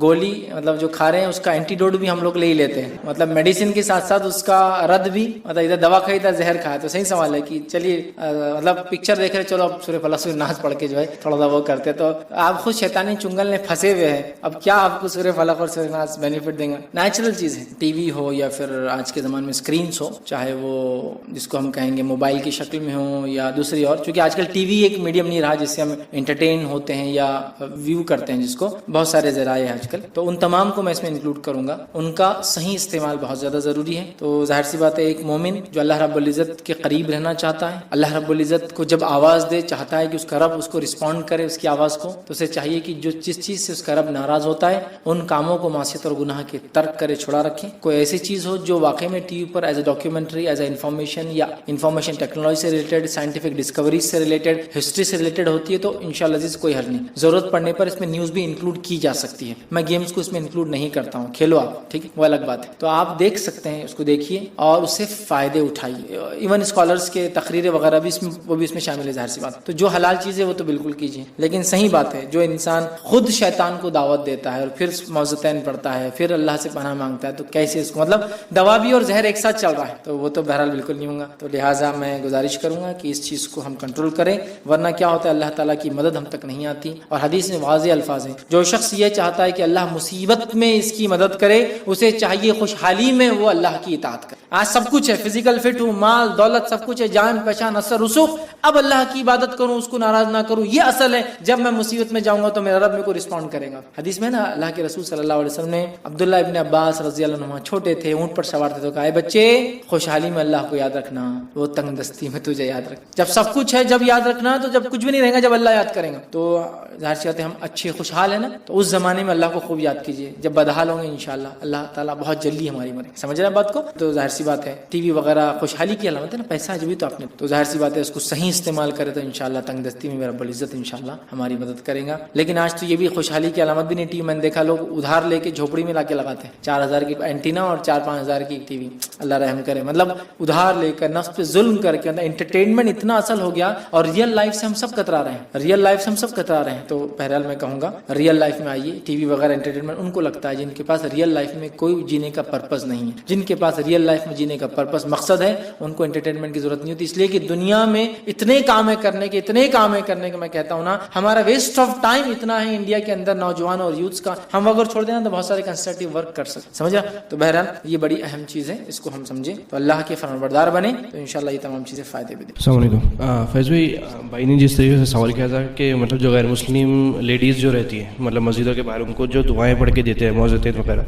گولی, مطلب جو کھا رہے ہیں اس کا اینٹی ڈوٹ بھی ہم لوگ لے ہی لیتے ہیں, مطلب میڈیسن کے ساتھ ساتھ اس کا رد بھی, مطلب ادھر دوا کھائی ادھر زہر کھایا. تو صحیح سوال ہے کہ چلیے مطلب پکچر دیکھ رہے, چلو اب سورہ فلق سورہ ناس پڑھ کے جو ہے تھوڑا سا وہ کرتے, تو آپ خود شیطانی چنگل میں پھنسے ہوئے ہیں. اب کیا آپ کو سورہ فلق اور سورہ ناس بینیفٹ دیں گا؟ نیچرل چیز ہے. ٹی وی ہو یا پھر آج کے زمانے میں اسکرینس ہو, چاہے وہ جس کو ہم کہیں گے موبائل کی شکل میں ہو یا دوسری اور, چونکہ آج کل ٹی وی ایک میڈیم نہیں رہا جس سے ہم انٹرٹین ہوتے ہیں یا ویو کرتے ہیں, جس کو بہت سارے ذرائع ہیں آج کل. تو ان تمام کو میں اس میں انکلوڈ کروں گا. ان کا صحیح استعمال بہت زیادہ ضروری ہے. تو ظاہر سی بات ہے, ایک مومن جو اللہ رب العزت کے قریب رہنا چاہتا ہے, اللہ رب العزت کو جب آواز دے, چاہتا ہے کہ اس کا رب اس کو رسپونڈ کرے اس کی آواز کو, تو اسے چاہیے کہ جو جس چیز سے اس کا رب ناراض ہوتا ہے ان کاموں کو معصیت اور گناہ کے ترک کرے, چھڑا رکھے. کوئی ایسی چیز ہو جو واقعی میں T V per as a documentary, as a information یا انفارمیشن ٹیکنالوجی سے ریلیٹڈ, سائنٹیفک ڈسکوریز سے ریلیٹڈ, ہسٹری سے ریلیٹڈ ہوتی ہے, تو انشاءاللہ عزیز کوئی حرج نہیں. ضرورت پڑنے پر اس میں نیوز بھی انکلوڈ کی جا سکتی ہے. میں گیمز کو اس میں انکلوڈ نہیں کرتا ہوں, کھیلو آپ, ٹھیک ہے, وہ الگ بات ہے. تو آپ دیکھ سکتے ہیں, اس کو دیکھیے اور اس سے فائدے اٹھائیے. ایون اسکالرس کے تقریریں وغیرہ بھی وہ بھی اس میں شامل ہے. ظاہر سی بات, تو جو حلال چیز ہے وہ تو بالکل کیجیے, لیکن صحیح بات ہے جو انسان خود شیطان کو دعوت دیتا ہے اور پھر موضوعین پڑھتا ہے, پھر اللہ سے پناہ مانگتا ہے, تو کیسے اس کو, مطلب دوا بھی اور زہر ایک ساتھ چل رہا ہے, تو وہ تو بہرحال بالکل نہیں ہوں گا. تو لہٰذا میں گزارش کروں گا کہ اس چیز کو ہم کنٹرول کریں, ورنہ کیا ہوتا ہے اللہ تعالیٰ کی مدد ہم تک نہیں آتی. اور حدیث میں واضح الفاظ ہیں, جو شخص یہ چاہتا ہے کہ اللہ مصیبت میں اس کی مدد کرے, اسے چاہیے خوشحالی میں وہ اللہ کی اطاعت کرے. آج سب کچھ ہے, فزیکل فٹ ہوں, مال دولت سب کچھ ہے, جان پہچان اثر رسوخ, اب اللہ کی عبادت کروں, اس کو ناراض نہ کروں, یہ اصل ہے. جب میں مصیبت میں جاؤں گا تو میرا رب میرے کو رسپونڈ کرے گا. حدیث میں نا اللہ کے رسول صلی اللہ علیہ وسلم نے عبداللہ ابن عباس رضی اللہ عنہ چھوٹے تھے, اونٹ پر سوار تھے, تو کہا اے بچے خوشحالی میں اللہ کو یاد رکھنا, وہ تنگ دستی میں تجھے یاد رکھ. جب سب کچھ ہے جب یاد رکھنا, تو جب کچھ بھی نہیں رہے گا جب اللہ یاد کریں گا. تو ظاہر سی بات ہے ہم اچھے خوشحال ہیں نا, تو اس زمانے میں اللہ کو خوب یاد کیجیے. جب بدحال ہوں گے انشاءاللہ اللہ تعالیٰ بہت جلدی ہماری مدد. سمجھ رہے ہیں بات کو؟ تو ظاہر سی بات ہے ٹی وی وغیرہ خوشحالی کی علامت ہے نا, پیسہ جو بھی تو آپ نے, تو ظاہر سی بات ہے اس کو صحیح استعمال کرے تو انشاءاللہ تنگ دستی میں میرا رب العزت انشاءاللہ ہماری مدد کرے گا. لیکن آج تو یہ بھی خوشحالی کی علامت بھی نہیں. ٹی وی میں نے دیکھا لوگ ادھار لے کے جھوپڑی میں لا کے لگاتے ہیں, 4,000 کی اینٹینا اور 4-5,000 کی ٹی وی. اللہ رحم کرے. مطلب ادھار لے کر نفس پہ ظلم کر کے انٹرٹینمنٹ اتنا اصل ہو گیا, اور ریئل لائف سے ہم سب کترا رہے ہیں, ریئل لائف سے ہم سب کترا رہے ہیں. تو بہرحال میں کہوں گا ریئل لائف میں آئیے. ٹی وی وغیرہ انٹرٹینمنٹ ان کو لگتا ہے جن کے پاس ریئل لائف میں کوئی جینے کا پرپز نہیں ہے. جن کے پاس ریئل لائف میں جینے کا پرپز مقصد ہے, ان کو انٹرٹینمنٹ کی ضرورت نہیں ہوتی. اس لیے کہ دنیا میں اتنے کام کرنے کے میں کہتا ہوں نا, ہمارا ویسٹ آف ٹائم اتنا ہے انڈیا کے اندر نوجوان اور یوتھس کا. ہم اگر چھوڑ دینا تو بہت سارے کنسٹرکٹیو ورک کر سکتے, سمجھا؟ تو بہرحال یہ بڑی اہم چیز ہے, اس کو ہم سمجھیں تو اللہ کے فرمانبردار بنے تو انشاءاللہ یہ تمام چیزیں فائدے بھی دیں. السلام علیکم. فیض بھائی نے جس طریقے سے سوال کیا تھا کہ مطلب جو غیر مسلم لیڈیز جو رہتی ہیں مطلب مسجدوں کے باہر, ان کو جو دعائیں پڑھ کے دیتے ہیں معززین وغیرہ,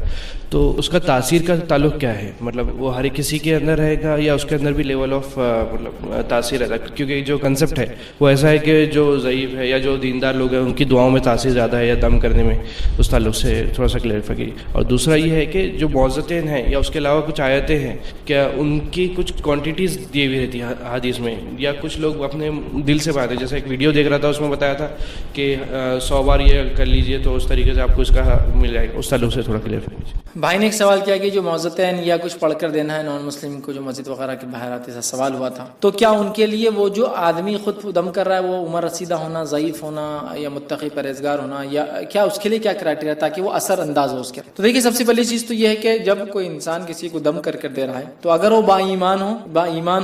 تو اس کا تاثیر کا تعلق کیا ہے؟ مطلب وہ ہر کسی کے اندر رہے گا یا اس کے اندر بھی لیول آف مطلب تاثیر رہتا ہے؟ کیونکہ جو کنسیپٹ ہے وہ ایسا ہے کہ جو ضعیف ہے یا جو دیندار لوگ ہیں ان کی دعاؤں میں تاثیر زیادہ ہے یا دم کرنے میں, اس تعلق سے تھوڑا سا کلیئرفائی کیجیے. اور دوسرا یہ ہے کہ جو معززین ہیں یا اس کے علاوہ کچھ آیتیں ہیں, کیا ان کی کچھ کوانٹیٹیز دی ہوئی رہتی ہے حدیث میں, یا کچھ لوگ اپنے دل سے پڑھتے ہیں؟ جیسے ایک ویڈیو دیکھ رہا تھا, اس میں بتایا تھا کہ 100 بار یہ کر لیجئے تو اس طریقے سے آپ کو اس کا مل جائے گا. اس تعلق سے تھوڑا کلیئرفائی کیجیے. بھائی نے ایک سوال کیا کہ جو معززین یا کچھ پڑھ کر دینا ہے نان مسلم کو جو مسجد وغیرہ کے باہر آتے, ایسا سوال ہوا تھا. تو کیا ان کے لیے وہ جو آدمی خود دم کر رہا ہے وہ عمر رسیدہ ہونا, ضعیف ہونا یا متقی پرہیزگار ہونا, یا کیا اس کے لیے کیا کرائٹیریا تاکہ وہ اثر انداز ہو اس کے؟ تو دیکھیے سب سے پہلی چیز تو یہ ہے کہ جب کوئی انسان کسی کو دم کر دے رہا ہے تو اگر وہ با ایمان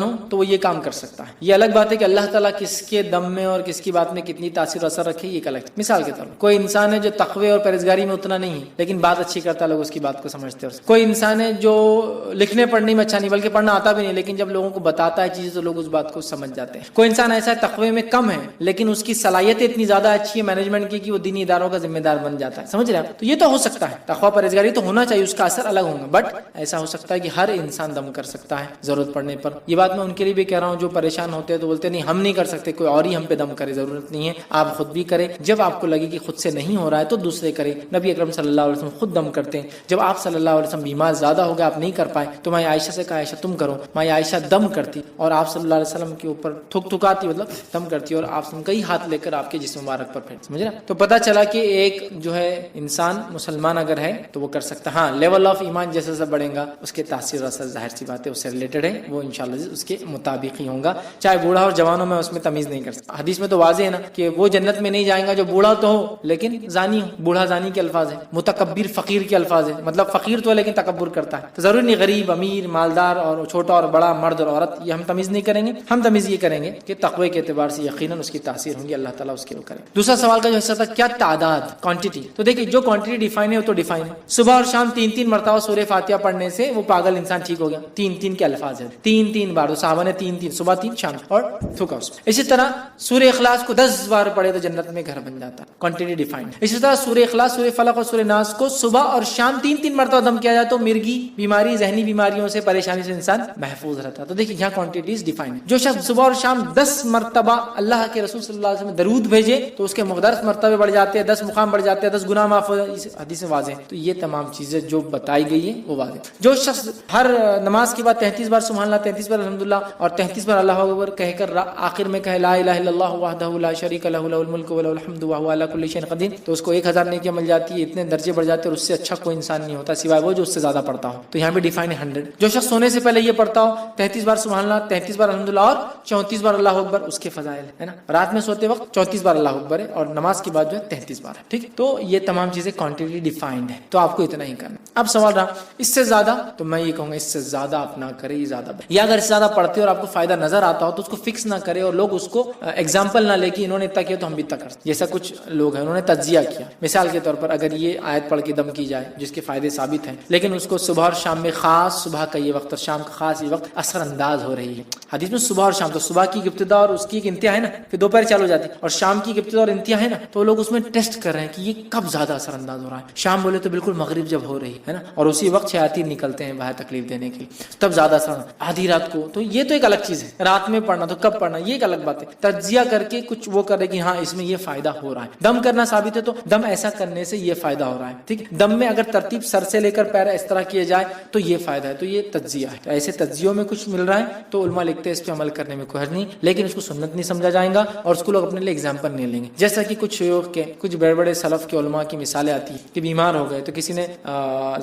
ہو تو وہ یہ کام کر سکتا ہے. یہ الگ بات ہے کہ اللہ تعالیٰ کس کے دم میں اور کس کی بات میں کتنی تاثیر و اثر رکھے, یہ الگ. مثال کے طور پر کوئی انسان ہے جو تقوی اور پرہیزگاری میں اتنا نہیں ہے لیکن بات اچھی کرتا ہے, لوگ اس کی بات کو سمجھتے ہیں. کوئی انسان ہے جو لکھنے پڑھنے میں اچھا نہیں بلکہ پڑھنا آتا بھی نہیں, لیکن جب لوگوں کو بتاتا ہے چیزیں تو لوگ اس بات کو سمجھ جاتے ہیں. کوئی انسان ایسا ہے تقوی میں کم ہے لیکن اس کی صلاحیت اتنی زیادہ اچھی ہے مینجمنٹ کی کہ وہ دینی اداروں کا ذمہ دار بن جاتا ہے. سمجھ رہے ہیں؟ تو یہ تو ہو سکتا ہے, تقوی پرہیزگاری تو ہونا چاہیے, اس کا اثر الگ ہوگا. بٹ ایسا ہو سکتا ہے کہ ہر انسان دم کر سکتا ہے ضرورت پڑنے پر. یہ بات میں ان کے لیے بھی کہہ رہا ہوں جو پریشان ہوتے ہیں تو بولتے نہیں ہم نہیں کر سکتے, کوئی اور ہی ہم پہ دم کرے, ضرورت نہیں ہے, آپ خود بھی کریں. جب آپ کو لگے کہ خود سے نہیں ہو رہا ہے تو دوسرے کریں. نبی اکرم صلی اللہ علیہ وسلم خود دم کرتے ہیں. جب آپ صلی اللہ علیہ وسلم بیمار زیادہ ہو گئے, آپ نہیں کر پائے, تو میں عائشہ سے کہا عائشہ تم کرو. میں عائشہ دم کرتی اور آپ صلی اللہ علیہ وسلم کے اوپر تھکاتی, مطلب دم کرتی, اور آپ کئی ہاتھ لے کر آپ کے جسم مبارک پر پھیر. سمجھ رہے؟ تو پتہ چلا کہ ایک جو ہے انسان مسلمان اگر ہے تو وہ کر سکتا. ہاں لیول آف ایمان جیسے جیسے بڑھے گا اس کے تاثیر اثر ظاہر سی بات ہے اس سے ریلیٹڈ ہے, وہ انشاءاللہ اس کے مطابق ہی ہوگا. چاہے بوڑھا اور جوانوں میں اس میں تمیز نہیں کر سکتا. حدیث میں تو واضح ہے نا کہ وہ جنت میں نہیں جائیں گا جو بوڑھا تو ہو لیکن زانی ہو. بوڑھا زانی کے الفاظ ہیں, متکبر فقیر کے الفاظ ہیں, مطلب فقیر تو ہے لیکن تکبر کرتا ہے. تو ضروری نہیں غریب امیر مالدار اور چھوٹا اور بڑا, مرد اور عورت, یہ ہم تمیز نہیں کریں گے. ہم تمیز یہ کریں گے کہ تقوی کے اعتبار سے یقیناً اس کی تاثیر ہوگی, اللہ تعالیٰ اس کے وہ کرے. دوسرا سوال کا جو حصہ تھا کیا تعداد, کوانٹٹی. تو دیکھیں جو کوانٹٹی ڈیفائن ہے وہ تو ڈیفائن ہے. صبح اور شام 3 مرتبہ سورہ فاتحہ پڑھنے سے وہ پاگل انسان ٹھیک ہو گیا. 3 کے الفاظ ہیں, 3 بار. صحابہ نے 3 صبح 3 شام اور تھوکا اس میں. اسی طرح سورہ اخلاص کو 10 بار پڑھے تو جنت میں گھر بن جاتا. Quantity defined. اسی طرح سورہ اخلاص, سورہ فلق اور سورہ ناس کو صبح اور شام 3 مرتبہ دم کیا جائے تو مرگی بیماری, ذہنی بیماریوں سے, پریشانی سے انسان محفوظ رہتا. تو دیکھیں یہاں کوانٹٹیز ڈیفائنڈ ہے. جو شخص صبح اور شام 10 مرتبہ اللہ کے رسول صلی اللہ علیہ وسلم درود بھیجے تو اس کے 10 مرتبے بڑھ جاتے ہیں, 10 مقام بڑھ جاتے ہیں, 10 گناہ معاف ہو جاتے ہیں. حدیث میں واضح ہے. تو یہ تمام چیزیں جو بتائی گئی ہیں وہ واضح. جو شخص ہر نماز کے بعد 33 بار سبحان اللہ, 33 بار الحمدللہ اور 33 بار اللہ اکبر کہہ کر آخر میں کہے لا الہ الا اللہ وحدہ لا شریک لہ لہ الملک و لہ الحمد وہو علی کل شیء قدیر, تو اس کو 1000 نیکیاں مل جاتی ہے. اتنے درجے بڑھ جاتے ہیں اور اس سے اچھا کوئی انسان نہیں ہوتا سوائے وہ جو اس سے زیادہ پڑھتا ہو. تو یہاں پہ ڈیفائن ہے 100. جو شخص سونے سے پہلے یہ پڑھتا ہو 33 بار سبحان اللہ, 33 بار الحمدللہ اور 34 بار اللہ اکبر, اس کے فضائل ہے نا. رات میں سوتے وقت 34 بار اللہ اکبر ہے اور نماز کے بعد جو ہے 33 بار ہے. ٹھیک, تو یہ تمام چیزیں کوانٹٹی ڈیفائنڈ ہے, تو آپ کو اتنا ہی کرنا. اب سوال رہا اس سے زیادہ, تو میں یہ کہوں گا اس سے زیادہ آپ نہ کریں, یہ زیادہ بہتر. یا اگر اس سے زیادہ پڑھتے اور آپ کو فائدہ نظر آتا ہو تو اس کو فکس نہ کرے اور لوگ اس کو ایگزامپل نہ لے کہ انہوں نے اتنا کیا تو ہم بھی اتنا کر. جیسا کچھ لوگ ہیں انہوں نے تجزیہ کیا. مثال کے طور پر اگر یہ آیت پڑھ کے دم کی جائے جس کے فائدے فائدے ثابت ہیں، لیکن اس کو صبح اور شام میں، خاص صبح کا یہ وقت اور شام کا خاص یہ وقت اثر انداز ہو رہی ہے۔ حدیث میں صبح اور شام، تو صبح کی ابتدا اور اس کی ایک انتہا ہے نا، پھر دوپہر چالو ہو جاتی ہے، اور شام کی ابتدا اور انتہا ہے نا، تو لوگ اس میں ٹیسٹ کر رہے ہیں کہ یہ کب زیادہ اثر انداز ہو رہا ہے۔ شام بولے تو بالکل مغرب جب ہو رہی ہے نا، اور اسی وقت شیاطین نکلتے ہیں باہر تکلیف دینے کے لیے، تب زیادہ اثر، آدھی رات کو، تو یہ تو ایک الگ چیز ہے۔ رات میں پڑھنا تو کب پڑھنا یہ ایک الگ بات ہے۔ تجزیہ کر کے کچھ وہ کرے کہ ہاں اس میں یہ فائدہ ہو رہا ہے۔ دم کرنا ثابت ہے تو دم ایسا کرنے سے یہ فائدہ ہو رہا ہے، ٹھیک ہے۔ دم میں اگر ترتیب سر سے لے کر پیر اس طرح کیے جائے تو یہ فائدہ ہے، تو یہ تجزیہ ہے۔ تو ایسے تجزیوں میں کچھ مل رہا ہے تو علماء لکھتے ہیں اس پہ عمل کرنے میں کوئی حرج نہیں، لیکن اس کو سنت نہیں سمجھا جائے گا اور اس کو لوگ اپنے لیے ایگزامپل نہیں لیں گے۔ جیسا کہ کچھ شیوخ کے، کچھ بڑے بڑے سلف کے علماء کی مثالیں آتی ہیں کہ بیمار ہو گئے تو کسی نے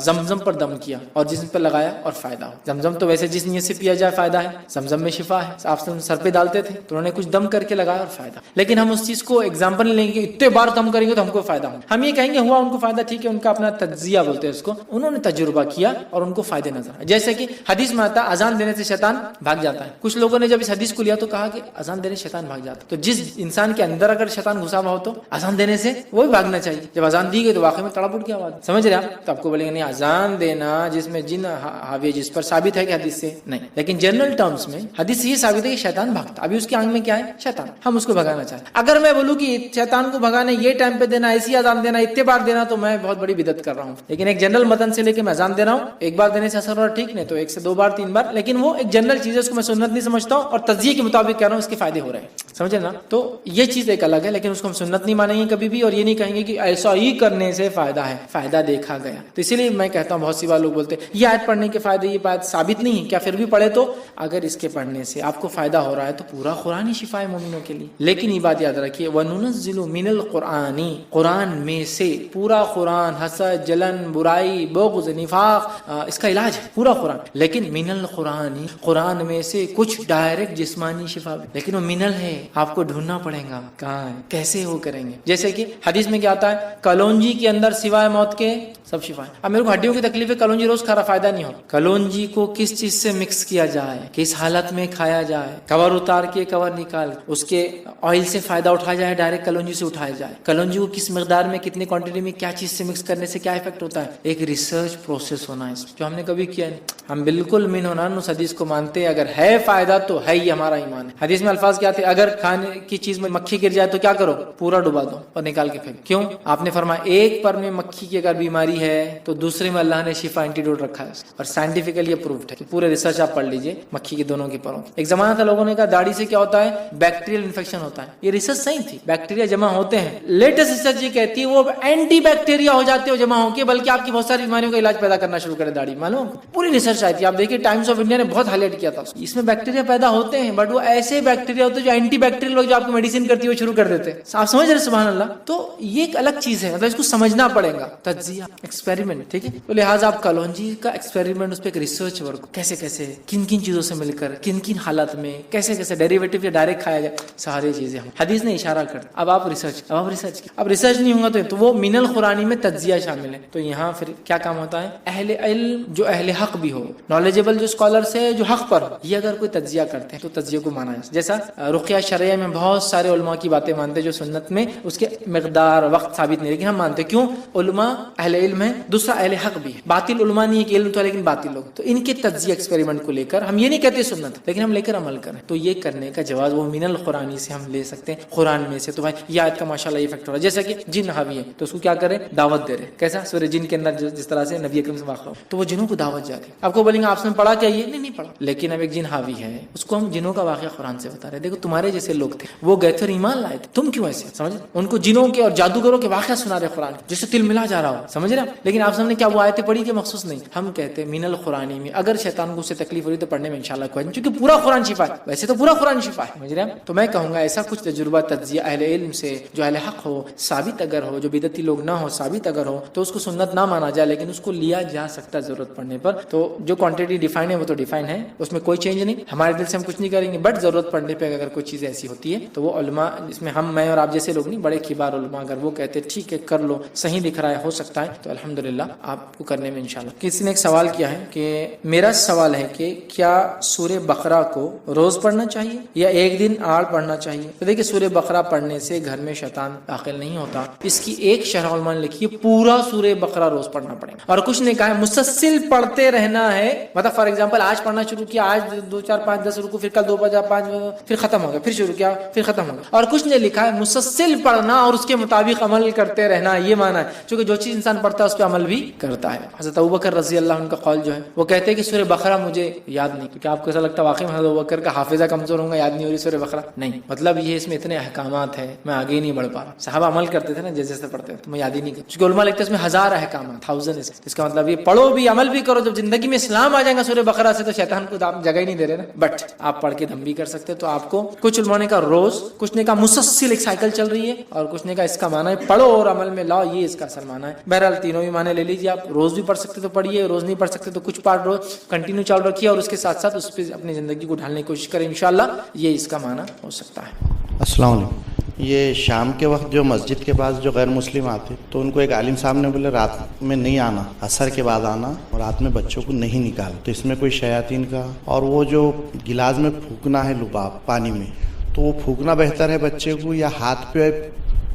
زمزم پر دم کیا اور جسم پر لگایا اور فائدہ ہو۔ زمزم تو ویسے جس نیت سے پیا جائے فائدہ ہے، زمزم میں شفا ہے، آپ سر پہ ڈالتے تھے تو انہوں نے کچھ دم کر کے لگایا اور فائدہ، لیکن ہم اس چیز کو ایگزامپل لیں گے اتنے بار دم کریں گے تو ہم کو فائدہ ہو، ہم یہ کہیں گے ہوا ان کو فائدہ، ٹھیک ہے، ان کا اپنا تجزیہ بولتے ہیں اس کو، انہوں نے تجربہ کیا اور ان کو فائدے نظر آئے۔ جیسے کہ حدیث میں آتا ہے اذان دینے سے شیطان بھاگ جاتا ہے، کچھ لوگوں نے جب اس حدیث کو لیا تو کہا کہ اذان دینے سے شیطان بھاگ جاتا ہے، تو جس انسان کے اندر اگر شیطان گھسا ہوا ہو تو اذان دینے سے وہ بھی بھاگنا چاہیے۔ جب اذان دی گئی تو واقعی میں تڑپ اٹھ گیا آواز، سمجھ رہے آپ؟ تو آپ کو بولیں گے نہیں، اذان دینا جس میں جن حاوی جس پر ثابت ہے کہ حدیث سے نہیں، لیکن جنرل ٹرمز میں حدیث سے یہ ثابت ہے کہ شیطان بھاگتا، ابھی اس کی آنکھ میں کیا ہے؟ شیطان، ہم اس کو بھگانا چاہتے ہیں۔ اگر میں بولوں کہ شیطان کو بھگانا یہ ٹائم پہ دینا، ایسی اذان دینا، اتنے بار دینا، تو میں بہت بڑی بدعت کر رہا ہوں۔ لیکن ایک جنرل متن سے لے کے میں اذان دے رہا ہوں، ایک بار دینے سے اثر ہو رہا، ٹھیک نہیں، تو ایک سے دو بار تین بار، لیکن وہ ایک جنرل چیز ہے، اس کو میں سنت نہیں سمجھتا ہوں اور تجزیے کے مطابق کہہ رہا ہوں اس کے فائدے ہو رہے ہیں، سمجھے نا؟ تو یہ چیز ایک الگ ہے، لیکن اس کو ہم سنت نہیں مانیں گے کبھی بھی، اور یہ نہیں کہیں گے کہ ایسا ہی کرنے سے فائدہ ہے، فائدہ دیکھا گیا۔ تو اسی لیے میں کہتا ہوں، بہت سی بار لوگ بولتے ہیں یہ آیت پڑھنے کے فائدے، یہ بات ثابت نہیں ہے، کیا پھر بھی پڑھے؟ تو اگر اس کے پڑھنے سے آپ کو فائدہ ہو رہا ہے تو پورا قرآن ہی شفا ہے مومنوں کے لیے۔ لیکن یہ بات یاد رکھیے، وَنُنَزِّلُ مِنَ الْقُرْآنِ، قرآن میں سے، پورا قرآن، حسد، جلن، برائی، بغض، نفاق، اس کا علاج ہے پورا قرآن، لیکن من القرآن، قرآن میں سے کچھ ڈائریکٹ جسمانی شفا، لیکن وہ منل ہے، آپ کو ڈھونڈنا پڑے گا کہاں ہے، کیسے وہ کریں گے۔ جیسے کہ حدیث میں کیا آتا ہے، کلونجی کے اندر سوائے موت کے سب شفا ہے۔ اب میرے کو ہڈیوں کی تکلیف ہے، کلونجی روز کھا رہا، فائدہ نہیں ہوتا۔ کلونجی کو کس چیز سے مکس کیا جائے، کس حالت میں کھایا جائے، کور اتار کے کور نکال اس کے آئل سے فائدہ اٹھایا جائے، ڈائریکٹ کلونجی سے اٹھایا جائے، کلونجی کو کس مقدار میں، کتنی کوانٹٹی میں، کیا چیز سے مکس کرنے سے کیا افیکٹ ہوتا ہے، ایک ریسرچ پروسیس ہونا ہے اس جو ہم نے کبھی کیا نہیں۔ ہم بالکل من ہونان اس حدیث کو مانتے ہیں، اگر ہے فائدہ تو ہے ہی ہمارا ایمان ہے۔ حدیث میں الفاظ کیا تھے، اگر کھانے کی چیز میں مکھی گر جائے تو کیا کرو، پورا ڈبا دو اور نکال کے پھینک۔ کیوں؟ آپ نے فرمایا ایک پر میں مکھی کی اگر بیماری ہے تو دوسرے میں اللہ نے شفا اینٹیڈوٹ رکھا ہے، اور سائنٹیفکلی اپرووڈ ہے، پورے ریسرچ آپ پڑھ لیجئے مکھی کے دونوں کے پروں۔ ایک زمانہ تھا لوگوں نے کہا داڑھی سے کیا ہوتا ہے، بیکٹیریل انفیکشن ہوتا ہے، یہ ریسرچ صحیح تھی، بیکٹیریا جمع ہوتے ہیں، لیٹسٹ ریسرچ یہ کہتی ہے وہ اینٹی بیکٹیریا ہو جاتے ہو جمع ہو کے، بلکہ آپ کی بہت ساری بیماریوں کا علاج پیدا کرنا شروع کرے داڑھی، معلوم؟ پوری ریسرچ آئی تھی، آپ دیکھیے ٹائمز آف انڈیا نے بہت ہائی لائٹ کیا تھا، اس میں بیکٹیریا پیدا ہوتے ہیں، بٹ وہ ایسے بیکٹیریا ہوتے ہیں جو اینٹی بیکٹیریل جو آپ کو میڈیسن کرتی ہے وہ شروع کر دیتے ہیں۔ آپ سمجھ رہے سبحان اللہ؟ تو یہ ایک الگ چیز ہے، مطلب اس کو سمجھنا پڑے گا، تجزیہ، ایکسپیریمنٹ، ٹھیک ہے؟ تو لہٰذا آپ کلونجی کا ایکسپیریمنٹ، اس پہ ایک ریسرچ ورک، کیسے کیسے کن کن چیزوں سے مل کر کن کن حالات میں کیسے کیسے ڈیریویٹو یا ڈائریکٹ کھایا جائے، ساری چیزیں ہم حدیث نے اشارہ کر، اب آپ ریسرچ، اب ریسرچ نہیں ہوگا تو وہ من القرآن میں تجزیہ شامل ہے۔ تو یہاں پھر کیا کام ہوتا ہے، اہل علم جو اہل حق بھی ہو، نالجیبل جو اسکالرس ہے جو حق پر ہو، یہ اگر کوئی تجزیہ کرتے ہیں تو تجزیے کو مانا ہے۔ جیسا رقیہ شرعیہ میں بہت سارے علماء کی باتیں مانتے جو سنت میں اس کے مقدار وقت ثابت نہیں، لیکن ہم مانتے کیوں، علماء اہل علم ہے، دوسرا اہل حق بھی ہے، باطل علماء نہیں ہے کہ علم تو ہے لیکن باطل لوگ، تو ان کے تجزیہ ایکسپیریمنٹ کو لے کر ہم یہ نہیں کہتے سنت، لیکن ہم لے کر عمل کریں، تو یہ کرنے کا جواز وہ من القرآنی سے ہم لے سکتے ہیں، قرآن میں سے۔ تو بھائی یہ آیت کا ماشاءاللہ یہ فیکٹر ہے، جیسا کہ جن حاوی ہے تو اس کو کیا کریں، دعوت دے رہے، کیسا سورہ جن کے اندر جس طرح سے نبی اکرم سے واقع ہو تو وہ جنوں کو دعوت جا رہی، آپ کو بولیں گے آپ نے پڑھا کیا، یہ نہیں پڑھا، لیکن اب ایک جن حاوی ہے اس کو ہم جنوں کا واقعہ قرآن سے بتا رہے، دیکھو تمہارے جیسے لوگ تھے وہ گئے تھے اور ایمان لائے تھے، تم کیوں ایسے، سمجھ ان کو جنوں کے اور جادوگروں کے واقعہ سنا رہے قرآن، جس سے دل ملا جا رہا ہو، سمجھ رہے ہیں؟ لیکن آپ سامنے کیا وہ آیتیں پڑھی کہ مخصوص نہیں، ہم کہتے ہیں من القرآنی میں اگر شیطان کو اس سے تکلیف ہو رہی تو پڑھنے میں انشاءاللہ کوئی نہیں، کیونکہ پورا قرآن شفا ہے، ویسے تو پورا قرآن شفا ہے، سمجھ رہے ہیں؟ تو میں کہوں گا ایسا کچھ تجربہ تجزیہ اہل علم سے جو اہل حق ہو، ثابت اگر ہو، جو بدعتی لوگ نہ ہو، ثابت اگر ہو تو اس کو سنت نہ مانا جائے، لیکن اس کو لیا جا سکتا ضرورت پڑنے پر۔ تو جو کوانٹٹی ڈیفائن ہے وہ تو ڈیفائن ہے، اس میں کوئی چینج نہیں، ہمارے دل سے ہم کچھ نہیں کریں گے، بٹ ضرورت پڑنے پہ اگر کوئی چیز ایسی ہوتی ہے تو وہ علماء، اس میں ہم، میں اور آپ جیسے لوگ نہیں، بڑے کبار علماء اگر وہ کہتے ٹھیک ہے کر لو، صحیح دکھ رہا ہے، ہو سکتا ہے، تو الحمدللہ آپ کو کرنے میں انشاءاللہ۔ کسی نے ایک سوال کیا ہے کہ میرا سوال ہے کہ کیا سورہ بقرہ کو روز پڑھنا چاہیے یا ایک دن آڑ پڑھنا چاہیے؟ تو دیکھیں سورہ بقرہ پڑھنے سے گھر میں شیطان داخل نہیں ہوتا، اس کی ایک شرح علماء نے لکھی ہے پورا سورہ بقرہ روز روز پڑھنا پڑے گا. اور کچھ نے کہا ہے مسلسل پڑھتے رہنا ہے, مطلب فار ایگزامپل آج پڑھنا شروع کیا, آج 2 4 5 10 رکوع, پھر کل 2 5 پھر ختم ہو گیا, پھر شروع کیا, پھر ختم ہو گیا. اور کچھ نے لکھا ہے مسلسل پڑھنا اور اس کے مطابق عمل کرتے رہنا, یہ معنی ہے, چونکہ جو چیز انسان پڑھتا ہے اس پہ عمل بھی کرتا ہے. حضرت ابوبکر رضی اللہ عنہ کا قول جو ہے وہ کہتے ہیں کہ سورہ بقرہ مجھے یاد نہیں, کیونکہ آپ کو ایسا لگتا ہے واقعی حضرت ابوبکر کا حافظہ کمزور ہوگا, یاد نہیں ہو رہی سورہ بقرہ. نہیں, مطلب یہ اس میں اتنے احکامات ہیں میں آگے نہیں بڑھ پا رہا. صحابہ عمل کرتے تھے نا جیسے جیسے پڑھتے تھے, تو میں یاد ہی نہیں کرتا, کیونکہ علماء لکھتے ہیں اس میں 1000 احکامات, 1000. اس کا مطلب یہ پڑھو بھی عمل بھی کرو. جب زندگی میں اسلام آ جائے گا سورہ بقرہ سے تو شیطان کو آپ جگہ ہی نہیں دے رہے نا. بٹ آپ پڑھ کے دم بھی کر سکتے. تو آپ کو کچھ علماء نے کہا روز, کچھ نے کہا مسلسل ایک سائیکل چل رہی ہے, اور کچھ نے کہا اس کا معنی ہے پڑھو اور عمل میں لاؤ, یہ اس کا اصل معنی ہے. بہرحال تینوں بھی معنی لے لیجیے آپ. روز بھی پڑھ سکتے تو پڑھیے, روز نہیں پڑھ سکتے تو کچھ پارٹ روز کنٹینیو چالو رکھیے, اور اس کے ساتھ ساتھ اس پہ اپنی زندگی کو ڈھالنے کی کوشش کریں. انشاءاللہ یہ اس کا معنی ہو سکتا ہے. السلام علیکم. یہ شام کے وقت جو مسجد کے پاس جو غیر مسلم آتے تو ان کو ایک عالم صاحب نے بولے رات میں نہیں آنا, عصر کے بعد آنا, اور رات میں بچوں کو نہیں نکالنا. تو اس میں کوئی شیاطین کا, اور وہ جو گلاس میں پھونکنا ہے لباب پانی میں, تو وہ پھونکنا بہتر ہے بچے کو, یا ہاتھ پہ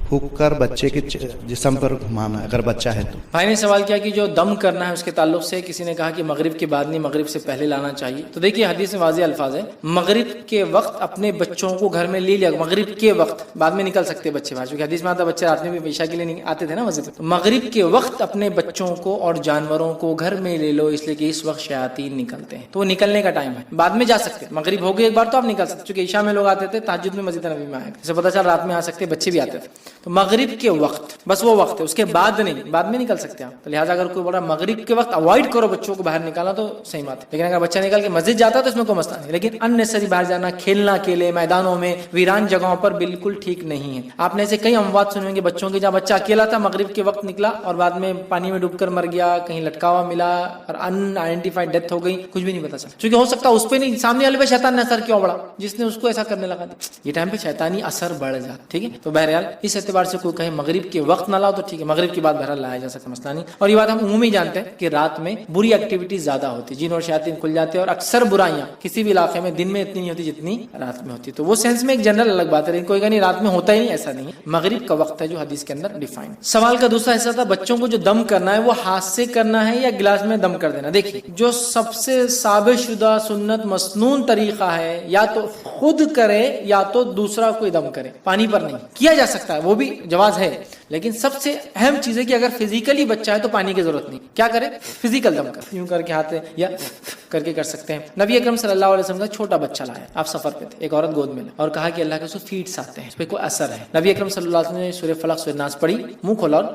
پھونک کر بچے کے جسم پر گھمانا اگر بچہ ہے تو؟ بھائی نے سوال کیا کہ جو دم کرنا ہے اس کے تعلق سے کسی نے کہا کہ مغرب کے بعد نہیں, مغرب سے پہلے لانا چاہیے. تو دیکھیے حدیث میں واضح الفاظ ہے, مغرب کے وقت اپنے بچوں کو گھر میں لے لیا. مغرب کے وقت, بعد میں نکل سکتے بچے, بھائی کیونکہ حدیث میں آتا بچے رات میں بھی عشاء کے لیے نہیں آتے تھے نا مسجد. مغرب کے وقت اپنے بچوں کو اور جانوروں کو گھر میں لے لو, اس لیے کہ اس وقت شیاطین نکلتے ہیں. تو وہ نکلنے کا ٹائم ہے, بعد میں جا سکتے. مغرب ہو گئی ایک بار تو آپ نکل سکتے, چونکہ عشاء میں لوگ آتے تھے, تہجد میں مسجد نبی میں آئے تھے, اسے پتا چلا رات میں آ سکتے, بچے بھی آتے تھے. تو مغرب کے وقت بس وہ وقت ہے, اس کے بعد نہیں, بعد میں نکل سکتے ہیں. تو لہٰذا اگر کوئی بڑا مغرب کے وقت اوائڈ کرو بچوں کو باہر نکالنا تو صحیح بات ہے. لیکن اگر بچہ نکل کے مسجد جاتا ہے تو اس میں کوئی مسئلہ نہیں. لیکن اننیسری باہر جانا, کھیلنا اکیلے میدانوں میں, ویران جگہوں پر بالکل ٹھیک نہیں ہے. آپ نے ایسے کئی اموات سنے ہوں گے بچوں کے, جہاں بچہ اکیلا تھا, مغرب کے وقت نکلا اور بعد میں پانی میں ڈوب کر مر گیا, کہیں لٹکا ہوا ملا اور ان آئیڈینٹیفائڈ ڈیتھ ہو گئی, کچھ بھی نہیں پتا چلا. چونکہ ہو سکتا ہے اس پہ نہیں, سامنے والے پہ شیطان نے اثر کیوں بڑا جس نے اس کو ایسا کرنے لگا. یہ ٹائم پہ شیطانی اثر بڑھ جاتا. ٹھیک ہے, تو بہرحال اس اعتبار سے کوئی کہے مغرب کے وقت نہ لاؤ تو ٹھیک ہے, مغرب کے بعد بہرحال لایا جا سکتا, مسئلہ نہیں. اور یہ بات ہم عمومی جانتے ہیں کہ رات میں بری ایکٹیویٹی زیادہ ہوتی, جن اور شیاطین کھل جاتے ہیں, اور اکثر برائیاں کسی بھی علاقے میں دن میں اتنی نہیں ہوتی جتنی رات میں ہوتی. تو وہ سینس میں ایک جنرل الگ بات ہے, لیکن کوئی کہ نہیں رات میں ہوتا ہی نہیں, ایسا نہیں ہے. مغرب کا وقت ہے جو حدیث کے اندر ڈیفائن. سوال کا دوسرا حصہ تھا بچوں کو جو دم کرنا ہے وہ ہاتھ سے کرنا ہے یا گلاس میں دم کر دینا. دیکھیے جو سب سے ثابت شدہ سنت مسنون طریقہ ہے, یا تو خود کرے یا تو دوسرا کوئی دم کرے, پانی پر نہیں. کیا جا سکتا ہے, وہ بھی جواز ہے, لیکن سب سے اہم چیز ہے کہ اگر فزیکلی بچہ ہے تو پانی کی ضرورت نہیں. کیا کرے, فزیکل دم کر, یوں کر کے ہاتھ یا کر کے کر سکتے ہیں. نبی اکرم صلی اللہ علیہ وسلم کا چھوٹا بچہ لایا, آپ سفر پہ تھے, ایک عورت گود میں لا اور کہا کہ اللہ کے سو فیٹس آتے ہیں, اس پہ کوئی اثر ہے. نبی اکرم صلی اللہ علیہ وسلم نے سورہ فلق سورہ ناس پڑھی, منہ کھولا اور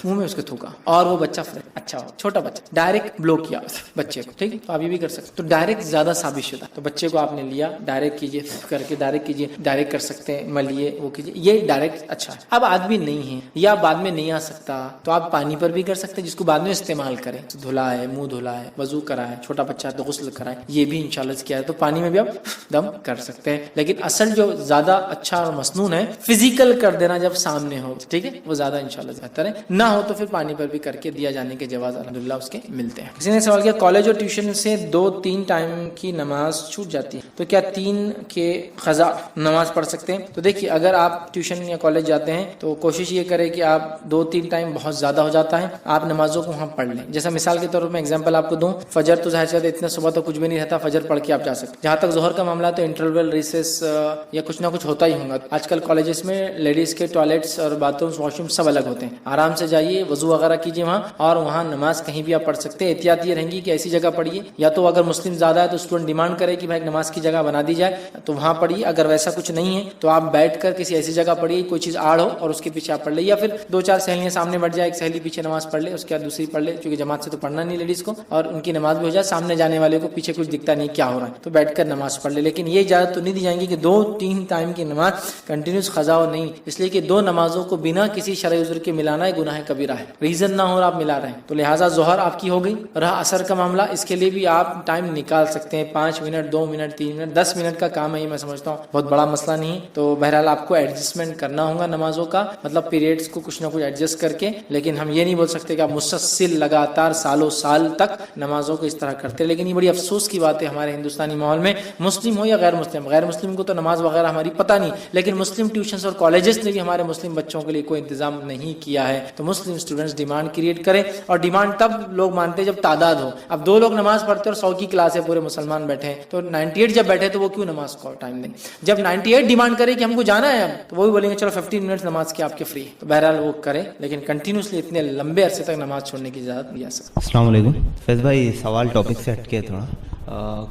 منہ میں اس کو تھوکا, اور وہ بچہ اچھا ہو, چھوٹا بچہ, ڈائریکٹ بلو کیا بچے کو. ٹھیک, تو آپ یہ بھی کر سکتے. تو ڈائریکٹ زیادہ ثابت شدہ, تو بچے کو آپ نے لیا, ڈائریکٹ کیجیے, کر کے ڈائریکٹ کیجیے, ڈائریکٹ کر سکتے ہیں, ملیے, وہ کیجیے, یہ ڈائریکٹ اچھا ہے. اب آدمی نہیں ہے یا بعد میں نہیں آ سکتا تو آپ پانی پر بھی کر سکتے ہیں, جس کو بعد میں استعمال کریں, دھلائے, منہ دھلائے, وضو کرائے, چھوٹا بچہ ہے تو غسل کرائے, یہ بھی انشاءاللہ کیا ہے تو پانی میں بھی آپ دم کر سکتے ہیں. لیکن اصل جو زیادہ اچھا اور مسنون ہے فزیکل کر دینا جب سامنے ہو, ٹھیک ہے, وہ زیادہ انشاءاللہ بہتر ہے. نہ ہو تو پھر پانی پر بھی کر کے دیا جانے کے جواز الحمدللہ اس کے ملتے ہیں. کسی نے سوال کیا کالج اور ٹیوشن سے 2-3 ٹائم کی نماز چھوٹ جاتی ہے تو کیا 3 کے قضا نماز پڑھ سکتے ہیں؟ تو دیکھیے اگر آپ ٹیوشن یا کالج جاتے ہیں تو کوشش یہ کریں کہ آپ 2-3 ٹائم بہت زیادہ ہو جاتا ہے, آپ نمازوں کو وہاں پڑھ لیں. جیسا مثال کے طور پر میں ایگزامپل آپ کو دوں, فجر تو ظاہر سے اتنا صبح تو کچھ بھی نہیں رہتا, فجر پڑھ کے آپ جا سکتے. جہاں تک ظہر کا معاملہ تو انٹرول, ریسس یا کچھ نہ کچھ ہوتا ہی ہوگا. آج کل کالجز میں لیڈیز کے ٹوائلٹس اور باتھ رومس, واش روم سب الگ ہوتے ہیں. آرام سے جائیے, وضو وغیرہ کیجیے وہاں, اور وہاں نماز کہیں بھی آپ پڑھ سکتے ہیں. احتیاط یہ رہیں گی کہ ایسی جگہ پڑھیے, یا تو اگر مسلم زیادہ ہے تو اسٹوڈنٹ ڈیمانڈ کرے کہ بھائی نماز کی جگہ بنا دی جائے تو وہاں پڑھیے. اگر ویسا کچھ نہیں ہے تو آپ بیٹھ کر کسی ایسی جگہ پڑھیے, کوئی چیز آڑ ہو اور اس کے پیچھے آپ پڑھ لیں, یا پھر 2-4 سہیلیاں سامنے بیٹھ جائے, ایک سہیلی پیچھے نماز پڑھ لے, اس کے بعد دوسری پڑھ لے, کیونکہ جماعت سے تو پڑھنا نہیں لیڈیز کو, اور ان کی نماز بھی ہو جائے, سامنے جانے والے کو پیچھے کچھ دکھتا نہیں کیا ہو رہا ہے, تو بیٹھ کر نماز پڑھ لے. لیکن یہ اجازت تو نہیں دی جائیں گی کہ 2-3 ٹائم کی نماز کنٹینیوس قضا ہو, نہیں, اس لیے کہ 2 نمازوں کو بنا کسی شرعی عذر کے ملانا ہے گناہ کبیرہ ہے, ریزن نہ ہو آپ ملا رہے ہیں. تو لہٰذا ظہر آپ کی ہو گئی, رہا اثر کا معاملہ, اس کے لیے بھی آپ ٹائم نکال سکتے ہیں, 5 منٹ, 2 منٹ, 3 منٹ, 10 منٹ کا کام ہے یہ, میں سمجھتا ہوں بہت بڑا مسئلہ نہیں. تو بہرحال آپ کو ایڈجسٹمنٹ کرنا ہوگا نمازوں کا, مطلب پیریڈز کو کچھ نہ کچھ ایڈجسٹ کر کے. لیکن ہم یہ نہیں بول سکتے کہ آپ مسلسل لگاتار سالوں سال تک نمازوں کو اس طرح کرتے. لیکن یہ بڑی افسوس کی بات ہے ہمارے ہندوستانی ماحول میں, مسلم ہو یا غیر مسلم, غیر مسلم کو تو نماز وغیرہ ہماری پتہ نہیں, لیکن مسلم ٹیوشنز اور کالجز نے بھی ہمارے مسلم بچوں کے لیے کوئی انتظام نہیں کیا ہے. تو مسلم اسٹوڈنٹس ڈیمانڈ کریٹ کریں, اور ڈیمانڈ تب لوگ مانتے ہیں جب تعداد ہو. اب 2 لوگ نماز پڑھتے اور 100 کی کلاس ہے, پورے مسلمان بیٹھے ہیں, تو 98 جب بیٹھے تو وہ کیوں نماز کو ٹائم دیں گے؟ جب 98 ڈیمانڈ کرے کہ ہم کو جانا ہے اب, تو وہ بھی بولیں گے چلو 15 منٹ نماز کے آپ کے فری ہے. تو بہرحال وہ کریں, لیکن کنٹینیوسلی اتنے لمبے عرصے تک نماز چھوڑنے کی اجازت نہیں آ سکتی. السلام علیکم فیض بھائی, سوال ٹاپک سے ہٹ کے تھوڑا.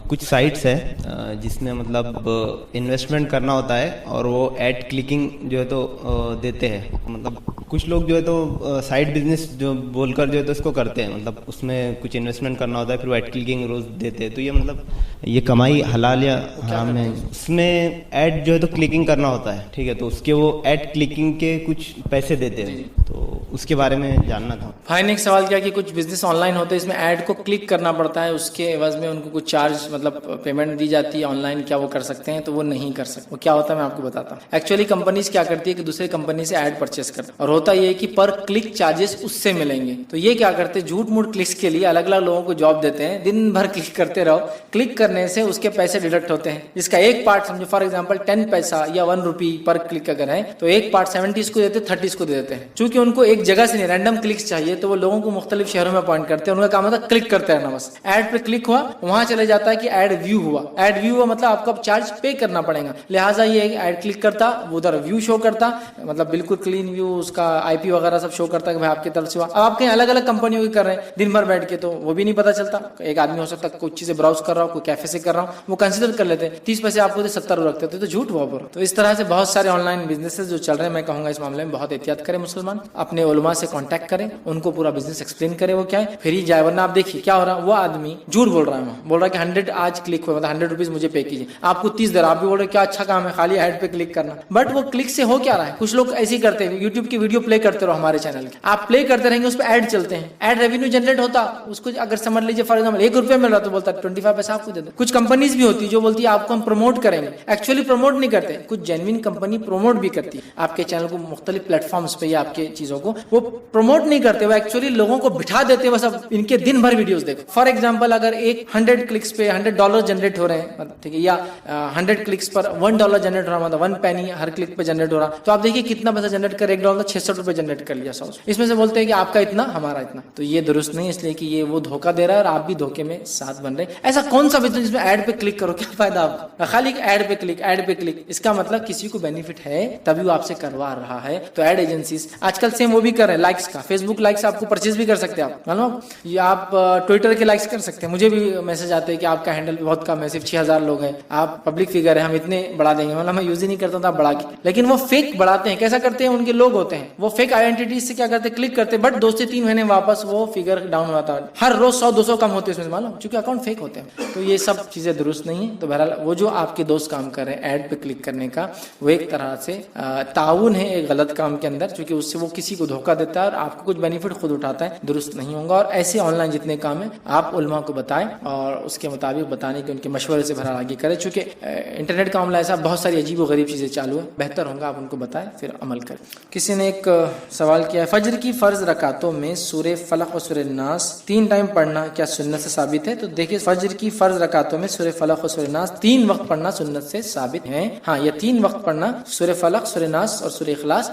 کچھ سائٹس ہیں جس میں مطلب انویسٹمنٹ کرنا ہوتا ہے اور وہ ایڈ کلکنگ جو ہے تو دیتے ہیں. مطلب کچھ لوگ جو ہے تو سائڈ بزنس جو بول کر جو ہے تو اس کو کرتے ہیں, مطلب اس میں کچھ انویسٹمنٹ کرنا ہوتا ہے پھر وہ ایڈ کلکنگ روز دیتے ہیں. تو یہ مطلب یہ کمائی حلال یا حرام ہے؟ اس میں ایڈ جو ہے تو کلکنگ کرنا ہوتا ہے, ٹھیک ہے, تو اس کے وہ ایڈ کلکنگ کے کچھ پیسے دیتے ہیں, تو اس کے بارے میں جاننا تھا. بھائی نے ایک سوال کیا کہ کچھ بزنس آن لائن ہوتے ہیں, اس میں ایڈ کو کلک کرنا پڑتا ہے, اس کے عوض میں ان کو کچھ چارج مطلب پیمنٹ دی جاتی ہے آن لائن, کیا وہ کر سکتے ہیں؟ تو وہ نہیں کر سکتے. وہ کیا ہوتا ہے میں آپ کو بتاتا ہوں. ایکچولی کمپنیز کیا کرتی ہے کہ دوسرے کمپنی سے ایڈ پرچیز کرتے ہیں, اور ہوتا یہ ہے کہ پر کلک چارجز اس سے ملیں گے. تو یہ کیا کرتے ہیں, جھوٹ موٹ کلکس کے لیے الگ الگ لوگوں کو جاب دیتے ہیں, دن بھر کلک کرتے رہو, کلک کرنے سے اس کے پیسے ڈیڈکٹ ہوتے ہیں, جس کا ایک پارٹ سمجھو فار ایگزامپل 10 پیسہ یا 1 روپی پر کلک اگر ہے تو ایک پارٹ 70 اس کو دیتے, 30 اس کو دے دیتے ہیں. چونکہ ان کو ایک جگہ سے نہیں رینڈم کلکس چاہیے, تو وہ لوگوں کو مختلف شہروں میں اپوائنٹ کرتے ہیں. ان کا کام ہوتا ہے کلک کرتے رہنا, بس ایڈ پہ کلک ہوا وہاں چلے جاتا ہے کہ ایڈ ویو ہوا. ایڈ ویو ہوا مطلب آپ کو اب چارج پے کرنا پڑے گا. لہٰذا یہ ایڈ کلک کرتا, وہ ادھر ویو شو کرتا, مطلب بالکل کلین ویو, اس کا IP وغیرہ سب شو کرتا ہے کہ بھائی آپ کی طرف سے ہوا. اب آپ کہیں الگ الگ کمپنیوں کی کر رہے ہیں دن بھر بیٹھ کے, تو وہ بھی نہیں پتا چلتا. ایک آدمی ہو سکتا ہے کچھ چیزیں براؤز کر رہا ہو, کوئی کیفے سے کر رہا ہوں, وہ کنسیڈر کر لیتے ہیں 30 پیسے آپ کو 70 رکھتے تھے, تو جھوٹ ہوا پورا. تو اس طرح سے بہت سارے آن لائن بزنسز جو چل رہے ہیں, میں کہوں گا اس معاملے میں بہت احتیاط کریں مسلمان, اپنے علماء سے کانٹیکٹ کریں, ان کو پورا بزنس ایکسپلین کریں وہ کیا ہے, پھر ہی جائے. ورنہ آپ دیکھیے کیا ہو رہا ہے, وہ آدمی جھوٹ بول رہا ہے, بول رہا ہے کہ 100 آج کلک ہوئے, مطلب 100 روپیز مجھے پے کیجیے, آپ کو 30 دے رہا, آپ بھی بول رہے کیا اچھا کام ہے خالی ایڈ پہ کلک کرنا. بٹ وہ کلک سے ہو کیا رہا ہے, کچھ لوگ ایسے ہی کرتے ہیں, یوٹیوب کی ویڈیو پلے کرتے رہو ہمارے چینل کی, آپ پلے کرتے رہیں گے, اس پہ ایڈ چلتے ہیں, ایڈ ریونیو جنریٹ ہوتا, اس کو اگر سمجھ لیجیے فار ایگزامپل 1 روپیہ مل رہا تو بولتا ہے 25 پیسہ آپ کو دے دو. کچھ کمپنیز بھی ہوتی ہے جو بولتی ہے آپ کو ہم پروموٹ کریں گے, ایکچولی پروموٹ نہیں کرتے. کچھ جینوین کمپنی پروموٹ بھی کرتی ہے آپ کے چینل کو, مختلف پلیٹ فارمس پہ یا آپ کے چیزوں کو وہ پروموٹ نہیں کرتے, وہ ایکچولی لوگوں کو بٹھا دیتے ہیں, بس اب ان کے دن بھر ویڈیوز دیکھو. فار ایگزامپل اگر ایک 100 کلکس پہ $100 جنریٹ ہو رہے ہیں, ٹھیک ہے, یا 100 کلکس پر $1 جنریٹ ہو رہا, مطلب 1 پینی ہر کلک پہ جنریٹ ہو رہا, تو آپ دیکھیے کتنا پیسہ جنریٹ کر, $1 66 روپے جنریٹ کر لیا 100. اس میں سے بولتے ہیں کہ آپ کا اتنا ہمارا اتنا. تو یہ درست نہیں, اس لیے کہ یہ وہ دھوکہ دے رہا ہے اور آپ بھی دھوکے میں ساتھ بن رہے ہیں. ایسا کون سا بزنس جس میں ایڈ پہ کلک کرو, کیا فائدہ آپ کا, خالی ایڈ پہ کلک, ایڈ پہ کلک. اس کا مطلب کسی کو بینیفٹ ہے تبھی وہ آپ سے کروا رہا ہے. تو ایڈ ایجنسیز آج کل سیم وہ بھی کر رہے ہیں, لائکس کا, فیس بک لائکس آپ کو پرچیز بھی کر سکتے ہیں آپ, معلوم, یا آپ ٹویٹر کے لائکس کر سکتے ہیں. مجھے بھی میسج آتے ہیں کہ آپ کا ہینڈل بہت کم ہے, صرف 6000 لوگ ہیں, آپ پبلک فگر ہے, ہم اتنے بڑھا دیں گے. مطلب میں یوز ہی نہیں کرتا تھا بڑھا کے, لیکن وہ فیک بڑھاتے ہیں. کیسا کرتے ہیں, ان کے لوگ ہوتے ہیں, وہ فیک آئیڈینٹیٹیز سے کیا کرتے ہیں, کلک کرتے ہیں, بٹ 2 سے 3 مہینے واپس وہ فگر ڈاؤن ہوتا ہے. ہر روز 100-200 کم ہوتے ہیں اس میں, معلوم, چونکہ اکاؤنٹ فیک ہوتے ہیں. تو یہ سب چیزیں درست نہیں ہیں. تو بہرحال وہ جو آپ کے دوست کام کر رہے ہیں ایڈ پہ کلک کرنے کا, وہ ایک طرح سے تعاون ہے ایک غلط کام کے اندر, چونکہ اس سے وہ کسی کو دھوکہ دیتا ہے اور آپ کو کچھ بینیفٹ خود اٹھاتا ہے, درست نہیں ہوگا. اور ایسے آن لائن جتنے کام ہیں آپ علماء کو بتائیں اور اس کے مطابق بتانے کے ان کے مشورے سے بہرحال آگے کریں, چونکہ انٹرنیٹ کا معاملہ ایسا بہت ساری عجیب و غریب چیزیں چالو ہیں, بہتر ہوگا آپ ان کو بتائیں پھر عمل کریں. کسی نے ایک سوال کیا ہے, فجر کی فرض رکعتوں میں سورہ فلق اور سورہ ناس 3 ٹائم پڑھنا کیا سنت سے ثابت ہے؟ تو دیکھیے فجر کی فرض رکعتوں میں سورہ فلق اور سورہ ناس 3 وقت پڑھنا سنت سے ثابت ہے. ہاں, یہ 3 وقت پڑھنا سورہ فلق, سورہ ناس اور سورہ اخلاص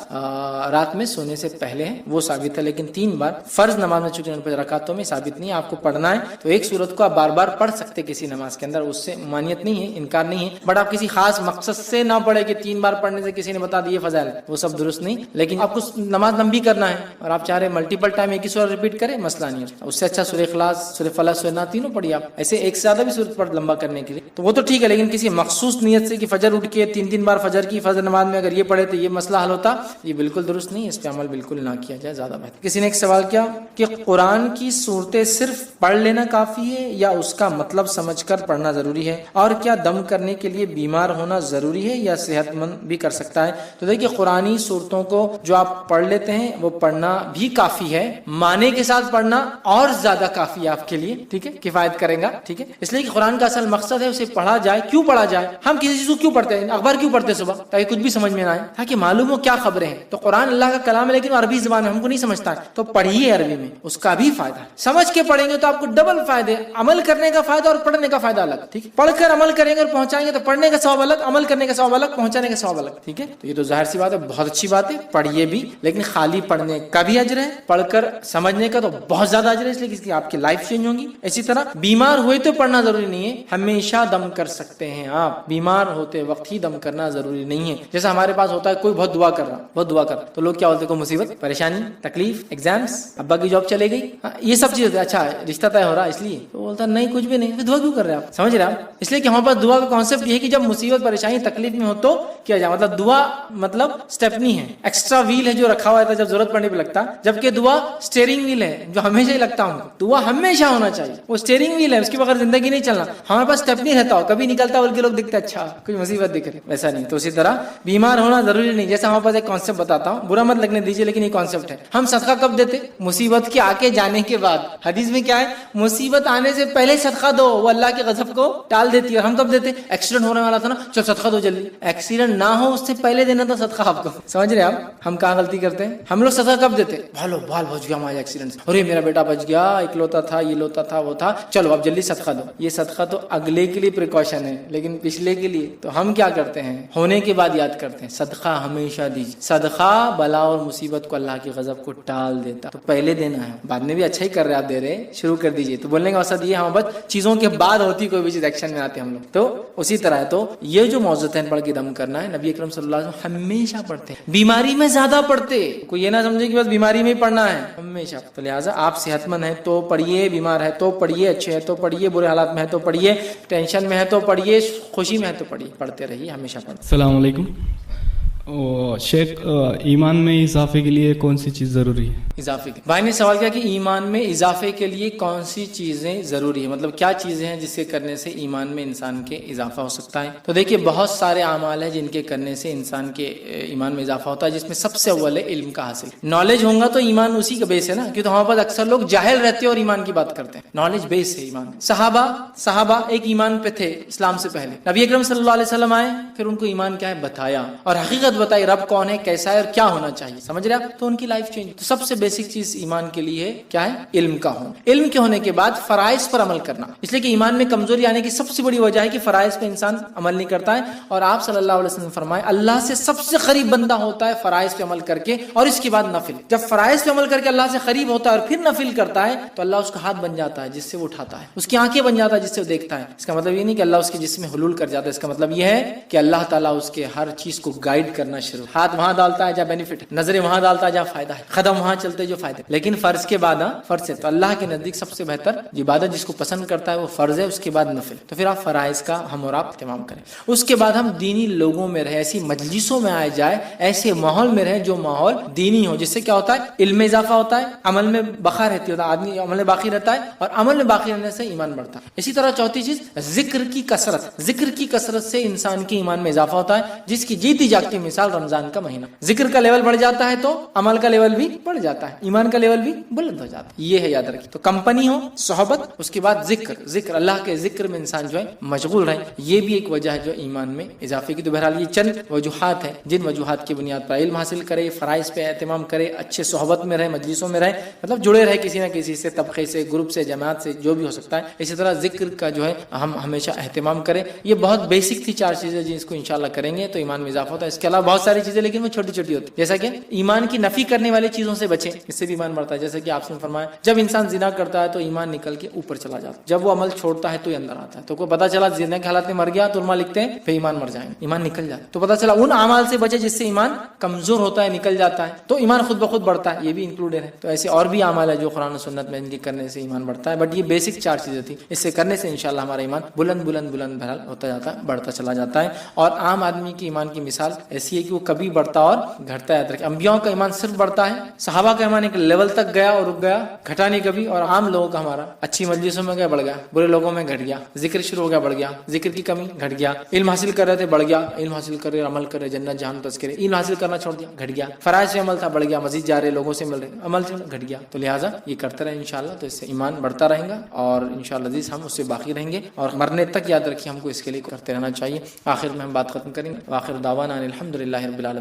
رات میں سونے سے پہلے ہے, وہ ثابت ہے. لیکن 3 بار فرض نماز میں چونکہ رکعتوں میں ثابت نہیں, آپ کو پڑھنا ہے تو ایک سورت کو آپ بار بار پڑھ سکتے کسی نماز کے اندر, اس سے مانیت نہیں ہے, انکار نہیں ہے. بٹ آپ کسی خاص مقصد سے نہ پڑھے کہ 3 بار پڑھنے سے کسی نے بتا دیے فضائل, وہ سب درست نہیں. لیکن آپ کو نماز لمبی کرنا ہے اور آپ چاہ رہے ملٹیپل ٹائم ایک ہی سورہ ریپیٹ کریں, مسئلہ نہیں ہے. اس سے اچھا سورہ اخلاص, سورہ فلق, سورہ ناس تینوں پڑھیے آپ, ایسے ایک سے زیادہ بھی سورت پڑھ لمبا کرنے کے لیے تو وہ تو ٹھیک ہے. لیکن کسی مخصوص نیت سے کہ فجر اٹھ کے 3 بار فجر کی فجر نماز میں اگر یہ پڑھے تو یہ مسئلہ حل ہوتا, یہ بالکل درست نہیں, اس پہ عمل بالکل نہ کیا جائے, زیادہ بہتر. کسی نے ایک سوال کیا کہ قرآن کی صورتیں صرف پڑھ لینا کافی ہے یا اس کا مطلب سمجھ کر پڑھنا ضروری ہے, اور کیا دم کرنے کے لیے بیمار ہونا ضروری ہے یا صحت مند بھی کر سکتا ہے؟ تو دیکھیے قرآنی صورتوں کو جو آپ پڑھ لیتے ہیں وہ پڑھنا بھی کافی ہے, معنی کے ساتھ پڑھنا اور زیادہ کافی ہے آپ کے لیے, ٹھیک ہے, کفایت کرے گا, ٹھیک ہے. اس لیے کہ قرآن کا اصل مقصد ہے اسے پڑھا جائے. کیوں پڑھا جائے, ہم کسی چیز کو کیوں پڑھتے ہیں, اخبار کیوں پڑھتے ہیں صبح, تاکہ کچھ بھی سمجھ میں نہ آئے, تاکہ معلوم ہو کیا خبریں ہیں. تو قرآن اللہ کا کلام ہے لیکن عربی عربی زبان میں ہم کو نہیں سمجھتا ہے تو پڑھیے عربی میں, اس کا بھی فائدہ ہے. سمجھ کے پڑھیں گے تو آپ کو ڈبل فائدے, عمل کرنے کا فائدہ اور پڑھنے کا فائدہ الگ. ٹھیک, پڑھ کر عمل کریں گے اور پہنچائیں گے تو پڑھنے کا ثواب الگ, عمل کرنے کا ثواب الگ, پہنچانے کا ثواب الگ. ٹھیک ہے, تو یہ تو ظاہر سی بات ہے, بہت اچھی بات ہے. پڑھیے بھی, لیکن خالی پڑھنے کا بھی اجر ہے, پڑھ کر سمجھنے کا تو بہت زیادہ اجر ہے, اس لیے کہ آپ کی لائف چینج ہوگی. اسی طرح بیمار ہوئے تو پڑھنا ضروری نہیں ہے, ہمیشہ دم کر سکتے ہیں آپ, بیمار ہوتے وقت ہی دم کرنا ضروری نہیں ہے. جیسے ہمارے پاس ہوتا ہے کوئی بہت دعا کر رہا, بہت دعا کر, تو لوگ کیا بولتے ہیں, کوئی مصیبت, پریشانی, تکلیف, ایگزامس, ابا کی جاب چلے گئی, یہ سب چیزیں, اچھا رشتہ طے ہو رہا اس لیے, تو بولتا نہیں کچھ بھی نہیں, پھر دعا کیوں کر رہے ہیں آپ, سمجھ رہے ہیں آپ. اس لیے کہ ہمارے پاس دعا کا کانسیپٹ یہ ہے کہ جب مصیبت, پریشانی, تکلیف میں ہو تو کیا جائے, مطلب دعا مطلب اسٹیپنی ہے, ایکسٹرا ویل ہے جو رکھا ہوا ہے جب ضرورت پڑنے پہ لگتا, جبکہ دعا اسٹیئرنگ ویل ہے جو ہمیشہ ہی لگتا ہوں. دعا ہمیشہ ہونا چاہیے, وہ اسٹیئرنگ ویل ہے, اس کے بغیر زندگی نہیں چلنا. ہمارے پاس اسٹیپنی رہتا ہو, کبھی نکلتا بلکہ لوگ دیکھتے اچھا کوئی مصیبت دکھ رہی, ویسا نہیں. تو اسی طرح بیمار ہونا ضروری نہیں. جیسا ہمارے پاس ایک کانسیپٹ بتاتا ہوں, برا مت لگنے دیجیے, لیکن یہ کانسیپٹ ہے. ہم صدقہ کب دیتے, مصیبت کے آ کے جانے کے بعد. حدیث میں کیا ہے, مصیبت آنے سے پہلے صدقہ دو, وہ اللہ کے غضب کو ٹال دیتی ہے. اور ہم کب دیتے, ایکسیڈنٹ ہونے والا تھا نا, چل صدقہ دو جلدی. ایکسیڈنٹ نہ ہو اس سے پہلے دینا تھا صدقہ آپ کو. سمجھ رہے آپ ہم کہاں غلطی کرتے ہیں. ہم لوگ صدقہ کب دیتے, بھالو بال بچ گیا ہمارے ایکسیڈنٹ سے, ارے میرا بیٹا بچ گیا, اکلوتا تھا, یہ لوتا تھا, وہ تھا, چلو اب جلدی صدقہ دو. یہ صدقہ تو اگلے کے لیے پریکاشن ہے, لیکن پچھلے کے لیے تو ہم کیا کرتے ہیں, ہونے کے بعد یاد کرتے ہیں. صدقہ ہمیشہ دیجیے, صدقہ بلا اور مصیبت کو, اللہ کے غضب کو ٹال دیتا. تو پہلے دینا ہے, بعد میں بھی اچھا ہی کر رہے آپ, دے رہے شروع کر دیجیے. تو بولنے کا مقصد یہ, ہم بس چیزوں کے بعد ہوتی کوئی بھی چیز ایکشن میں آتے ہم لوگ. تو اسی طرح ہے, تو یہ جو موضوعات پڑھ کے دم کرنا ہے, نبی اکرم صلی اللہ علیہ وسلم ہمیشہ پڑھتے ہیں, بیماری میں زیادہ پڑھتے. کوئی یہ نہ سمجھے کہ بس بیماری میں ہی پڑھنا ہے, ہمیشہ. تو لہٰذا آپ صحت مند ہیں تو پڑھیے, بیمار ہے تو پڑھیے, اچھے ہے تو پڑھیے, برے حالات میں ہے تو پڑھیے, ٹینشن میں ہے تو پڑھیے, خوشی میں ہے تو پڑھیے, پڑھتے رہیے, ہمیشہ پڑھتے. السلام علیکم. شیخ, ایمان میں اضافے کے لیے کون سی چیز ضروری ہے؟ اضافے کے بھائی نے سوال کیا کہ ایمان میں اضافے کے لیے کون سی چیزیں ضروری ہیں, مطلب کیا چیزیں ہیں جس کے کرنے سے ایمان میں انسان کے اضافہ ہو سکتا ہے. تو دیکھیے بہت سارے اعمال ہیں جن کے کرنے سے انسان کے ایمان میں اضافہ ہوتا ہے, جس میں سب سے اول ہے علم کا حاصل. نالج ہوگا تو ایمان اسی کا بیس ہے نا, کیونکہ ہمارے پاس اکثر لوگ جاہل رہتے ہیں اور ایمان کی بات کرتے ہیں. نالج بیس ہے ایمان. صحابہ ایک ایمان پہ تھے اسلام سے پہلے, نبی اکرم صلی اللہ علیہ وسلم آئے, پھر ان کو ایمان کیا ہے بتایا, اور حقیقت بتائی, رب کون ہے, کیسا ہے اور کیا ہونا چاہیے. سمجھ رہے آپ, تو ان کی لائف چینج. تو سب سے بیسک چیز ایمان کے لیے ہے کیا ہے, علم کا ہونا. علم کے ہونے کے بعد فرائض پر عمل کرنا, اس لیے کہ ایمان میں کمزوری آنے کی سب سے بڑی وجہ ہے کہ فرائض پہ انسان عمل نہیں کرتا ہے. اور آپ صلی اللہ علیہ وسلم فرمائے, اللہ سے سب سے قریب بندہ ہوتا ہے فرائض پہ عمل کر کے, اور اس کے بعد نفل. جب فرائض پہ عمل کر کے اللہ سے قریب ہوتا ہے اور پھر نفل کرتا ہے, تو اللہ اس کا ہاتھ بن جاتا ہے جس سے وہ اٹھاتا ہے, اس کی آنکھیں بن جاتا ہے جس سے وہ دیکھتا ہے. اس کا مطلب یہ نہیں کہ اللہ اس کے جسم میں حلول کر جاتا ہے, اس کا مطلب یہ ہے کہ اللہ تعالیٰ اس کے ہر چیز کو گائیڈ کرنا شروع. ہاتھ وہاں ڈالتا ہے جہاں بینیفٹ ہے, نظریں وہاں ڈالتا ہے جہاں فائدہ ہے, قدم وہاں چلتے جو فائدہ. لیکن فرض کے بعد, فرض سے تو اللہ کے نزدیک سب سے بہتر عبادت جس کو پسند کرتا ہے وہ فرض ہے, اس کے بعد نفل. تو پھر آپ فرائض کا ہم اور آپ اہتمام کریں. اس کے بعد ہم دینی لوگوں میں رہیں, ایسی مجلسوں میں آئے جائے, ایسے ماحول میں رہیں جو ماحول دینی ہو, جس سے کیا ہوتا ہے, علم میں اضافہ ہوتا ہے, عمل میں بقا رہتی ہوتا ہے, آدمی عمل میں باقی رہتا ہے, اور عمل میں باقی رہنے سے ایمان بڑھتا ہے. اسی طرح چوتھی چیز ذکر کی کثرت. ذکر کی کثرت سے انسان کے ایمان میں اضافہ ہوتا ہے, جس کی جیتی جاگتی مثال رمضان کا مہینہ. ذکر کا لیول بڑھ جاتا ہے تو عمل کا لیول بھی بڑھ جاتا ہے, ایمان کا لیول بھی بلند ہو جاتا ہے. یہ ہے یاد رکھیے. تو کمپنی ہو, صحبت, اس کے بعد ذکر اللہ کے ذکر میں انسان جو ہے مشغول رہے, یہ بھی ایک وجہ ہے جو ایمان میں اضافے کی. تو بہرحال یہ چند وجوہات ہیں جن وجوہات کی بنیاد پر علم حاصل کرے, فرائض پہ اہتمام کرے, اچھے صحبت میں رہے, مجلسوں میں رہے, مطلب جڑے رہے کسی نہ کسی سے, طبقے سے, گروپ سے, جماعت سے, جو بھی ہو سکتا ہے. اسی طرح ذکر کا جو ہے ہم ہمیشہ اہتمام کریں. یہ بہت بیسک تھی 4 چیزیں جن کو انشاءاللہ کریں گے تو ایمان میں اضافہ ہوتا ہے. اس کے علاوہ بہت ساری چیزیں, لیکن وہ چھوٹی چھوٹی ہوتی ہے. جیسا کہ ایمان کی نفی کرنے والی چیزوں سے بچیں, اس سے بھی ایمان بڑھتا ہے. جیسے کہ آپ نے فرمایا جب انسان زنا کرتا ہے تو ایمان نکل کے اوپر چلا جاتا ہے, جب وہ عمل چھوڑتا ہے تو یہ اندر آتا ہے. تو کوئی پتا چلا زنا کے حالات میں مر گیا تو علماء لکھتے ہیں پھر ایمان مر جائیں گے, ایمان نکل جاتا ہے. تو پتا چلا ان اعمال سے بچے جس سے ایمان کمزور ہوتا ہے, نکل جاتا ہے, تو ایمان خود بخود بڑھتا ہے, یہ بھی انکلوڈیڈ ہے. تو ایسے اور بھی اعمال ہے جو قرآن و سنت میں ان کے کرنے سے ایمان بڑھتا ہے, بٹ یہ بیسک 4 چیزیں تھی. اس سے کرنے سے انشاءاللہ ہمارا ایمان بلند بلند بلند بہرحال ہوتا جاتا ہے, بڑھتا چلا جاتا ہے. اور عام آدمی کے ایمان کی مثال ایسی ہے کہ وہ کبھی بڑھتا اور گھٹتا ہے. انبیاء کا ایمان صرف بڑھتا ہے, صحابہ کا ایمان ایک لیول تک گیا اور رک گیا, گھٹا نہیں کبھی. اور عام لوگوں کا ہمارا اچھی مجلسوں میں گیا بڑھ گیا, برے لوگوں میں گھٹ گیا, ذکر شروع ہو گیا بڑھ گیا, ذکر کی کمی گھٹ گیا, علم حاصل کر رہے تھے بڑھ گیا, علم حاصل کر رہے عمل کر رہے جنت جہان تذکرے, علم حاصل کرنا چھوڑ دیا گھٹ گیا, فرائض سے عمل تھا بڑھ گیا, مزید جا رہے لوگوں سے مل رہے عمل سے گھٹ گیا. تو لہٰذا یہ کرتے رہے انشاءاللہ, تو اس سے ایمان بڑھتا رہے گا اور انشاءاللہ عزیز ہم اس سے باقی رہیں گے, اور مرنے تک یاد رکھیے ہم کو اس کے لیے کرتے رہنا چاہیے. آخر میں ہم بات ختم کریں گے. آخر دعوانا الحمدللہ رب العالمین.